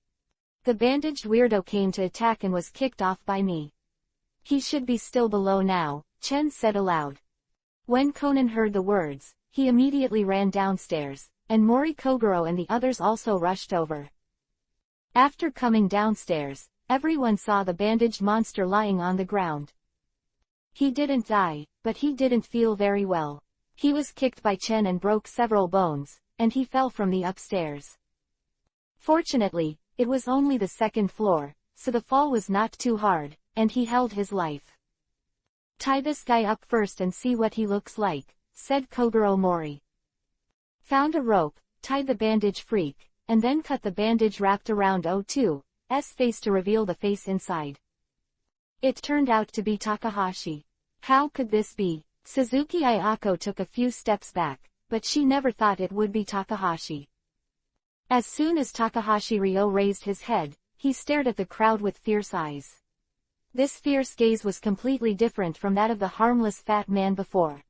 A: The bandaged weirdo came to attack and was kicked off by me. He should be still below now, Chen said aloud. When Conan heard the words, he immediately ran downstairs, and Mori Kogoro and the others also rushed over. After coming downstairs, everyone saw the bandaged monster lying on the ground. He didn't die, but he didn't feel very well. He was kicked by Chen and broke several bones, and he fell from the upstairs. Fortunately, it was only the 2nd floor, so the fall was not too hard, and he held his life. Tie this guy up first and see what he looks like, said Kogoro Mori. Found a rope, tied the bandage freak, and then cut the bandage wrapped around O2's face to reveal the face inside. It turned out to be Takahashi. How could this be? Suzuki Ayako took a few steps back, but she never thought it would be Takahashi. As soon as Takahashi Ryo raised his head, he stared at the crowd with fierce eyes. This fierce gaze was completely different from that of the harmless fat man before.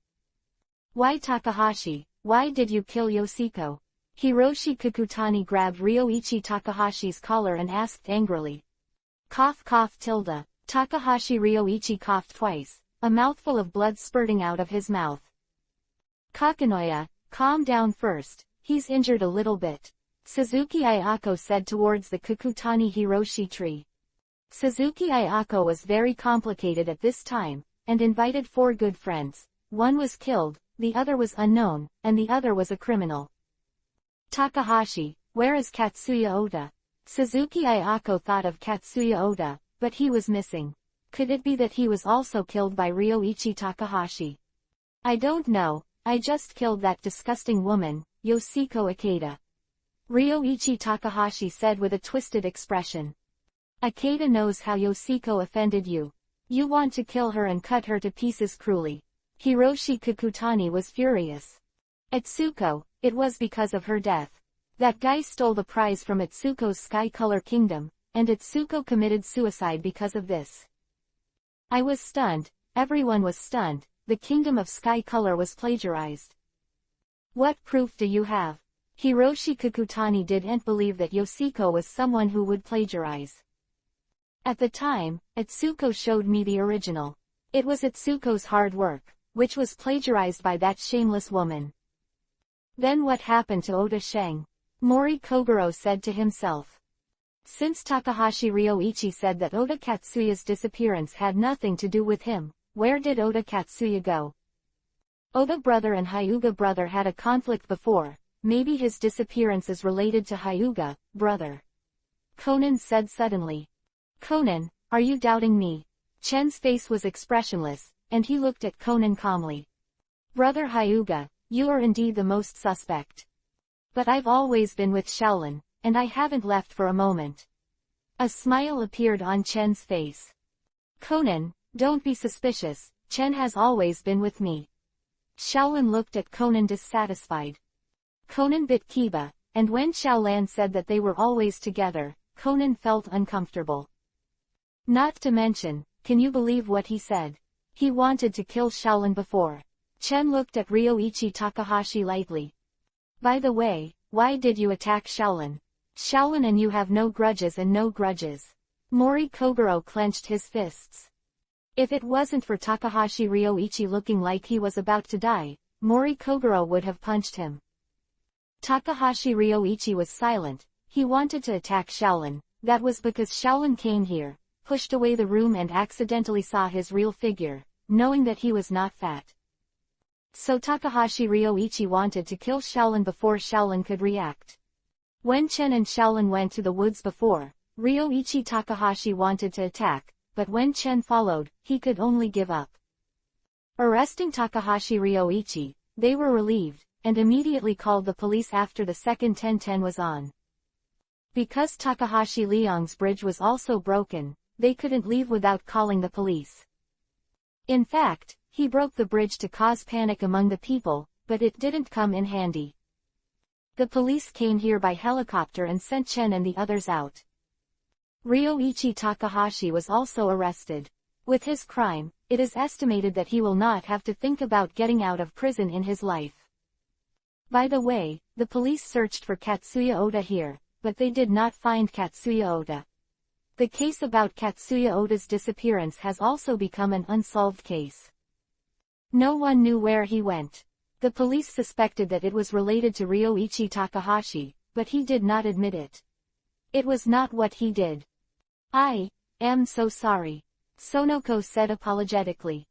A: Why Takahashi, why did you kill Yoshiko? Hiroshi Kukutani grabbed Ryoichi Takahashi's collar and asked angrily. Cough cough tilde. Takahashi Ryoichi coughed twice, a mouthful of blood spurting out of his mouth. Kakanoya, calm down first, he's injured a little bit, Suzuki Ayako said towards the Kukutani Hiroshi tree. Suzuki Ayako was very complicated at this time, and invited 4 good friends. One was killed, the other was unknown, and the other was a criminal. Takahashi, where is Katsuya Ota? Suzuki Ayako thought of Katsuya Ota, but he was missing. Could it be that he was also killed by Ryoichi Takahashi? I don't know, I just killed that disgusting woman, Yoshiko Ikeda. Ryoichi Takahashi said with a twisted expression. Ikeda knows how Yoshiko offended you. You want to kill her and cut her to pieces cruelly. Hiroshi Kukutani was furious. Itsuko, it was because of her death. That guy stole the prize from Itsuko's Sky Color Kingdom, and Itsuko committed suicide because of this. I was stunned, everyone was stunned, the Kingdom of Sky Color was plagiarized. What proof do you have? Hiroshi Kukutani didn't believe that Yoshiko was someone who would plagiarize. At the time, Itsuko showed me the original. It was Itsuko's hard work, which was plagiarized by that shameless woman. Then what happened to Oda Sheng? Mori Kogoro said to himself. Since Takahashi Ryoichi said that Oda Katsuya's disappearance had nothing to do with him, where did Oda Katsuya go? Oda brother and Hyuga brother had a conflict before, maybe his disappearance is related to Hyuga, brother. Conan said suddenly. Conan, are you doubting me? Chen's face was expressionless, and he looked at Conan calmly. Brother Hyuga, you are indeed the most suspect. But I've always been with Shaolin, and I haven't left for a moment. A smile appeared on Chen's face. Conan, don't be suspicious, Chen has always been with me. Shaolin looked at Conan dissatisfied. Conan bit Kiba, and when Shaolan said that they were always together, Conan felt uncomfortable. Not to mention, can you believe what he said? He wanted to kill Shaolin before. Chen looked at Ryoichi Takahashi lightly. By the way, why did you attack Shaolin? Shaolin and you have no grudges and no grudges. Mori Kogoro clenched his fists. If it wasn't for Takahashi Ryoichi looking like he was about to die, Mori Kogoro would have punched him. Takahashi Ryoichi was silent, he wanted to attack Shaolin, that was because Shaolin came here, pushed away the room and accidentally saw his real figure, knowing that he was not fat. So Takahashi Ryoichi wanted to kill Shaolin before Shaolin could react. When Chen and Shaolin went to the woods before, Ryoichi Takahashi wanted to attack, but when Chen followed, he could only give up. Arresting Takahashi Ryoichi, they were relieved, and immediately called the police after the second 1010 was on. Because Takahashi Liang's bridge was also broken, they couldn't leave without calling the police. In fact, he broke the bridge to cause panic among the people, but it didn't come in handy. The police came here by helicopter and sent Chen and the others out. Ryoichi Takahashi was also arrested. With his crime, it is estimated that he will not have to think about getting out of prison in his life. By the way, the police searched for Katsuya Ota here, but they did not find Katsuya Ota. The case about Katsuya Ota's disappearance has also become an unsolved case. No one knew where he went. The police suspected that it was related to Ryoichi Takahashi, but he did not admit it. It was not what he did. I am so sorry, Sonoko said apologetically.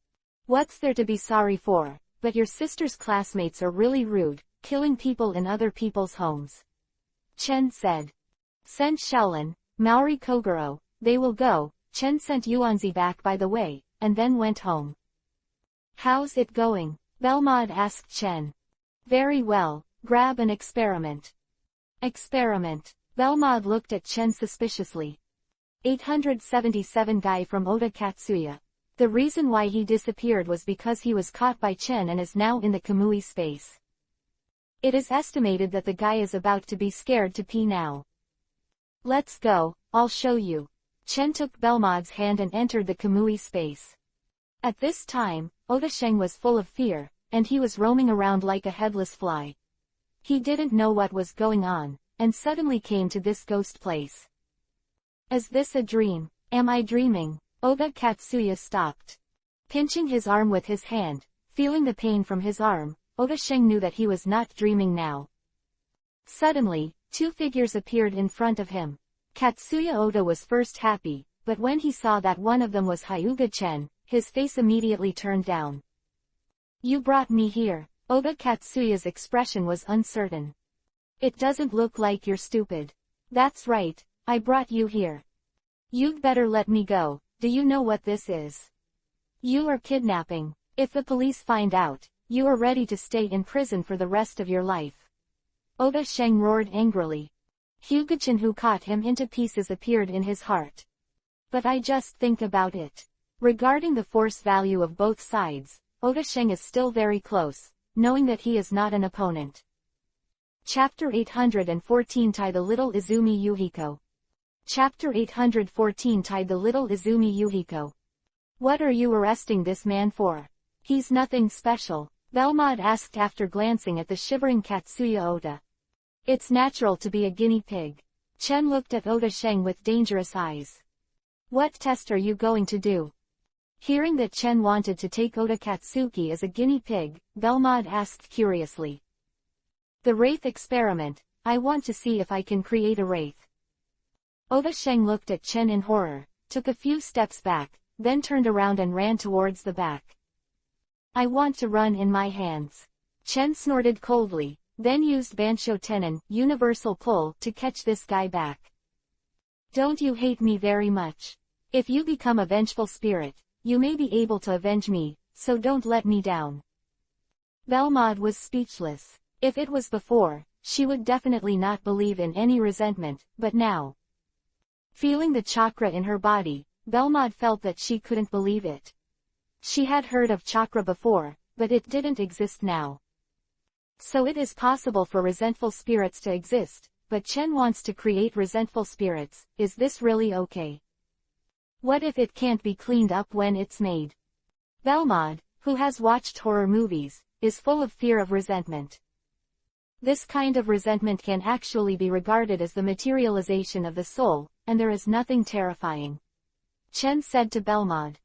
A: What's there to be sorry for, but your sister's classmates are really rude, killing people in other people's homes. Chen said. Sent Shaolin, Maori Kogoro, they will go. Chen sent Yuanzi back by the way, and then went home. How's it going? Belmod asked Chen. Very well, grab an experiment. Experiment. Belmod looked at Chen suspiciously. 877 guy from Oda Katsuya. The reason why he disappeared was because he was caught by Chen and is now in the Kamui space. It is estimated that the guy is about to be scared to pee now. Let's go, I'll show you. Chen took Belmod's hand and entered the Kamui space. At this time, Oda Sheng was full of fear, and he was roaming around like a headless fly. He didn't know what was going on, and suddenly came to this ghost place. Is this a dream? Am I dreaming? Oda Katsuya stopped. Pinching his arm with his hand, feeling the pain from his arm, Oda Sheng knew that he was not dreaming now. Suddenly, two figures appeared in front of him. Katsuya Oda was first happy, but when he saw that one of them was Hyuga Chen, his face immediately turned down. You brought me here. Oda Katsuya's expression was uncertain. It doesn't look like you're stupid. That's right, I brought you here. You'd better let me go. Do you know what this is? You are kidnapping. If the police find out, you are ready to stay in prison for the rest of your life. Oda Sheng roared angrily. Hyuga-chan, who cut him into pieces, appeared in his heart. But I just think about it. Regarding the force value of both sides, Oda Sheng is still very close, knowing that he is not an opponent. Chapter 814 Tai the Little Izumi Yuhiko. Chapter 814 Tai the Little Izumi Yuhiko. What are you arresting this man for? He's nothing special, Belmod asked after glancing at the shivering Katsuya Oda. It's natural to be a guinea pig. Chen looked at Oda Sheng with dangerous eyes. What test are you going to do? Hearing that Chen wanted to take Oda Katsuki as a guinea pig, Belmod asked curiously. The Wraith experiment. I want to see if I can create a wraith. Oda Sheng looked at Chen in horror, took a few steps back, then turned around and ran towards the back. I want to run in my hands. Chen snorted coldly, then used Bansho Tenon, universal pull, to catch this guy back. Don't you hate me very much? If you become a vengeful spirit, you may be able to avenge me, so don't let me down. Belmod was speechless. If it was before, she would definitely not believe in any resentment, but now. Feeling the chakra in her body, Belmod felt that she couldn't believe it. She had heard of chakra before, but it didn't exist now. So it is possible for resentful spirits to exist, but Chen wants to create resentful spirits. Is this really okay? What if it can't be cleaned up when it's made? Belmod, who has watched horror movies, is full of fear of resentment. This kind of resentment can actually be regarded as the materialization of the soul, and there is nothing terrifying. Chen said to Belmod.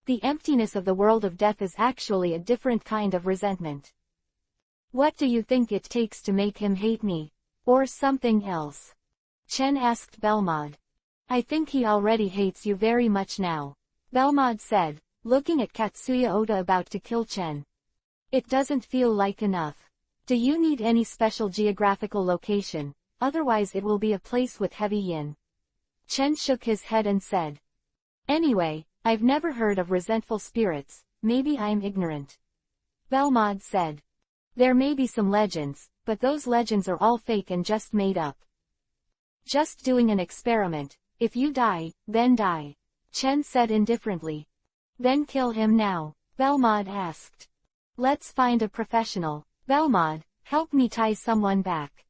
A: The emptiness of the world of death is actually a different kind of resentment. What do you think it takes to make him hate me? Or something else? Chen asked Belmod. I think he already hates you very much now. Belmod said, looking at Katsuya Oda about to kill Chen. It doesn't feel like enough. Do you need any special geographical location? Otherwise it will be a place with heavy yin. Chen shook his head and said. Anyway, I've never heard of resentful spirits, maybe I'm ignorant. Belmod said. There may be some legends, but those legends are all fake and just made up. Just doing an experiment. If you die, then die. Chen said indifferently. Then kill him now, Belmod asked. Let's find a professional. Belmod, help me tie someone back.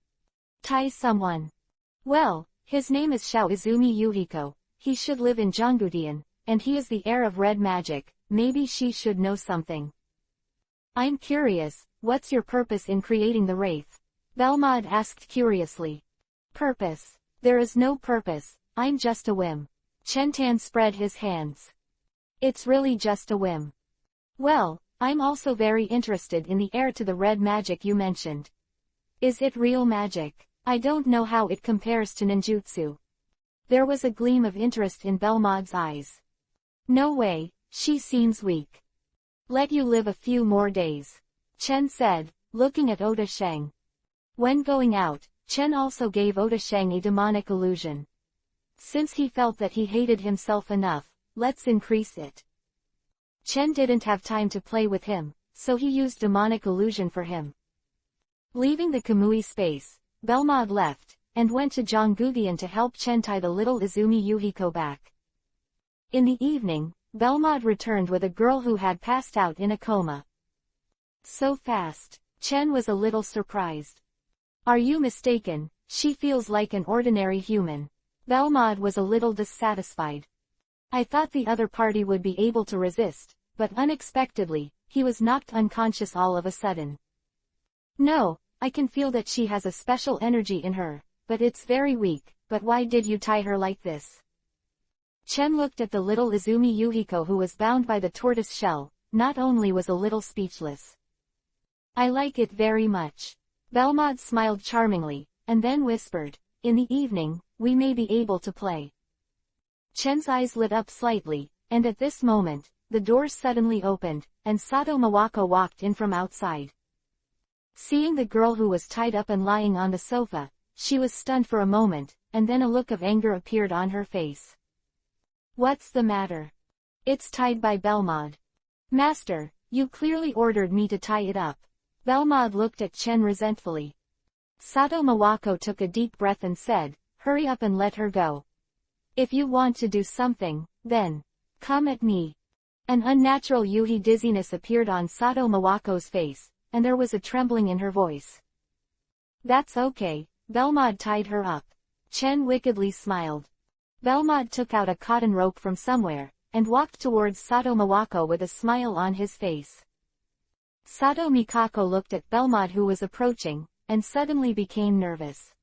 A: Tie someone. Well, his name is Shao Izumi Yuhiko. He should live in Jonggudian, and he is the heir of red magic. Maybe she should know something. I'm curious, what's your purpose in creating the wraith? Belmod asked curiously. Purpose? There is no purpose, I'm just a whim. Chen Tan spread his hands. It's really just a whim. Well, I'm also very interested in the heir to the red magic you mentioned. Is it real magic? I don't know how it compares to ninjutsu. There was a gleam of interest in Belmod's eyes. No way, she seems weak. Let you live a few more days. Chen said, looking at Oda Sheng. When going out, Chen also gave Oda Sheng a demonic illusion. Since he felt that he hated himself enough, let's increase it. Chen didn't have time to play with him, so he used demonic illusion for him. Leaving the Kamui space, Belmod left, and went to Jonggudian to help Chen tie the little Izumi Yuhiko back. In the evening, Belmod returned with a girl who had passed out in a coma. So fast, Chen was a little surprised. Are you mistaken? She feels like an ordinary human. Belmod was a little dissatisfied. I thought the other party would be able to resist, but unexpectedly, he was knocked unconscious all of a sudden. No, I can feel that she has a special energy in her, but it's very weak. But why did you tie her like this? Chen looked at the little Izumi Yuhiko who was bound by the tortoise shell, not only was a little speechless. I like it very much. Belmont smiled charmingly, and then whispered, in the evening, we may be able to play. Chen's eyes lit up slightly, and at this moment, the doors suddenly opened, and Sato Mawako walked in from outside. Seeing the girl who was tied up and lying on the sofa, she was stunned for a moment, and then a look of anger appeared on her face. What's the matter? It's tied by Belmont. Master, you clearly ordered me to tie it up. Belmont looked at Chen resentfully. Sato Mawako took a deep breath and said, hurry up and let her go. If you want to do something, then come at me. An unnatural yuhi dizziness appeared on Sato Mawako's face, and there was a trembling in her voice. That's okay, Belmont tied her up. Chen wickedly smiled. Belmont took out a cotton rope from somewhere, and walked towards Sato Mawako with a smile on his face. Sato Mikako looked at Belmont who was approaching, and suddenly became nervous.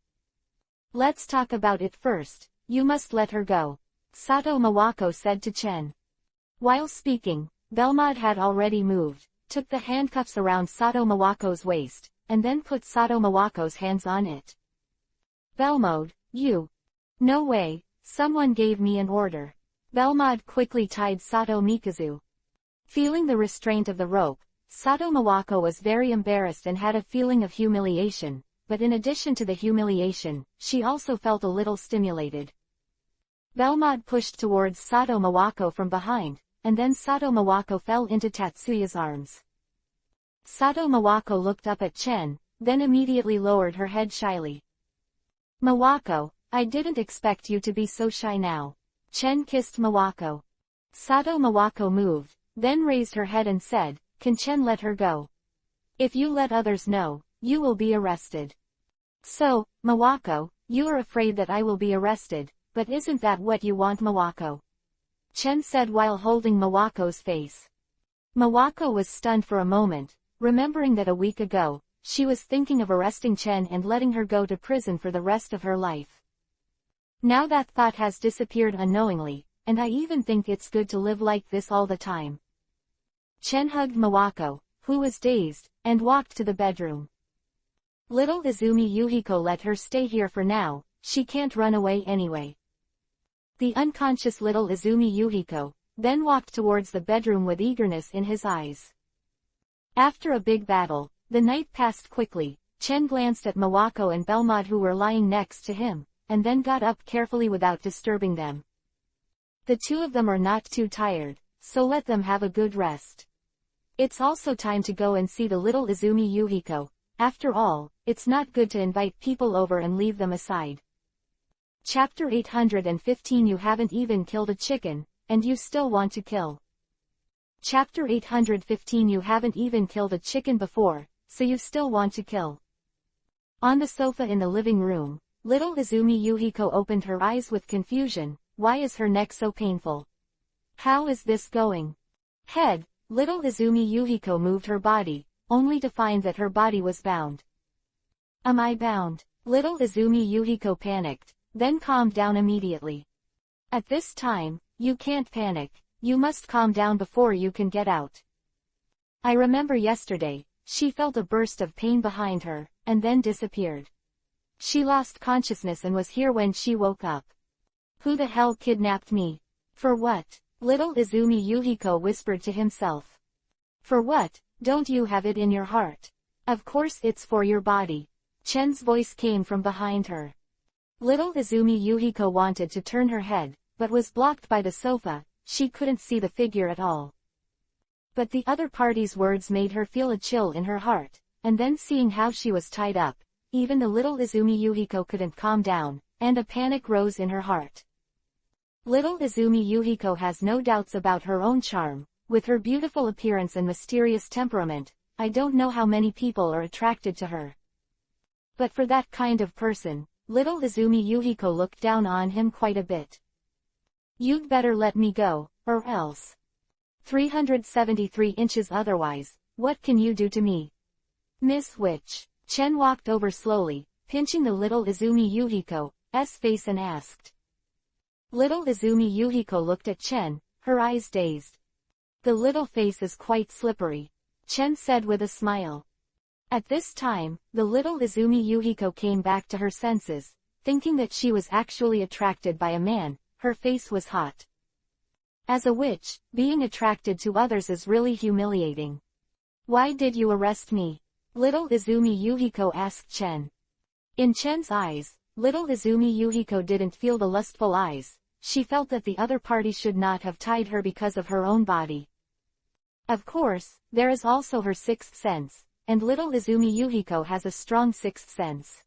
A: Let's talk about it first, you must let her go, Sato Mawako said to Chen. While speaking, Belmont had already moved, took the handcuffs around Sato Mawako's waist, and then put Sato Mawako's hands on it. Belmont, you. No way, someone gave me an order. Belmont quickly tied Sato Mikazu. Feeling the restraint of the rope, Sato Mawako was very embarrassed and had a feeling of humiliation, but in addition to the humiliation, she also felt a little stimulated. Belmont pushed towards Sato Mawako from behind, and then Sato Mawako fell into Tatsuya's arms. Sato Mawako looked up at Chen, then immediately lowered her head shyly. Mawako, I didn't expect you to be so shy now. Chen kissed Mawako. Sato Mawako moved, then raised her head and said, can Chen let her go? If you let others know, you will be arrested. So, Mawako, you are afraid that I will be arrested, but isn't that what you want, Mawako? Chen said while holding Mawako's face. Mawako was stunned for a moment, remembering that a week ago, she was thinking of arresting Chen and letting her go to prison for the rest of her life. Now that thought has disappeared unknowingly, and I even think it's good to live like this all the time. Chen hugged Mawako, who was dazed, and walked to the bedroom. Little Izumi Yuhiko let her stay here for now, she can't run away anyway. The unconscious little Izumi Yuhiko then walked towards the bedroom with eagerness in his eyes. After a big battle, the night passed quickly. Chen glanced at Mawako and Belmont who were lying next to him, and then got up carefully without disturbing them. The two of them are not too tired, so let them have a good rest. It's also time to go and see the little Izumi Yuhiko. After all, it's not good to invite people over and leave them aside. Chapter 815 You haven't even killed a chicken, and you still want to kill. Chapter 815 You haven't even killed a chicken before, so you still want to kill. On the sofa in the living room, little Izumi Yuhiko opened her eyes with confusion. Why is her neck so painful? How is this going? Head, little Izumi Yuhiko moved her body, only to find that her body was bound. Am I bound? Little Izumi Yuhiko panicked, then calmed down immediately. At this time, you can't panic, you must calm down before you can get out. I remember yesterday, she felt a burst of pain behind her, and then disappeared. She lost consciousness and was here when she woke up. Who the hell kidnapped me? For what? Little Izumi Yuhiko whispered to himself. For what? Don't you have it in your heart? Of course it's for your body. Chen's voice came from behind her. Little Izumi Yuhiko wanted to turn her head, but was blocked by the sofa. She couldn't see the figure at all. But the other party's words made her feel a chill in her heart, and then seeing how she was tied up, even the little Izumi Yuhiko couldn't calm down, and a panic rose in her heart. Little Izumi Yuhiko has no doubts about her own charm. With her beautiful appearance and mysterious temperament, I don't know how many people are attracted to her. But for that kind of person, little Izumi Yuhiko looked down on him quite a bit. You'd better let me go, or else. 373 inches otherwise, what can you do to me? Miss Witch. Chen walked over slowly, pinching the little Izumi Yuhiko's face and asked. Little Izumi Yuhiko looked at Chen, her eyes dazed. The little face is quite slippery, Chen said with a smile. At this time, the little Izumi Yuhiko came back to her senses, thinking that she was actually attracted by a man. Her face was hot. As a witch, being attracted to others is really humiliating. Why did you arrest me? Little Izumi Yuhiko asked Chen. In Chen's eyes, little Izumi Yuhiko didn't feel the lustful eyes. She felt that the other party should not have tied her because of her own body. Of course, there is also her sixth sense, and little Izumi Yuhiko has a strong sixth sense.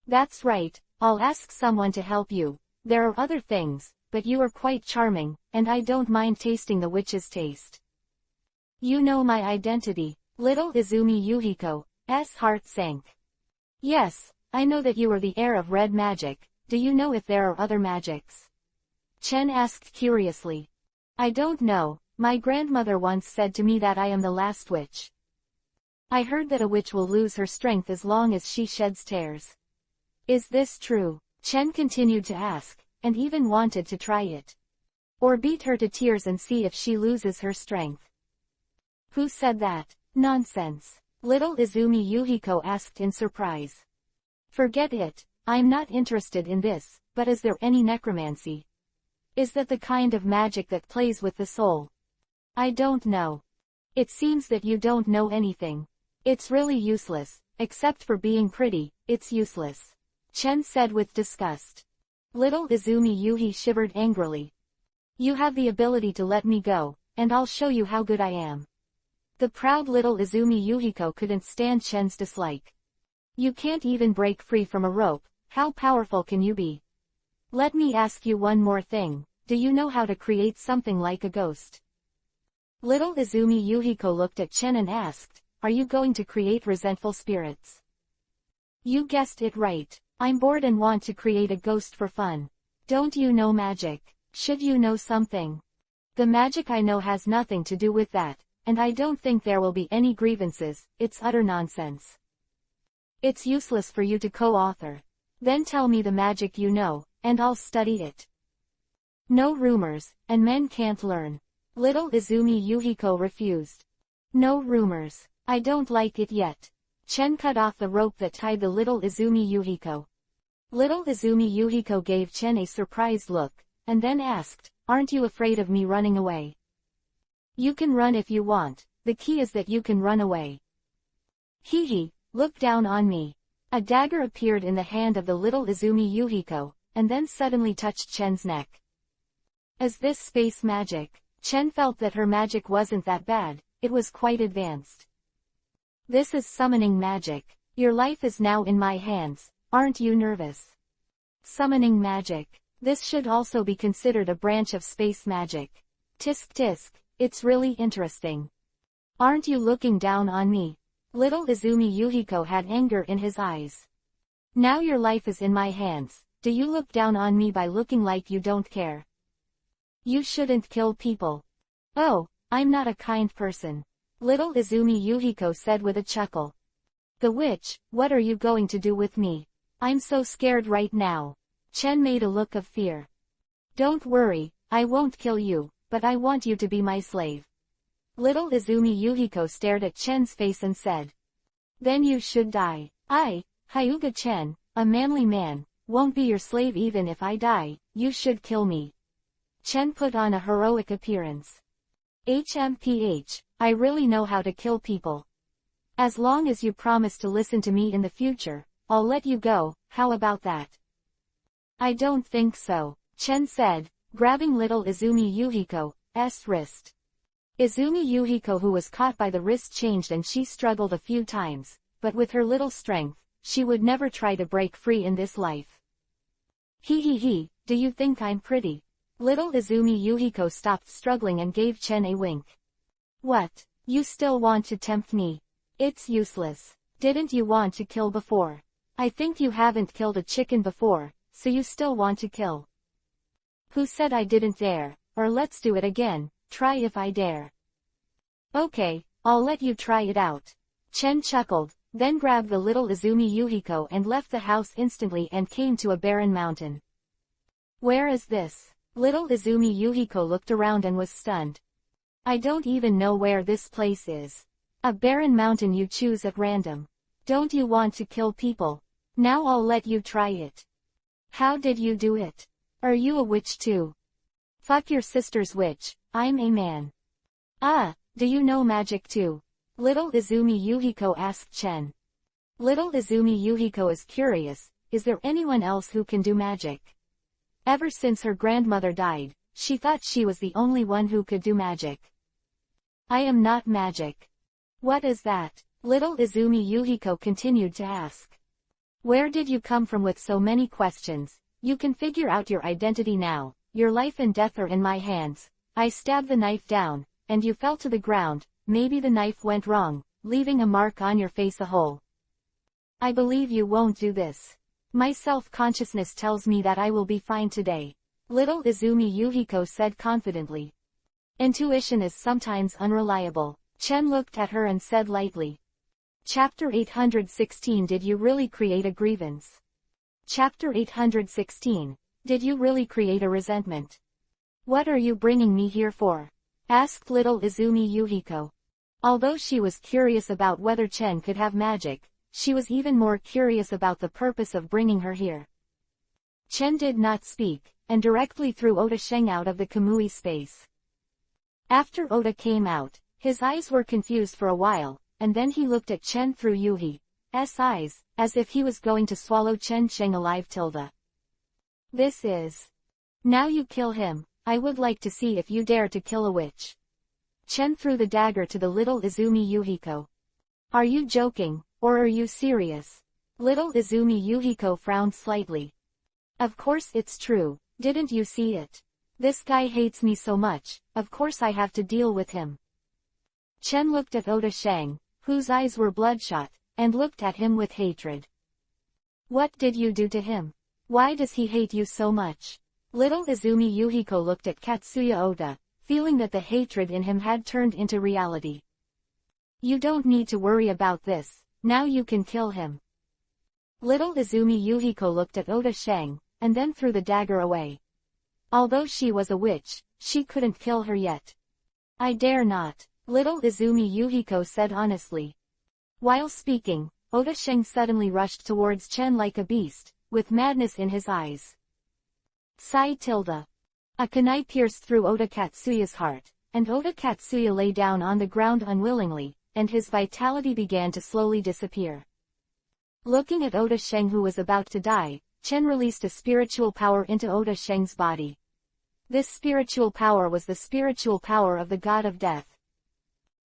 A: That's right, I'll ask someone to help you. There are other things, but you are quite charming, and I don't mind tasting the witch's taste. You know my identity. Little Izumi Yuhiko's heart sank. Yes, I know that you are the heir of red magic. Do you know if there are other magics? Chen asked curiously. I don't know. My grandmother once said to me that I am the last witch. I heard that a witch will lose her strength as long as she sheds tears. Is this true? Chen continued to ask, and even wanted to try it. Or beat her to tears and see if she loses her strength. Who said that? Nonsense. Little Izumi Yuhiko asked in surprise. Forget it, I'm not interested in this, but is there any necromancy? Is that the kind of magic that plays with the soul? I don't know. It seems that you don't know anything. It's really useless, except for being pretty, it's useless. Chen said with disgust. Little Izumi Yuhi shivered angrily. You have the ability to let me go, and I'll show you how good I am. The proud little Izumi Yuhiko couldn't stand Chen's dislike. You can't even break free from a rope, how powerful can you be? Let me ask you one more thing, do you know how to create something like a ghost? Little Izumi Yuhiko looked at Chen and asked, are you going to create resentful spirits? You guessed it right, I'm bored and want to create a ghost for fun. Don't you know magic? Should you know something? The magic I know has nothing to do with that. And I don't think there will be any grievances, it's utter nonsense. It's useless for you to co-author. Then tell me the magic you know, and I'll study it. No rumors, and men can't learn. Little Izumi Yuhiko refused. No rumors, I don't like it yet. Chen cut off the rope that tied the little Izumi Yuhiko. Little Izumi Yuhiko gave Chen a surprised look, and then asked, aren't you afraid of me running away? You can run if you want, the key is that you can run away. Hee, look down on me. A dagger appeared in the hand of the little Izumi Yuhiko, and then suddenly touched Chen's neck. Is this space magic? Chen felt that her magic wasn't that bad, it was quite advanced. This is summoning magic. Your life is now in my hands, aren't you nervous? Summoning magic. This should also be considered a branch of space magic. Tisk tisk. It's really interesting. Aren't you looking down on me? Little Izumi Yuhiko had anger in his eyes. Now your life is in my hands, do you look down on me by looking like you don't care? You shouldn't kill people. Oh, I'm not a kind person. Little Izumi Yuhiko said with a chuckle. The witch, what are you going to do with me? I'm so scared right now. Chen made a look of fear. Don't worry, I won't kill you. But I want you to be my slave. Little Izumi Yuhiko stared at Chen's face and said. Then you should die. I, Hyuga Chen, a manly man, won't be your slave even if I die, you should kill me. Chen put on a heroic appearance. HMPH, I really know how to kill people. As long as you promise to listen to me in the future, I'll let you go, how about that? I don't think so, Chen said, grabbing little Izumi Yuhiko's wrist. Izumi Yuhiko, who was caught by the wrist, changed and she struggled a few times, but with her little strength, she would never try to break free in this life. He, do you think I'm pretty? Little Izumi Yuhiko stopped struggling and gave Chen a wink. What, you still want to tempt me? It's useless. Didn't you want to kill before? I think you haven't killed a chicken before, so you still want to kill. Who said I didn't dare? Or let's do it again, try if I dare. Okay, I'll let you try it out. Chen chuckled, then grabbed the little Izumi Yuhiko and left the house instantly and came to a barren mountain. Where is this? Little Izumi Yuhiko looked around and was stunned. I don't even know where this place is. A barren mountain you choose at random. Don't you want to kill people? Now I'll let you try it. How did you do it? Are you a witch too? Fuck your sister's witch, I'm a man. Do you know magic too? Little Izumi Yuhiko asked Chen. Little Izumi Yuhiko is curious, is there anyone else who can do magic? Ever since her grandmother died, she thought she was the only one who could do magic. I am not magic. What is that? Little Izumi Yuhiko continued to ask. Where did you come from with so many questions? You can figure out your identity now. Your life and death are in my hands. I stabbed the knife down, and you fell to the ground. Maybe the knife went wrong, leaving a mark on your face, a hole. I believe you won't do this. My self-consciousness tells me that I will be fine today. Little Izumi Yuhiko said confidently. Intuition is sometimes unreliable. Chen looked at her and said lightly. Chapter 816. Did you really create a grievance? Chapter 816. Did you really create a resentment? What are you bringing me here for? Asked little Izumi Yuhiko. Although she was curious about whether Chen could have magic, she was even more curious about the purpose of bringing her here. Chen did not speak, and directly threw Oda Sheng out of the Kamui space. After Oda came out, his eyes were confused for a while, and then he looked at Chen through Yuhi's eyes, as if he was going to swallow Chen Sheng alive. This is. Now you kill him. I would like to see if you dare to kill a witch. Chen threw the dagger to the little Izumi Yuhiko. Are you joking, or are you serious? Little Izumi Yuhiko frowned slightly. Of course it's true, didn't you see it? This guy hates me so much, of course I have to deal with him. Chen looked at Oda Sheng, whose eyes were bloodshot, and looked at him with hatred. What did you do to him? Why does he hate you so much? Little Izumi Yuhiko looked at Katsuya Oda, feeling that the hatred in him had turned into reality. You don't need to worry about this, now you can kill him. Little Izumi Yuhiko looked at Oda Sheng, and then threw the dagger away. Although she was a witch, she couldn't kill her yet. I dare not, little Izumi Yuhiko said honestly. While speaking, Oda Sheng suddenly rushed towards Chen like a beast, with madness in his eyes. Sigh. A kunai pierced through Oda Katsuya's heart, and Oda Katsuya lay down on the ground unwillingly, and his vitality began to slowly disappear. Looking at Oda Sheng, who was about to die, Chen released a spiritual power into Oda Sheng's body. This spiritual power was the spiritual power of the god of death.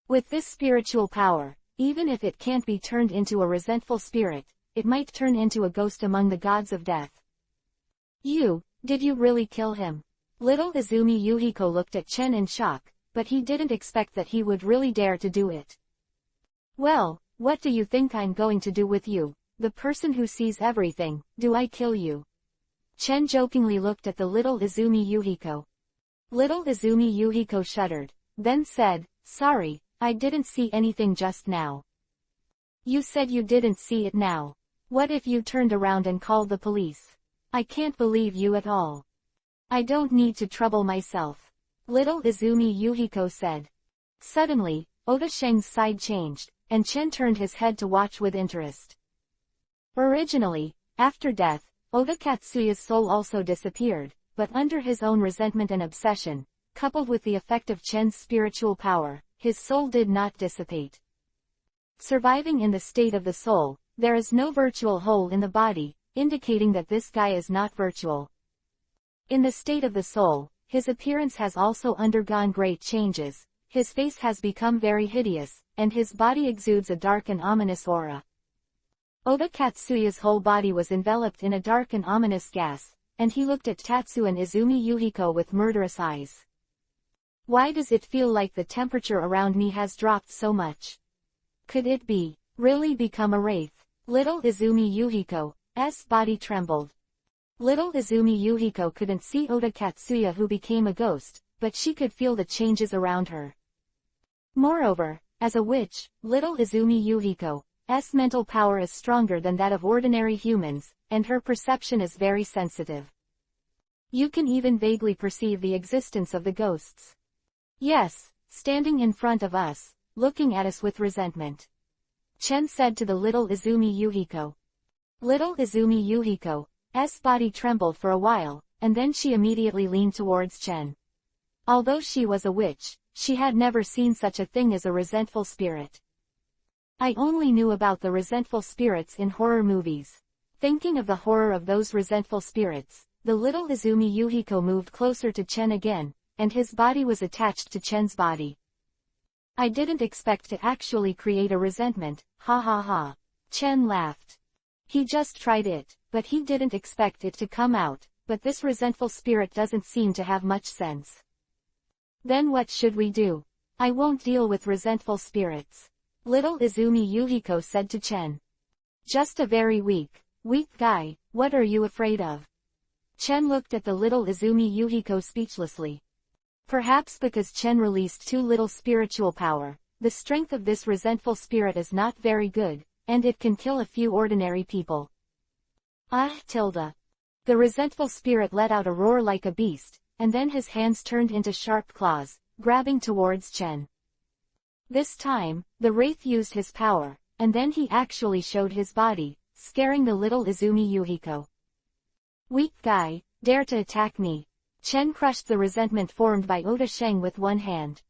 A: With this spiritual power, even if it can't be turned into a resentful spirit, it might turn into a ghost among the gods of death. Did you really kill him? Little Izumi Yuhiko looked at Chen in shock, but he didn't expect that he would really dare to do it. Well, what do you think I'm going to do with you, the person who sees everything? Do I kill you? Chen jokingly looked at the little Izumi Yuhiko. Little Izumi Yuhiko shuddered, then said, sorry, I didn't see anything just now. You said you didn't see it now. What if you turned around and called the police? I can't believe you at all. I don't need to trouble myself. Little Izumi Yuhiko said. Suddenly, Oda Sheng's side changed, and Chen turned his head to watch with interest. Originally, after death, Oda Katsuya's soul also disappeared, but under his own resentment and obsession, coupled with the effect of Chen's spiritual power, his soul did not dissipate. Surviving in the state of the soul, there is no virtual hole in the body, indicating that this guy is not virtual. In the state of the soul, his appearance has also undergone great changes, his face has become very hideous, and his body exudes a dark and ominous aura. Oda Katsuya's whole body was enveloped in a dark and ominous gas, and he looked at Tatsu and Izumi Yuhiko with murderous eyes. Why does it feel like the temperature around me has dropped so much? Could it be, really become a wraith? Little Izumi Yuhiko's body trembled. Little Izumi Yuhiko couldn't see Oda Katsuya who became a ghost, but she could feel the changes around her. Moreover, as a witch, little Izumi Yuhiko's mental power is stronger than that of ordinary humans, and her perception is very sensitive. You can even vaguely perceive the existence of the ghosts. Yes, standing in front of us, looking at us with resentment. Chen said to the little Izumi Yuhiko. Little Izumi Yuhiko's body trembled for a while, and then she immediately leaned towards Chen. Although she was a witch, she had never seen such a thing as a resentful spirit. I only knew about the resentful spirits in horror movies. Thinking of the horror of those resentful spirits, the little Izumi Yuhiko moved closer to Chen again, and his body was attached to Chen's body. I didn't expect to actually create a resentment, ha ha ha. Chen laughed. He just tried it, but he didn't expect it to come out, but this resentful spirit doesn't seem to have much sense. Then what should we do? I won't deal with resentful spirits. Little Izumi Yuhiko said to Chen. Just a very weak guy, what are you afraid of? Chen looked at the little Izumi Yuhiko speechlessly. Perhaps because Chen released too little spiritual power, the strength of this resentful spirit is not very good, and it can kill a few ordinary people. Tilda. The resentful spirit let out a roar like a beast, and then his hands turned into sharp claws, grabbing towards Chen. This time, the wraith used his power, and then he actually showed his body, scaring the little Izumi Yuhiko. Weak guy, dare to attack me. Chen crushed the resentment formed by Oda Sheng with one hand.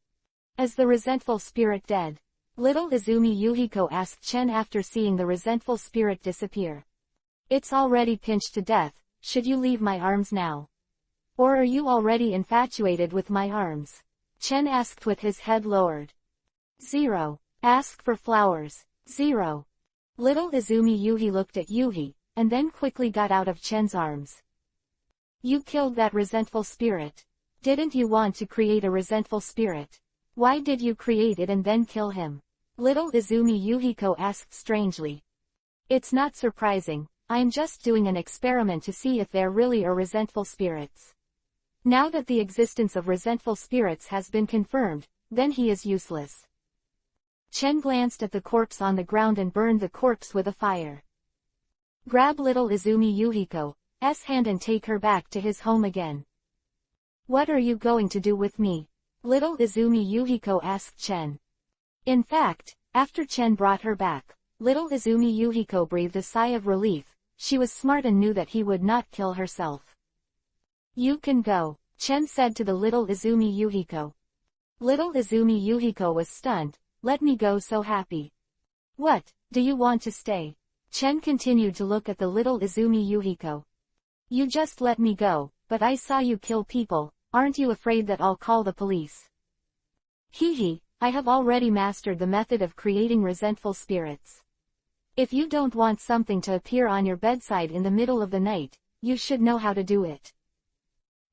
A: Is the resentful spirit dead? Little Izumi Yuhiko asked Chen after seeing the resentful spirit disappear. It's already pinched to death, should you leave my arms now? Or are you already infatuated with my arms? Chen asked with his head lowered. 0. Ask for flowers. 0. Little Izumi Yuhi looked at Yuhi, and then quickly got out of Chen's arms. You killed that resentful spirit. Didn't you want to create a resentful spirit? Why did you create it and then kill him? Little Izumi Yuhiko asked strangely. It's not surprising, I'm just doing an experiment to see if there really are resentful spirits. Now that the existence of resentful spirits has been confirmed, then he is useless. Chen glanced at the corpse on the ground and burned the corpse with a fire. Grab little Izumi Yuhiko's hand and take her back to his home again. What are you going to do with me? Little Izumi Yuhiko asked Chen. In fact, after Chen brought her back, little Izumi Yuhiko breathed a sigh of relief. She was smart and knew that he would not kill herself. You can go, Chen said to the little Izumi Yuhiko. Little Izumi Yuhiko was stunned. Let me go, so happy. What, do you want to stay? Chen continued to look at the little Izumi Yuhiko. You just let me go, but I saw you kill people, aren't you afraid that I'll call the police? Hee, I have already mastered the method of creating resentful spirits. If you don't want something to appear on your bedside in the middle of the night, you should know how to do it.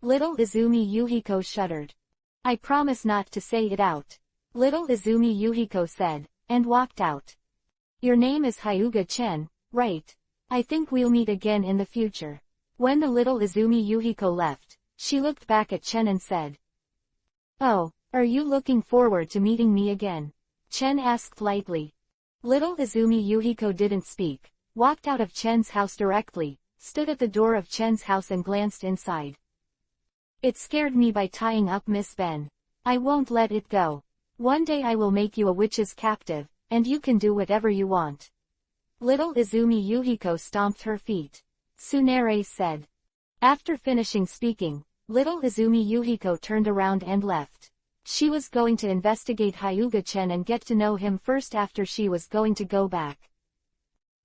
A: Little Izumi Yuhiko shuddered. I promise not to say it out. Little Izumi Yuhiko said, and walked out. Your name is Hyuga Chen, right? I think we'll meet again in the future. When the little Izumi Yuhiko left, she looked back at Chen and said. Oh, are you looking forward to meeting me again? Chen asked lightly. Little Izumi Yuhiko didn't speak, walked out of Chen's house directly, stood at the door of Chen's house and glanced inside. It scared me by tying up Miss Ben. I won't let it go. One day I will make you a witch's captive, and you can do whatever you want. Little Izumi Yuhiko stomped her feet. Tsunere said. After finishing speaking, little Izumi Yuhiko turned around and left. She was going to investigate Hyuga Chen and get to know him first after she was going to go back.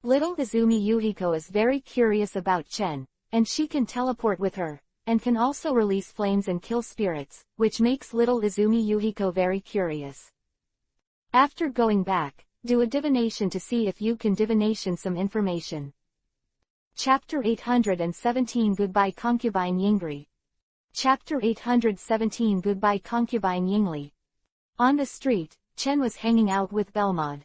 A: Little Izumi Yuhiko is very curious about Chen, and she can teleport with her, and can also release flames and kill spirits, which makes little Izumi Yuhiko very curious. After going back, do a divination to see if you can divination some information. Chapter 817 Goodbye Concubine Yingri. Chapter 817 Goodbye Concubine Yingli. On the street, Chen was hanging out with Belmod.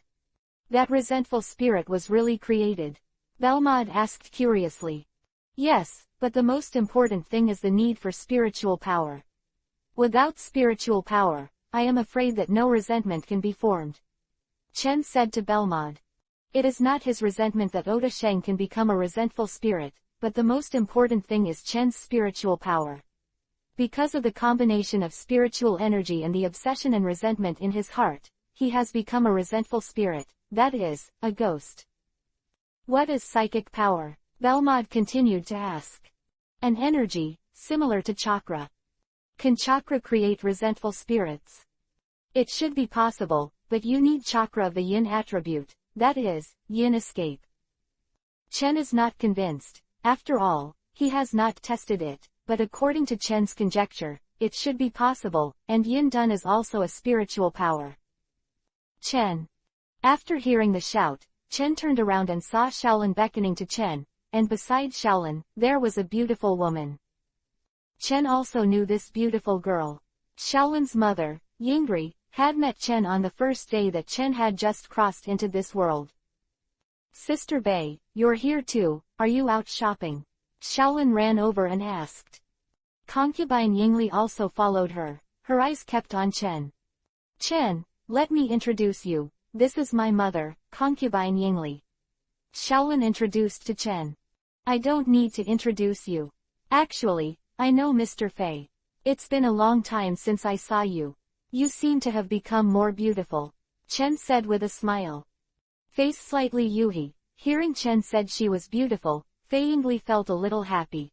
A: That resentful spirit was really created? Belmod asked curiously. Yes, but the most important thing is the need for spiritual power. Without spiritual power, I am afraid that no resentment can be formed. Chen said to Belmod. It is not his resentment that Oda Sheng can become a resentful spirit, but the most important thing is Chen's spiritual power. Because of the combination of spiritual energy and the obsession and resentment in his heart, he has become a resentful spirit, that is, a ghost. What is psychic power? Belmod continued to ask. An energy, similar to chakra. Can chakra create resentful spirits? It should be possible, but you need chakra of the yin attribute, that is, yin escape. Chen is not convinced. After all, he has not tested it, but according to Chen's conjecture, it should be possible, and yin dun is also a spiritual power. Chen. After hearing the shout, Chen turned around and saw Shaolin beckoning to Chen, and beside Shaolin, there was a beautiful woman. Chen also knew this beautiful girl. Shaolin's mother, Yingri, had met Chen on the first day that Chen had just crossed into this world. Sister Bei, you're here too, are you out shopping? Shaolin ran over and asked. Concubine Yingli also followed her. Her eyes kept on Chen. Chen, let me introduce you, this is my mother, Concubine Yingli. Shaolin introduced to Chen. I don't need to introduce you. Actually, I know Mr. Fei. It's been a long time since I saw you. You seem to have become more beautiful. Chen said with a smile. Face slightly Yuhi. Hearing Chen said she was beautiful, Fei Yingli felt a little happy.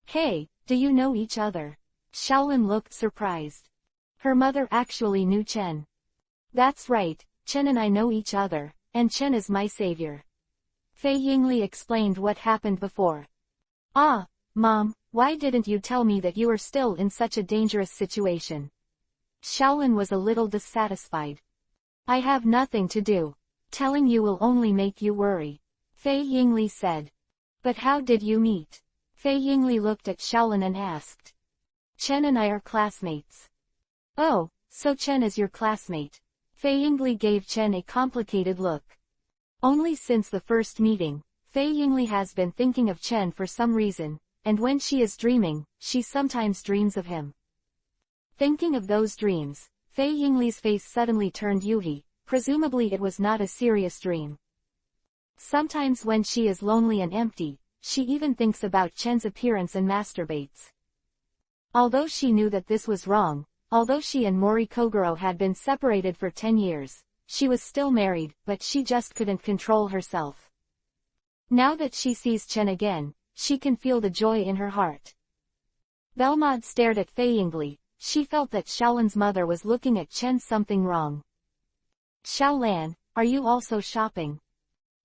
A: Hey, do you know each other? Shaolin looked surprised. Her mother actually knew Chen. That's right, Chen and I know each other, and Chen is my savior. Fei Yingli explained what happened before. Ah, Mom, why didn't you tell me that you were still in such a dangerous situation? Shaolin was a little dissatisfied. I have nothing to do. Telling you will only make you worry. Fei Yingli said. But how did you meet? Fei Yingli looked at Shaolin and asked. Chen and I are classmates. Oh, so Chen is your classmate. Fei Yingli gave Chen a complicated look. Only since the first meeting, Fei Yingli has been thinking of Chen for some reason, and when she is dreaming, she sometimes dreams of him. Thinking of those dreams, Fei Yingli's face suddenly turned Yuhi, presumably it was not a serious dream. Sometimes when she is lonely and empty, she even thinks about Chen's appearance and masturbates. Although she knew that this was wrong, although she and Mori Kogoro had been separated for 10 years, she was still married, but she just couldn't control herself. Now that she sees Chen again, she can feel the joy in her heart. Belmod stared at Fei Yingli. She felt that Shaolin's mother was looking at Chen something wrong. Shaolan, are you also shopping?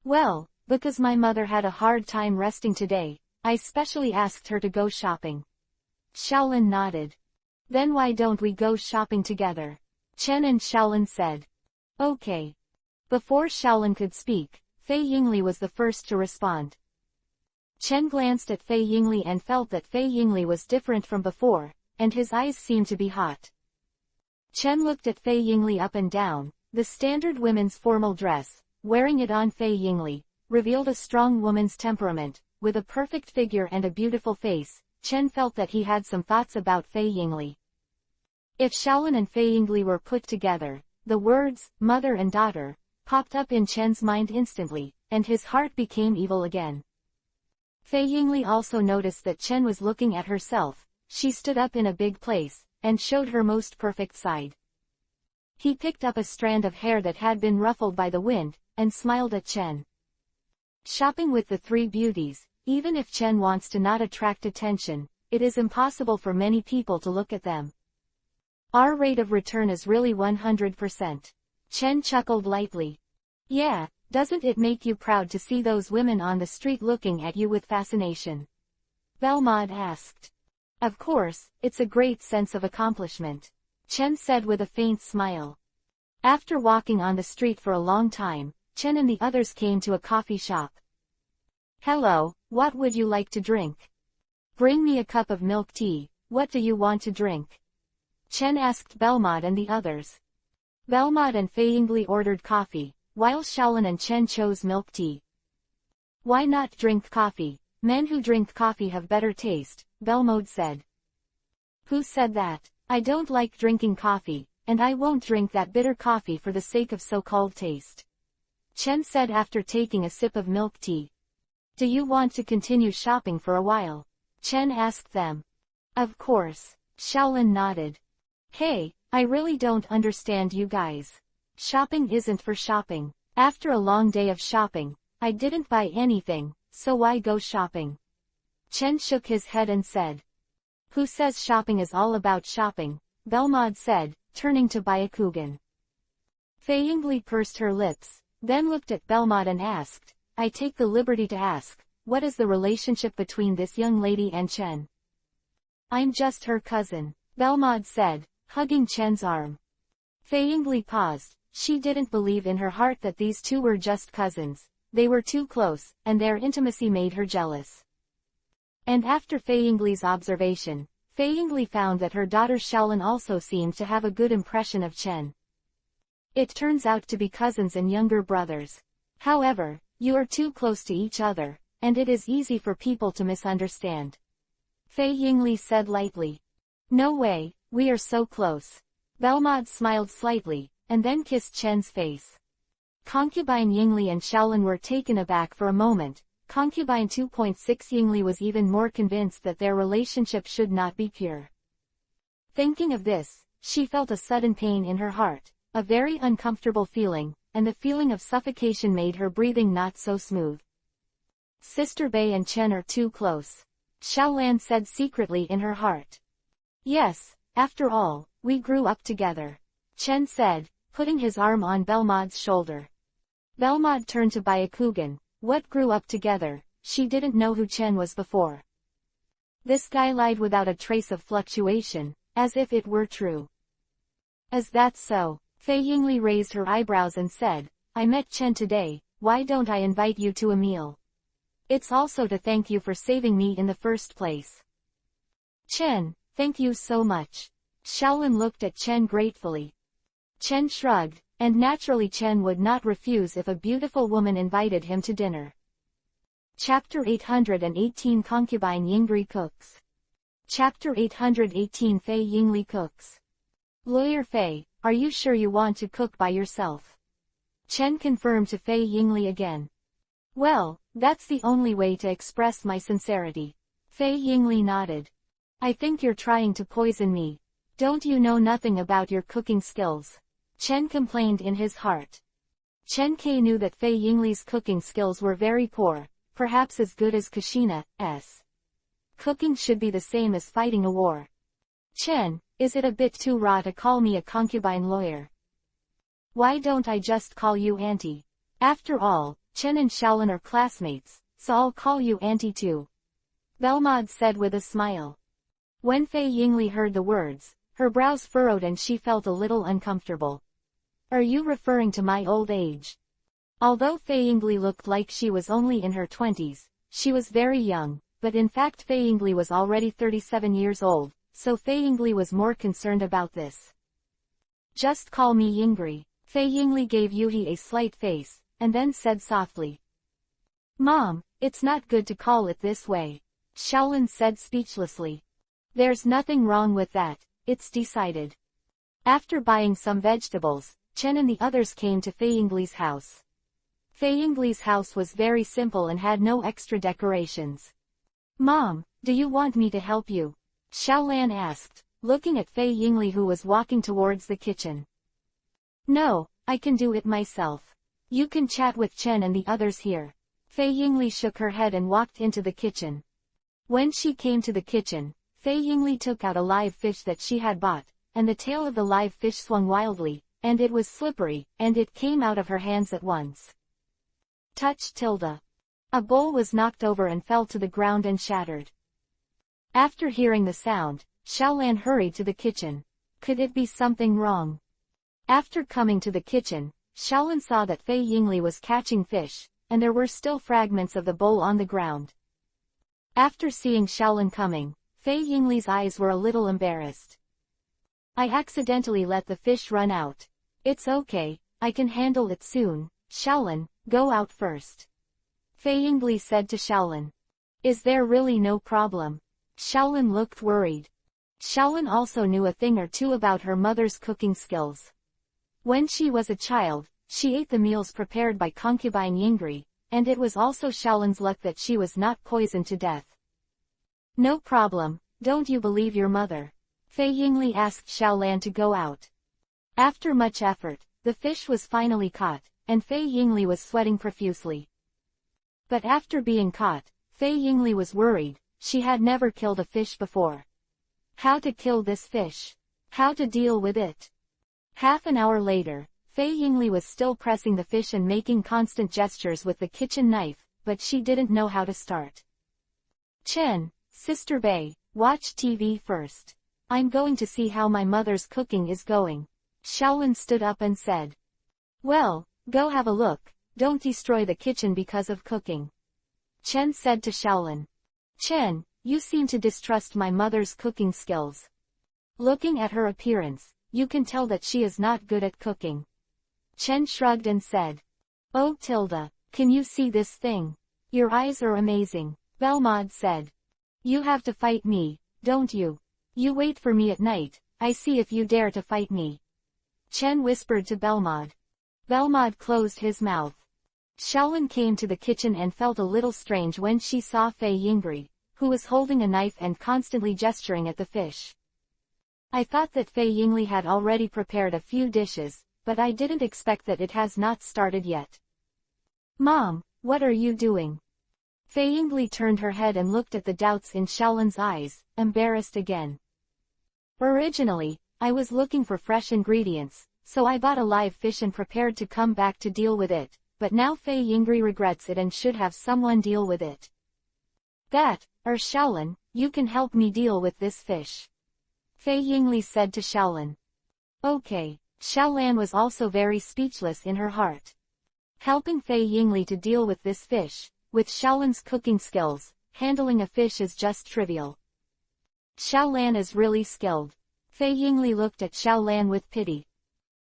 A: Well, because my mother had a hard time resting today, I specially asked her to go shopping. Shaolin nodded. Then why don't we go shopping together? Chen and Shaolin said. Okay. Before Shaolin could speak, Fei Yingli was the first to respond. Chen glanced at Fei Yingli and felt that Fei Yingli was different from before, and his eyes seemed to be hot. Chen looked at Fei Yingli up and down. The standard women's formal dress, wearing it on Fei Yingli, revealed a strong woman's temperament. With a perfect figure and a beautiful face, Chen felt that he had some thoughts about Fei Yingli. If Shaolin and Fei Yingli were put together, the words, mother and daughter, popped up in Chen's mind instantly, and his heart became evil again. Fei Yingli also noticed that Chen was looking at herself. She stood up in a big place, and showed her most perfect side. He picked up a strand of hair that had been ruffled by the wind, and smiled at Chen. Shopping with the three beauties, even if Chen wants to not attract attention, it is impossible for many people to look at them. Our rate of return is really 100%. Chen chuckled lightly. Yeah, doesn't it make you proud to see those women on the street looking at you with fascination? Belmod asked. Of course, it's a great sense of accomplishment. Chen said with a faint smile. After walking on the street for a long time, Chen and the others came to a coffee shop. Hello, what would you like to drink? Bring me a cup of milk tea, what do you want to drink? Chen asked Belmod and the others. Belmod and Fei Yingli ordered coffee, while Shaolin and Chen chose milk tea. Why not drink coffee? Men who drink coffee have better taste, Belmod said. Who said that? I don't like drinking coffee, and I won't drink that bitter coffee for the sake of so-called taste. Chen said after taking a sip of milk tea. Do you want to continue shopping for a while? Chen asked them. Of course. Shaolin nodded. Hey, I really don't understand you guys. Shopping isn't for shopping. After a long day of shopping, I didn't buy anything, so why go shopping? Chen shook his head and said. Who says shopping is all about shopping? Belmod said, turning to Byakugan. Fei Yingli pursed her lips, then looked at Belmod and asked, I take the liberty to ask, what is the relationship between this young lady and Chen? I'm just her cousin, Belmod said, hugging Chen's arm. Fei Yingli paused. She didn't believe in her heart that these two were just cousins. They were too close, and their intimacy made her jealous. And after Fei Yingli's observation, Fei Yingli found that her daughter Xiaolin also seemed to have a good impression of Chen. It turns out to be cousins and younger brothers. However, you are too close to each other, and it is easy for people to misunderstand. Fei Yingli said lightly. No way, we are so close. Belmod smiled slightly, and then kissed Chen's face. Concubine Yingli and Xiaolin were taken aback for a moment. Concubine 2.6 Yingli was even more convinced that their relationship should not be pure. Thinking of this, she felt a sudden pain in her heart, a very uncomfortable feeling, and the feeling of suffocation made her breathing not so smooth. Sister Bei and Chen are too close. Xiaolan said secretly in her heart. Yes, after all, we grew up together. Chen said, putting his arm on Belmod's shoulder. Belmod turned to Byakugan. What grew up together? She didn't know who Chen was before. This guy lied without a trace of fluctuation, as if it were true. Is that so? Fei Yingli raised her eyebrows and said, I met Chen today, why don't I invite you to a meal? It's also to thank you for saving me in the first place. Chen, thank you so much. Xiaolin looked at Chen gratefully. Chen shrugged, and naturally Chen would not refuse if a beautiful woman invited him to dinner. Chapter 818 Concubine Yingli Cooks. Chapter 818 Fei Yingli Cooks. Lawyer Fei, are you sure you want to cook by yourself? Chen confirmed to Fei Yingli again. Well, that's the only way to express my sincerity. Fei Yingli nodded. I think you're trying to poison me. Don't you know nothing about your cooking skills? Chen complained in his heart. Chen Ke knew that Fei Yingli's cooking skills were very poor, perhaps as good as Kushina's. Cooking should be the same as fighting a war. Chen, is it a bit too raw to call me a concubine lawyer? Why don't I just call you auntie? After all, Chen and Xiaolin are classmates, so I'll call you auntie too. Belmod said with a smile. When Fei Yingli heard the words, her brows furrowed and she felt a little uncomfortable. Are you referring to my old age? Although Fei Yingli looked like she was only in her 20s, she was very young, but in fact Fei Yingli was already 37 years old, so Fei Yingli was more concerned about this. Just call me Yingri. Fei Yingli gave Yuhi a slight face, and then said softly. Mom, it's not good to call it this way. Xiaolin said speechlessly. There's nothing wrong with that, it's decided. After buying some vegetables, Chen and the others came to Fei Yingli's house. Fei Yingli's house was very simple and had no extra decorations. Mom, do you want me to help you? Xiaolan asked, looking at Fei Yingli who was walking towards the kitchen. No, I can do it myself. You can chat with Chen and the others here. Fei Yingli shook her head and walked into the kitchen. When she came to the kitchen, Fei Yingli took out a live fish that she had bought, and the tail of the live fish swung wildly, and it was slippery, and it came out of her hands at once. Touch tilde. A bowl was knocked over and fell to the ground and shattered. After hearing the sound, Xiaolan hurried to the kitchen. Could it be something wrong? After coming to the kitchen, Xiaolan saw that Fei Yingli was catching fish, and there were still fragments of the bowl on the ground. After seeing Xiaolan coming, Fei Yingli's eyes were a little embarrassed. I accidentally let the fish run out. It's okay, I can handle it soon. Xiaolan, go out first. Fei Yingli said to Xiaolan. Is there really no problem? Xiaolan looked worried. Xiaolan also knew a thing or two about her mother's cooking skills. When she was a child, she ate the meals prepared by concubine Yingri, and it was also Xiaolan's luck that she was not poisoned to death. No problem, don't you believe your mother? Fei Yingli asked Xiaolan to go out. After much effort, The fish was finally caught, and Fei Yingli was sweating profusely. But after being caught, Fei Yingli was worried. She had never killed a fish before. How to kill this fish? How to deal with it? Half an hour later, Fei Yingli was still pressing the fish and making constant gestures with the kitchen knife, but she didn't know how to start. Chen, Sister Bei, watch TV first. I'm going to see how my mother's cooking is going. Xiaolin stood up and said. Well, go have a look, don't destroy the kitchen because of cooking. Chen said to Xiaolin. Chen, you seem to distrust my mother's cooking skills. Looking at her appearance, you can tell that she is not good at cooking. Chen shrugged and said. Oh Tilda, can you see this thing? Your eyes are amazing, Belmod said. You have to fight me, don't you? You wait for me at night, I see if you dare to fight me. Chen whispered to Belmod. Belmod closed his mouth. Xiaolin came to the kitchen and felt a little strange when she saw Fei Yingli, who was holding a knife and constantly gesturing at the fish. I thought that Fei Yingli had already prepared a few dishes, but I didn't expect that it has not started yet. Mom, what are you doing? Fei Yingli turned her head and looked at the doubts in Xiaolin's eyes, embarrassed again. Originally, I was looking for fresh ingredients, so I bought a live fish and prepared to come back to deal with it, but now Fei Yingli regrets it and should have someone deal with it. Xiaolin, you can help me deal with this fish. Fei Yingli said to Xiaolin. Okay, Xiaolan was also very speechless in her heart. Helping Fei Yingli to deal with this fish, with Xiaolan's cooking skills, handling a fish is just trivial. Xiaolan is really skilled. Fei Yingli looked at Xiaolan with pity.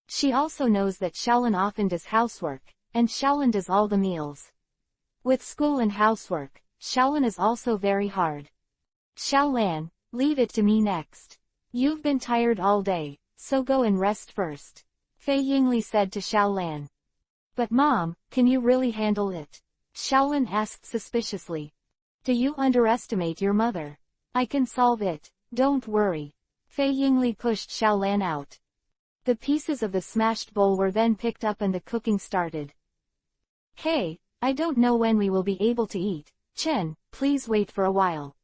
A: She also knows that Xiaolan often does housework, and Xiaolan does all the meals. With school and housework, Xiaolan is also very hard. Xiaolan, leave it to me next. You've been tired all day, so go and rest first. Fei Yingli said to Xiaolan. But Mom, can you really handle it? Xiaolan asked suspiciously. Do you underestimate your mother? I can solve it, don't worry. Fei Yingli pushed Xiaolan out. The pieces of the smashed bowl were then picked up and the cooking started. Hey, I don't know when we will be able to eat. Chen, please wait for a while.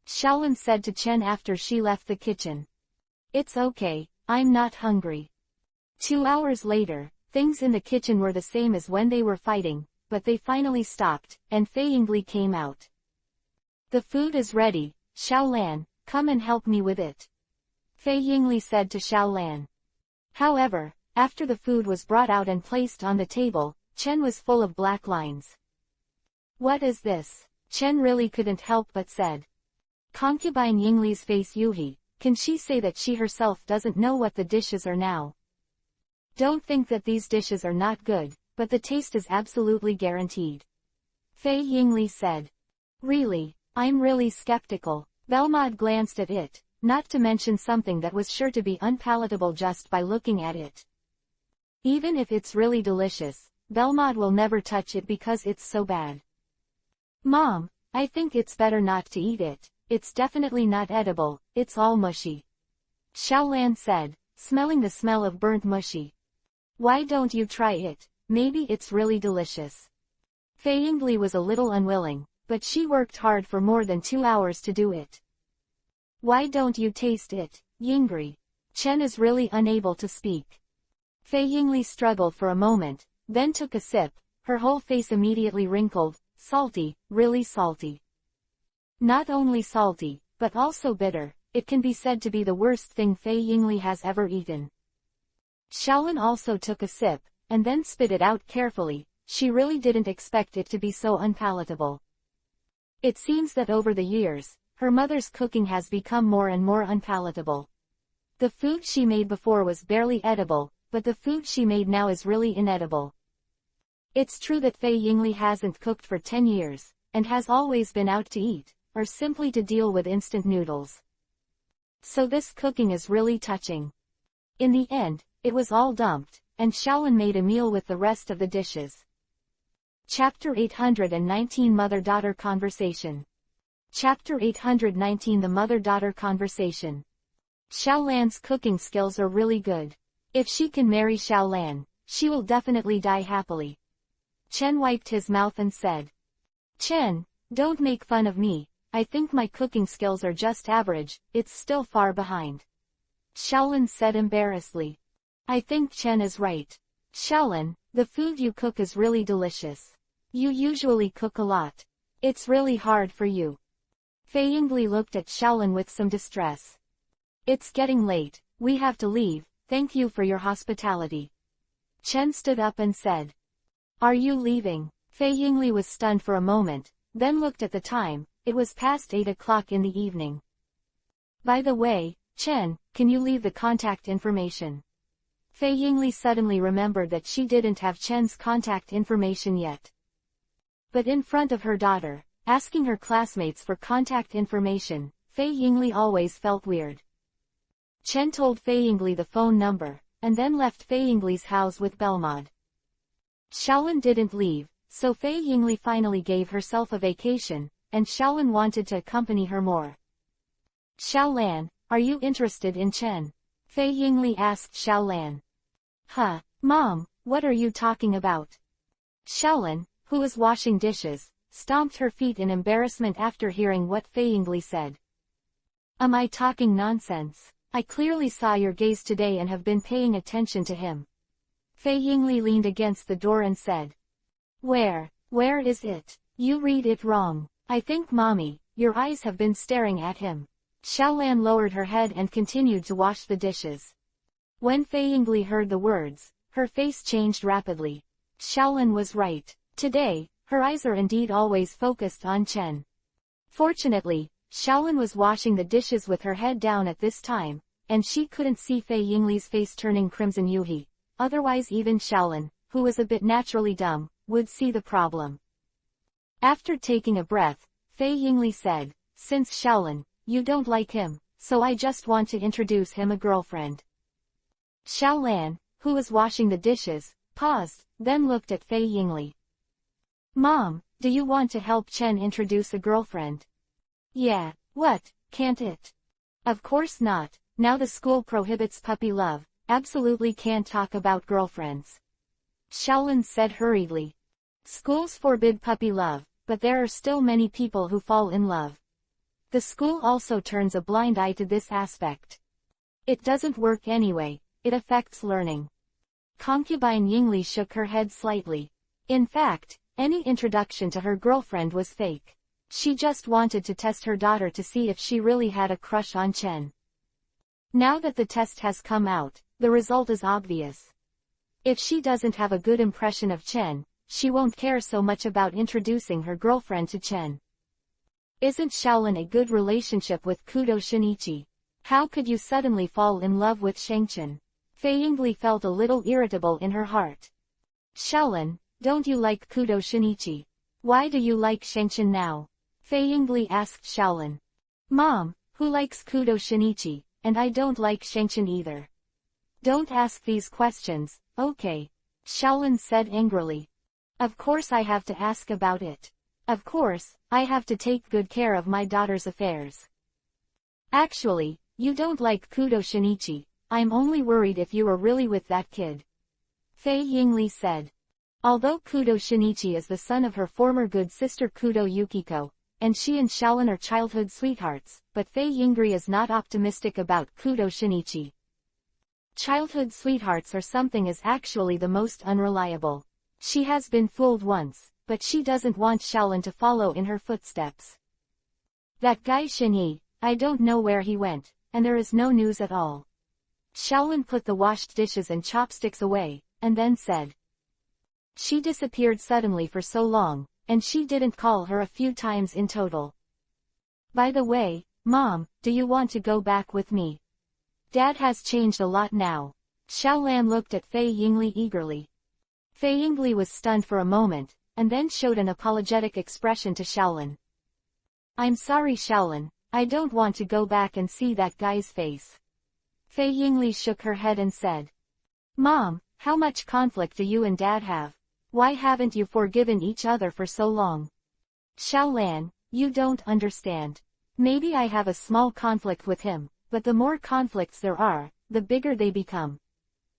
A: Xiaolan said to Chen after she left the kitchen. It's okay, I'm not hungry. 2 hours later, things in the kitchen were the same as when they were fighting, but they finally stopped, and Fei Yingli came out. The food is ready, Xiaolan, come and help me with it. Fei Yingli said to Xiaolan. However, after the food was brought out and placed on the table, Chen was full of black lines. What is this? Chen really couldn't help but said. Concubine Yingli's face Yuhi, can she say that she herself doesn't know what the dishes are now? Don't think that these dishes are not good, but the taste is absolutely guaranteed. Fei Yingli said. Really, I'm really skeptical. Belmod glanced at it, not to mention something that was sure to be unpalatable just by looking at it. Even if it's really delicious, Belmod will never touch it because it's so bad. Mom, I think it's better not to eat it, it's definitely not edible, it's all mushy. Xiaolan said, smelling the smell of burnt mushy. Why don't you try it, maybe it's really delicious. Fei Yingli was a little unwilling, but she worked hard for more than 2 hours to do it. Why don't you taste it, Yingli? Chen is really unable to speak. Fei Yingli struggled for a moment, then took a sip, her whole face immediately wrinkled, salty, really salty. Not only salty, but also bitter, it can be said to be the worst thing Fei Yingli has ever eaten. Xiaolan also took a sip, and then spit it out carefully, she really didn't expect it to be so unpalatable. It seems that over the years, her mother's cooking has become more and more unpalatable. The food she made before was barely edible, but the food she made now is really inedible. It's true that Fei Yingli hasn't cooked for 10 years, and has always been out to eat, or simply to deal with instant noodles. So this cooking is really touching. In the end, it was all dumped, and Xiaolan made a meal with the rest of the dishes. Chapter 819 Mother-Daughter Conversation. Chapter 819 The Mother-Daughter Conversation. Xiaolan's cooking skills are really good. If she can marry Xiaolan, she will definitely die happily. Chen wiped his mouth and said, Chen, don't make fun of me, I think my cooking skills are just average, it's still far behind. Xiaolin said embarrassedly. I think Chen is right. Xiaolin, the food you cook is really delicious. You usually cook a lot. It's really hard for you. Fei Yingli looked at Xiaolin with some distress. It's getting late, we have to leave, thank you for your hospitality. Chen stood up and said. Are you leaving? Fei Yingli was stunned for a moment, then looked at the time, it was past 8 o'clock in the evening. By the way, Chen, can you leave the contact information? Fei Yingli suddenly remembered that she didn't have Chen's contact information yet. But in front of her daughter, asking her classmates for contact information, Fei Yingli always felt weird. Chen told Fei Yingli the phone number, and then left Fei Yingli's house with Belmod. Xiaolin didn't leave, so Fei Yingli finally gave herself a vacation, and Xiaolin wanted to accompany her more. Xiaolan, are you interested in Chen? Fei Yingli asked Xiaolan. Huh, Mom, what are you talking about? Xiaolin, who was washing dishes, stomped her feet in embarrassment after hearing what Fei Yingli said. Am I talking nonsense? I clearly saw your gaze today and have been paying attention to him. Fei Yingli leaned against the door and said. Where is it? You read it wrong. I think Mommy, your eyes have been staring at him. Xiaolan lowered her head and continued to wash the dishes. When Fei Yingli heard the words, her face changed rapidly. Xiaolan was right. Today, her eyes are indeed always focused on Chen. Fortunately, Xiaolin was washing the dishes with her head down at this time, and she couldn't see Fei Yingli's face turning crimson Yuhi. Otherwise even Xiaolin, who was a bit naturally dumb, would see the problem. After taking a breath, Fei Yingli said, Since Xiaolin, you don't like him, so I just want to introduce him a girlfriend. Xiaolan, who was washing the dishes, paused, then looked at Fei Yingli. Mom, do you want to help Chen introduce a girlfriend? Yeah, what, can't it? Of course not, now the school prohibits puppy love, absolutely can't talk about girlfriends. Xiaolin said hurriedly. Schools forbid puppy love, but there are still many people who fall in love. The school also turns a blind eye to this aspect. It doesn't work anyway, it affects learning. Concubine Yingli shook her head slightly. In fact, any introduction to her girlfriend was fake. She just wanted to test her daughter to see if she really had a crush on Chen. Now that the test has come out, the result is obvious. If she doesn't have a good impression of Chen, she won't care so much about introducing her girlfriend to Chen. Isn't Xiaolin a good relationship with Kudo Shinichi? How could you suddenly fall in love with Shengchen? Fei Yingli felt a little irritable in her heart. Xiaolin, don't you like Kudo Shinichi? Why do you like Shengchen now? Fei Yingli asked Xiaolin. Mom, who likes Kudo Shinichi, and I don't like Shengchen either. Don't ask these questions, okay? Xiaolin said angrily. Of course I have to ask about it. Of course, I have to take good care of my daughter's affairs. Actually, you don't like Kudo Shinichi, I'm only worried if you are really with that kid. Fei Yingli said. Although Kudo Shinichi is the son of her former good sister Kudo Yukiko, and she and Xiaolin are childhood sweethearts, but Fei Yingli is not optimistic about Kudo Shinichi. Childhood sweethearts or something is actually the most unreliable. She has been fooled once, but she doesn't want Xiaolin to follow in her footsteps. That guy Xinyi, I don't know where he went, and there is no news at all. Xiaolin put the washed dishes and chopsticks away, and then said. She disappeared suddenly for so long, and she didn't call her a few times in total. By the way, Mom, do you want to go back with me? Dad has changed a lot now. Xiaolan looked at Fei Yingli eagerly. Fei Yingli was stunned for a moment, and then showed an apologetic expression to Xiaolin. I'm sorry Xiaolin, I don't want to go back and see that guy's face. Fei Yingli shook her head and said. Mom, how much conflict do you and Dad have? Why haven't you forgiven each other for so long? Xiaolan, you don't understand. Maybe I have a small conflict with him, but the more conflicts there are, the bigger they become.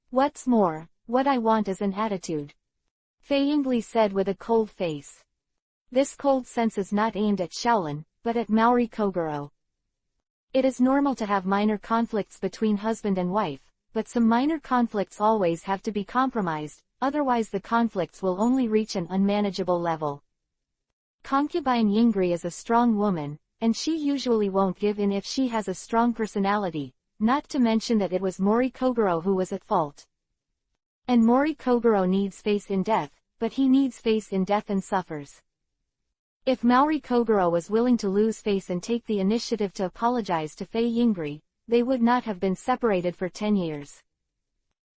A: What's more, what I want is an attitude. Fei Yingli said with a cold face. This cold sense is not aimed at Shaolin, but at Maori Kogoro. It is normal to have minor conflicts between husband and wife, but some minor conflicts always have to be compromised, otherwise the conflicts will only reach an unmanageable level. Concubine Yingri is a strong woman, and she usually won't give in if she has a strong personality, not to mention that it was Mori Kogoro who was at fault. And Mori Kogoro needs faith in death, but he needs faith in death and suffers. If Maori Kogoro was willing to lose face and take the initiative to apologize to Fei Yingri, they would not have been separated for 10 years.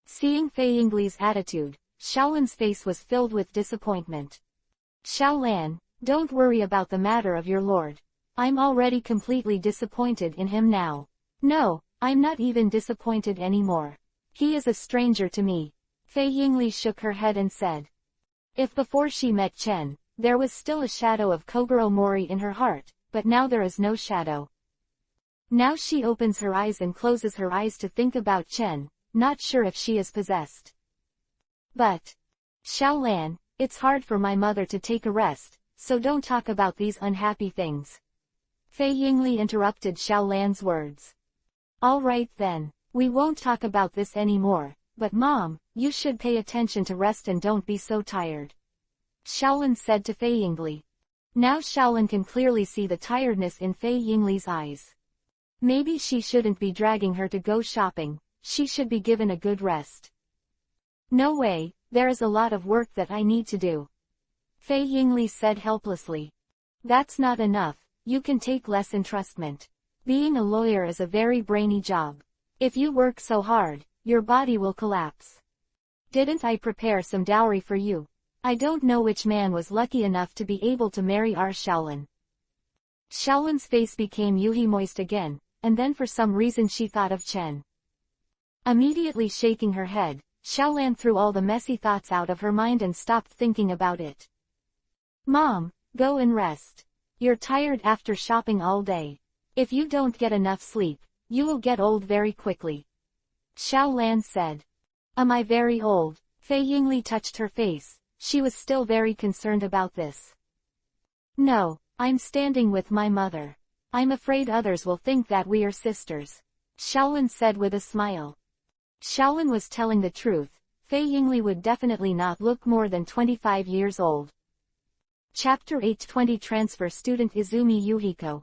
A: Seeing Fei Yingli's attitude, Shaolin's face was filled with disappointment. Shaolan, don't worry about the matter of your lord. I'm already completely disappointed in him now. No, I'm not even disappointed anymore. He is a stranger to me. Fei Yingli shook her head and said. If before she met Chen, there was still a shadow of Kogoro Mori in her heart, but now there is no shadow. Now she opens her eyes and closes her eyes to think about Chen, not sure if she is possessed. But, Shaolan, it's hard for my mother to take a rest, so don't talk about these unhappy things. Fei Yingli interrupted Shaolan's words. All right then, we won't talk about this anymore, but Mom, you should pay attention to rest and don't be so tired. Shaolin said to Fei Yingli. Now Shaolin can clearly see the tiredness in Fei Yingli's eyes. Maybe she shouldn't be dragging her to go shopping, she should be given a good rest. No way, there is a lot of work that I need to do. Fei Yingli said helplessly. That's not enough, you can take less entrustment. Being a lawyer is a very brainy job. If you work so hard, your body will collapse. Didn't I prepare some dowry for you? I don't know which man was lucky enough to be able to marry our Shaolin. Shaolin's face became Yuhi moist again, and then for some reason she thought of Chen. Immediately shaking her head, Shaolan threw all the messy thoughts out of her mind and stopped thinking about it. Mom, go and rest. You're tired after shopping all day. If you don't get enough sleep, you will get old very quickly. Shaolan said. Am I very old? Fei Yingli touched her face. She was still very concerned about this. No, I'm standing with my mother. I'm afraid others will think that we are sisters. Shaolin said with a smile. Shaolin was telling the truth. Fei Yingli would definitely not look more than 25 years old. Chapter 820 Transfer Student Izumi Yuhiko.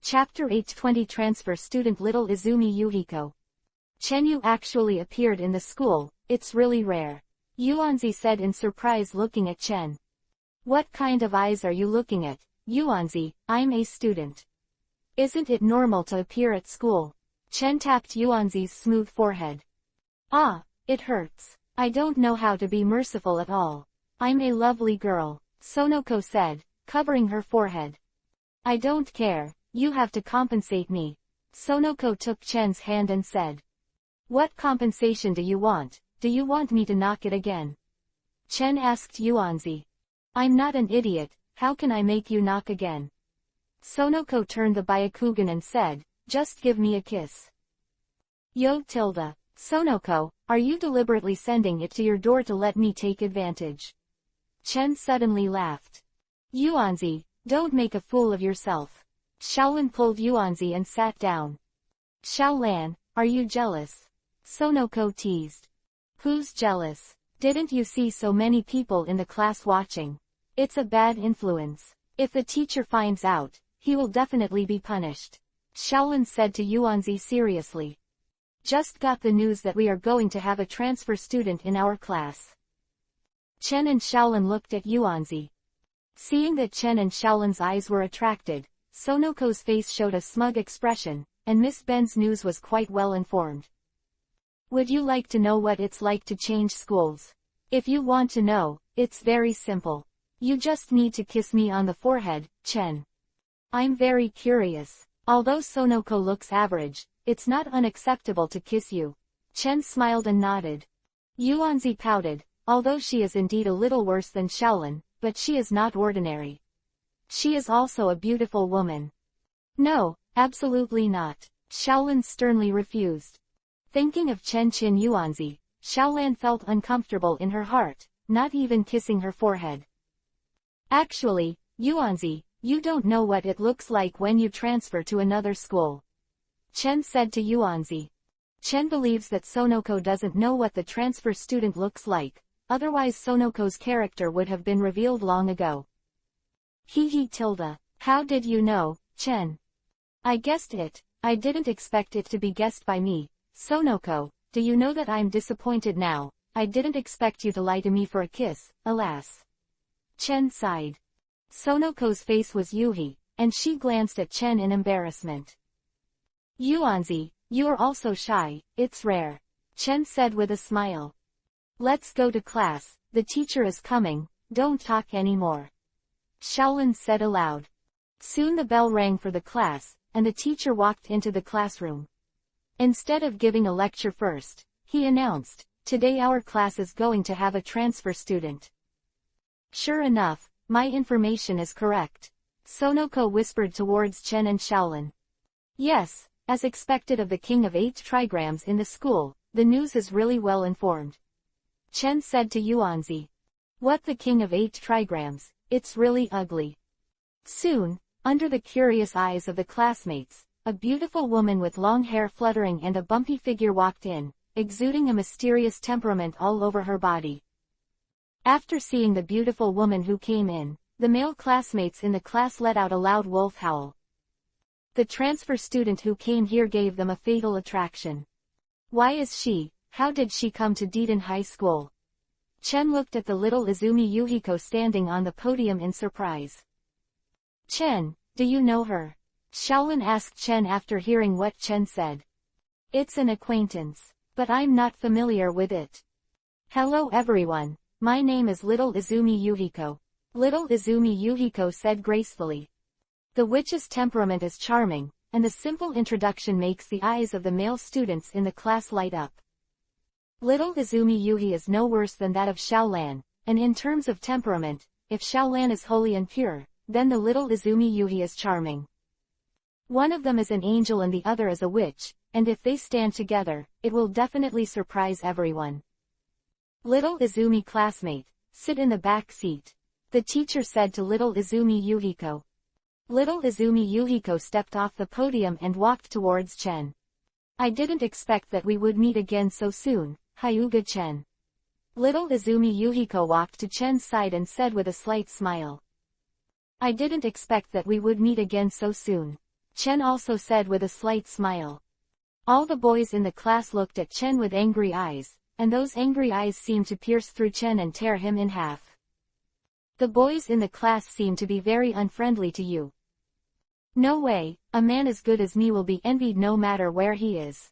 A: Chapter 820 Transfer Student Little Izumi Yuhiko. Chen Yu actually appeared in the school, it's really rare. Yuanzi said in surprise looking at Chen. What kind of eyes are you looking at, Yuanzi? I'm a student. Isn't it normal to appear at school? Chen tapped Yuanzi's smooth forehead. Ah, it hurts. I don't know how to be merciful at all. I'm a lovely girl, Sonoko said, covering her forehead. I don't care, you have to compensate me. Sonoko took Chen's hand and said. What compensation do you want? Do you want me to knock it again? Chen asked Yuanzi. I'm not an idiot, how can I make you knock again? Sonoko turned the Byakugan and said, just give me a kiss. Yo tilde. Sonoko, are you deliberately sending it to your door to let me take advantage? Chen suddenly laughed. Yuanzi, don't make a fool of yourself. Shaolin pulled Yuanzi and sat down. Shaolan, are you jealous? Sonoko teased. Who's jealous? Didn't you see so many people in the class watching? It's a bad influence. If the teacher finds out, he will definitely be punished. Shaolin said to Yuanzi seriously. Just got the news that we are going to have a transfer student in our class. Chen and Shaolin looked at Yuanzi. Seeing that Chen and Shaolin's eyes were attracted, Sonoko's face showed a smug expression, and Miss Ben's news was quite well informed. Would you like to know what it's like to change schools? If you want to know, it's very simple. You just need to kiss me on the forehead, Chen. I'm very curious. Although Sonoko looks average, it's not unacceptable to kiss you. Chen smiled and nodded. Yuanzi pouted, although she is indeed a little worse than Shaolin, but she is not ordinary. She is also a beautiful woman. No, absolutely not. Shaolin sternly refused. Thinking of Chen Yuanzi, Xiaolan felt uncomfortable in her heart, not even kissing her forehead. Actually, Yuanzi, you don't know what it looks like when you transfer to another school. Chen said to Yuanzi. Chen believes that Sonoko doesn't know what the transfer student looks like, otherwise Sonoko's character would have been revealed long ago. Tilda. How did you know, Chen? I guessed it. I didn't expect it to be guessed by me. Sonoko, do you know that I'm disappointed now? I didn't expect you to lie to me for a kiss, alas. Chen sighed. Sonoko's face was Yuhi, and she glanced at Chen in embarrassment. Yuanzi, you are also shy, it's rare. Chen said with a smile. Let's go to class, the teacher is coming, don't talk anymore. Xiaolan said aloud. Soon the bell rang for the class, and the teacher walked into the classroom. Instead of giving a lecture first, he announced, today our class is going to have a transfer student. Sure enough, my information is correct. Sonoko whispered towards Chen and Xiaolan. Yes, as expected of the king of 8 trigrams in the school, the news is really well informed. Chen said to Yuanzi. What, the king of 8 trigrams? It's really ugly. Soon, under the curious eyes of the classmates, a beautiful woman with long hair fluttering and a bumpy figure walked in, exuding a mysterious temperament all over her body. After seeing the beautiful woman who came in, the male classmates in the class let out a loud wolf howl. The transfer student who came here gave them a fatal attraction. Why is she? How did she come to Deaton High School? Chen looked at the little Izumi Yuhiko standing on the podium in surprise. Chen, do you know her? Xiaolan asked Chen after hearing what Chen said. It's an acquaintance, but I'm not familiar with it. Hello everyone, my name is little Izumi Yuhiko. Little Izumi Yuhiko said gracefully. The witch's temperament is charming, and the simple introduction makes the eyes of the male students in the class light up. Little Izumi Yuhi is no worse than that of Xiaolan, and in terms of temperament, if Xiaolan is holy and pure, then the little Izumi Yuhi is charming. One of them is an angel and the other is a witch, and if they stand together, it will definitely surprise everyone. Little Izumi classmate, sit in the back seat. The teacher said to little Izumi Yuhiko. Little Izumi Yuhiko stepped off the podium and walked towards Chen. I didn't expect that we would meet again so soon, Hyuga Chen. Little Izumi Yuhiko walked to Chen's side and said with a slight smile. I didn't expect that we would meet again so soon. Chen also said with a slight smile. All the boys in the class looked at Chen with angry eyes, and those angry eyes seemed to pierce through Chen and tear him in half. The boys in the class seem to be very unfriendly to you. No way, a man as good as me will be envied no matter where he is.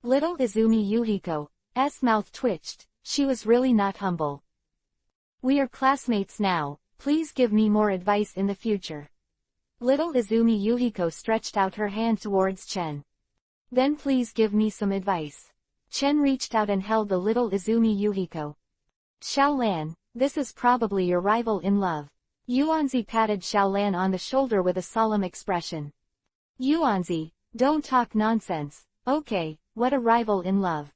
A: Little Izumi Yuhiko's mouth twitched, she was really not humble. We are classmates now, please give me more advice in the future. Little Izumi Yuhiko stretched out her hand towards Chen. Then please give me some advice. Chen reached out and held the little Izumi Yuhiko. Xiaolan, this is probably your rival in love. Yuanzi patted Xiaolan on the shoulder with a solemn expression. Yuanzi, don't talk nonsense, okay, what a rival in love.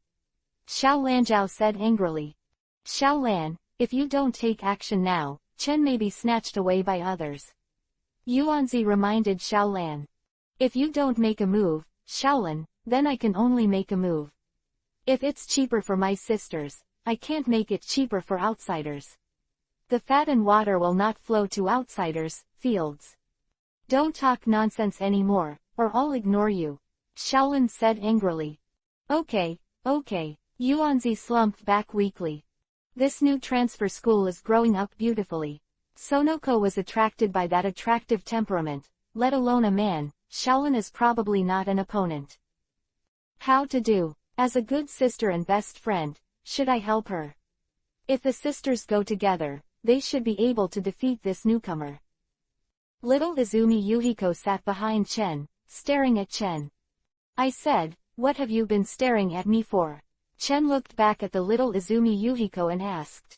A: Xiaolan Zhao said angrily. Xiaolan, if you don't take action now, Chen may be snatched away by others. Yuanzi reminded Xiaolan. If you don't make a move, Xiaolan, then I can only make a move. If it's cheaper for my sisters, I can't make it cheaper for outsiders. The fat and water will not flow to outsiders' fields. Don't talk nonsense anymore, or I'll ignore you. Xiaolan said angrily. Okay. Yuanzi slumped back weakly. This new transfer school is growing up beautifully. Sonoko was attracted by that attractive temperament, let alone a man. Xiaolan is probably not an opponent. How to do? As a good sister and best friend, should I help her? If the sisters go together, they should be able to defeat this newcomer. Little Izumi Yuhiko sat behind Chen, staring at Chen. I said, what have you been staring at me for? Chen looked back at the little Izumi Yuhiko and asked.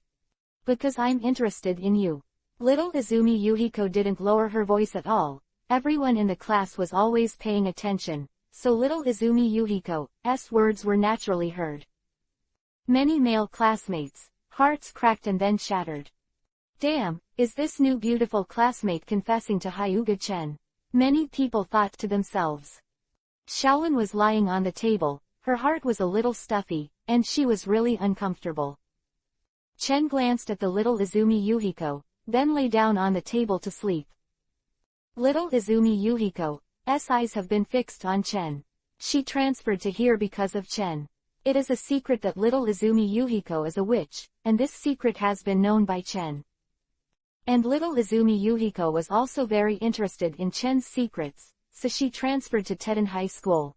A: Because I'm interested in you. Little Izumi Yuhiko didn't lower her voice at all. Everyone in the class was always paying attention, so little Izumi Yuhiko's words were naturally heard. Many male classmates, hearts cracked and then shattered. Damn, is this new beautiful classmate confessing to Hyuga Chen? Many people thought to themselves. Shaolin was lying on the table, her heart was a little stuffy, and she was really uncomfortable. Chen glanced at the little Izumi Yuhiko, then lay down on the table to sleep. Little Izumi Yuhiko's eyes have been fixed on Chen. She transferred to here because of Chen. It is a secret that little Izumi Yuhiko is a witch, and this secret has been known by Chen. And little Izumi Yuhiko was also very interested in Chen's secrets, so she transferred to Teden High School.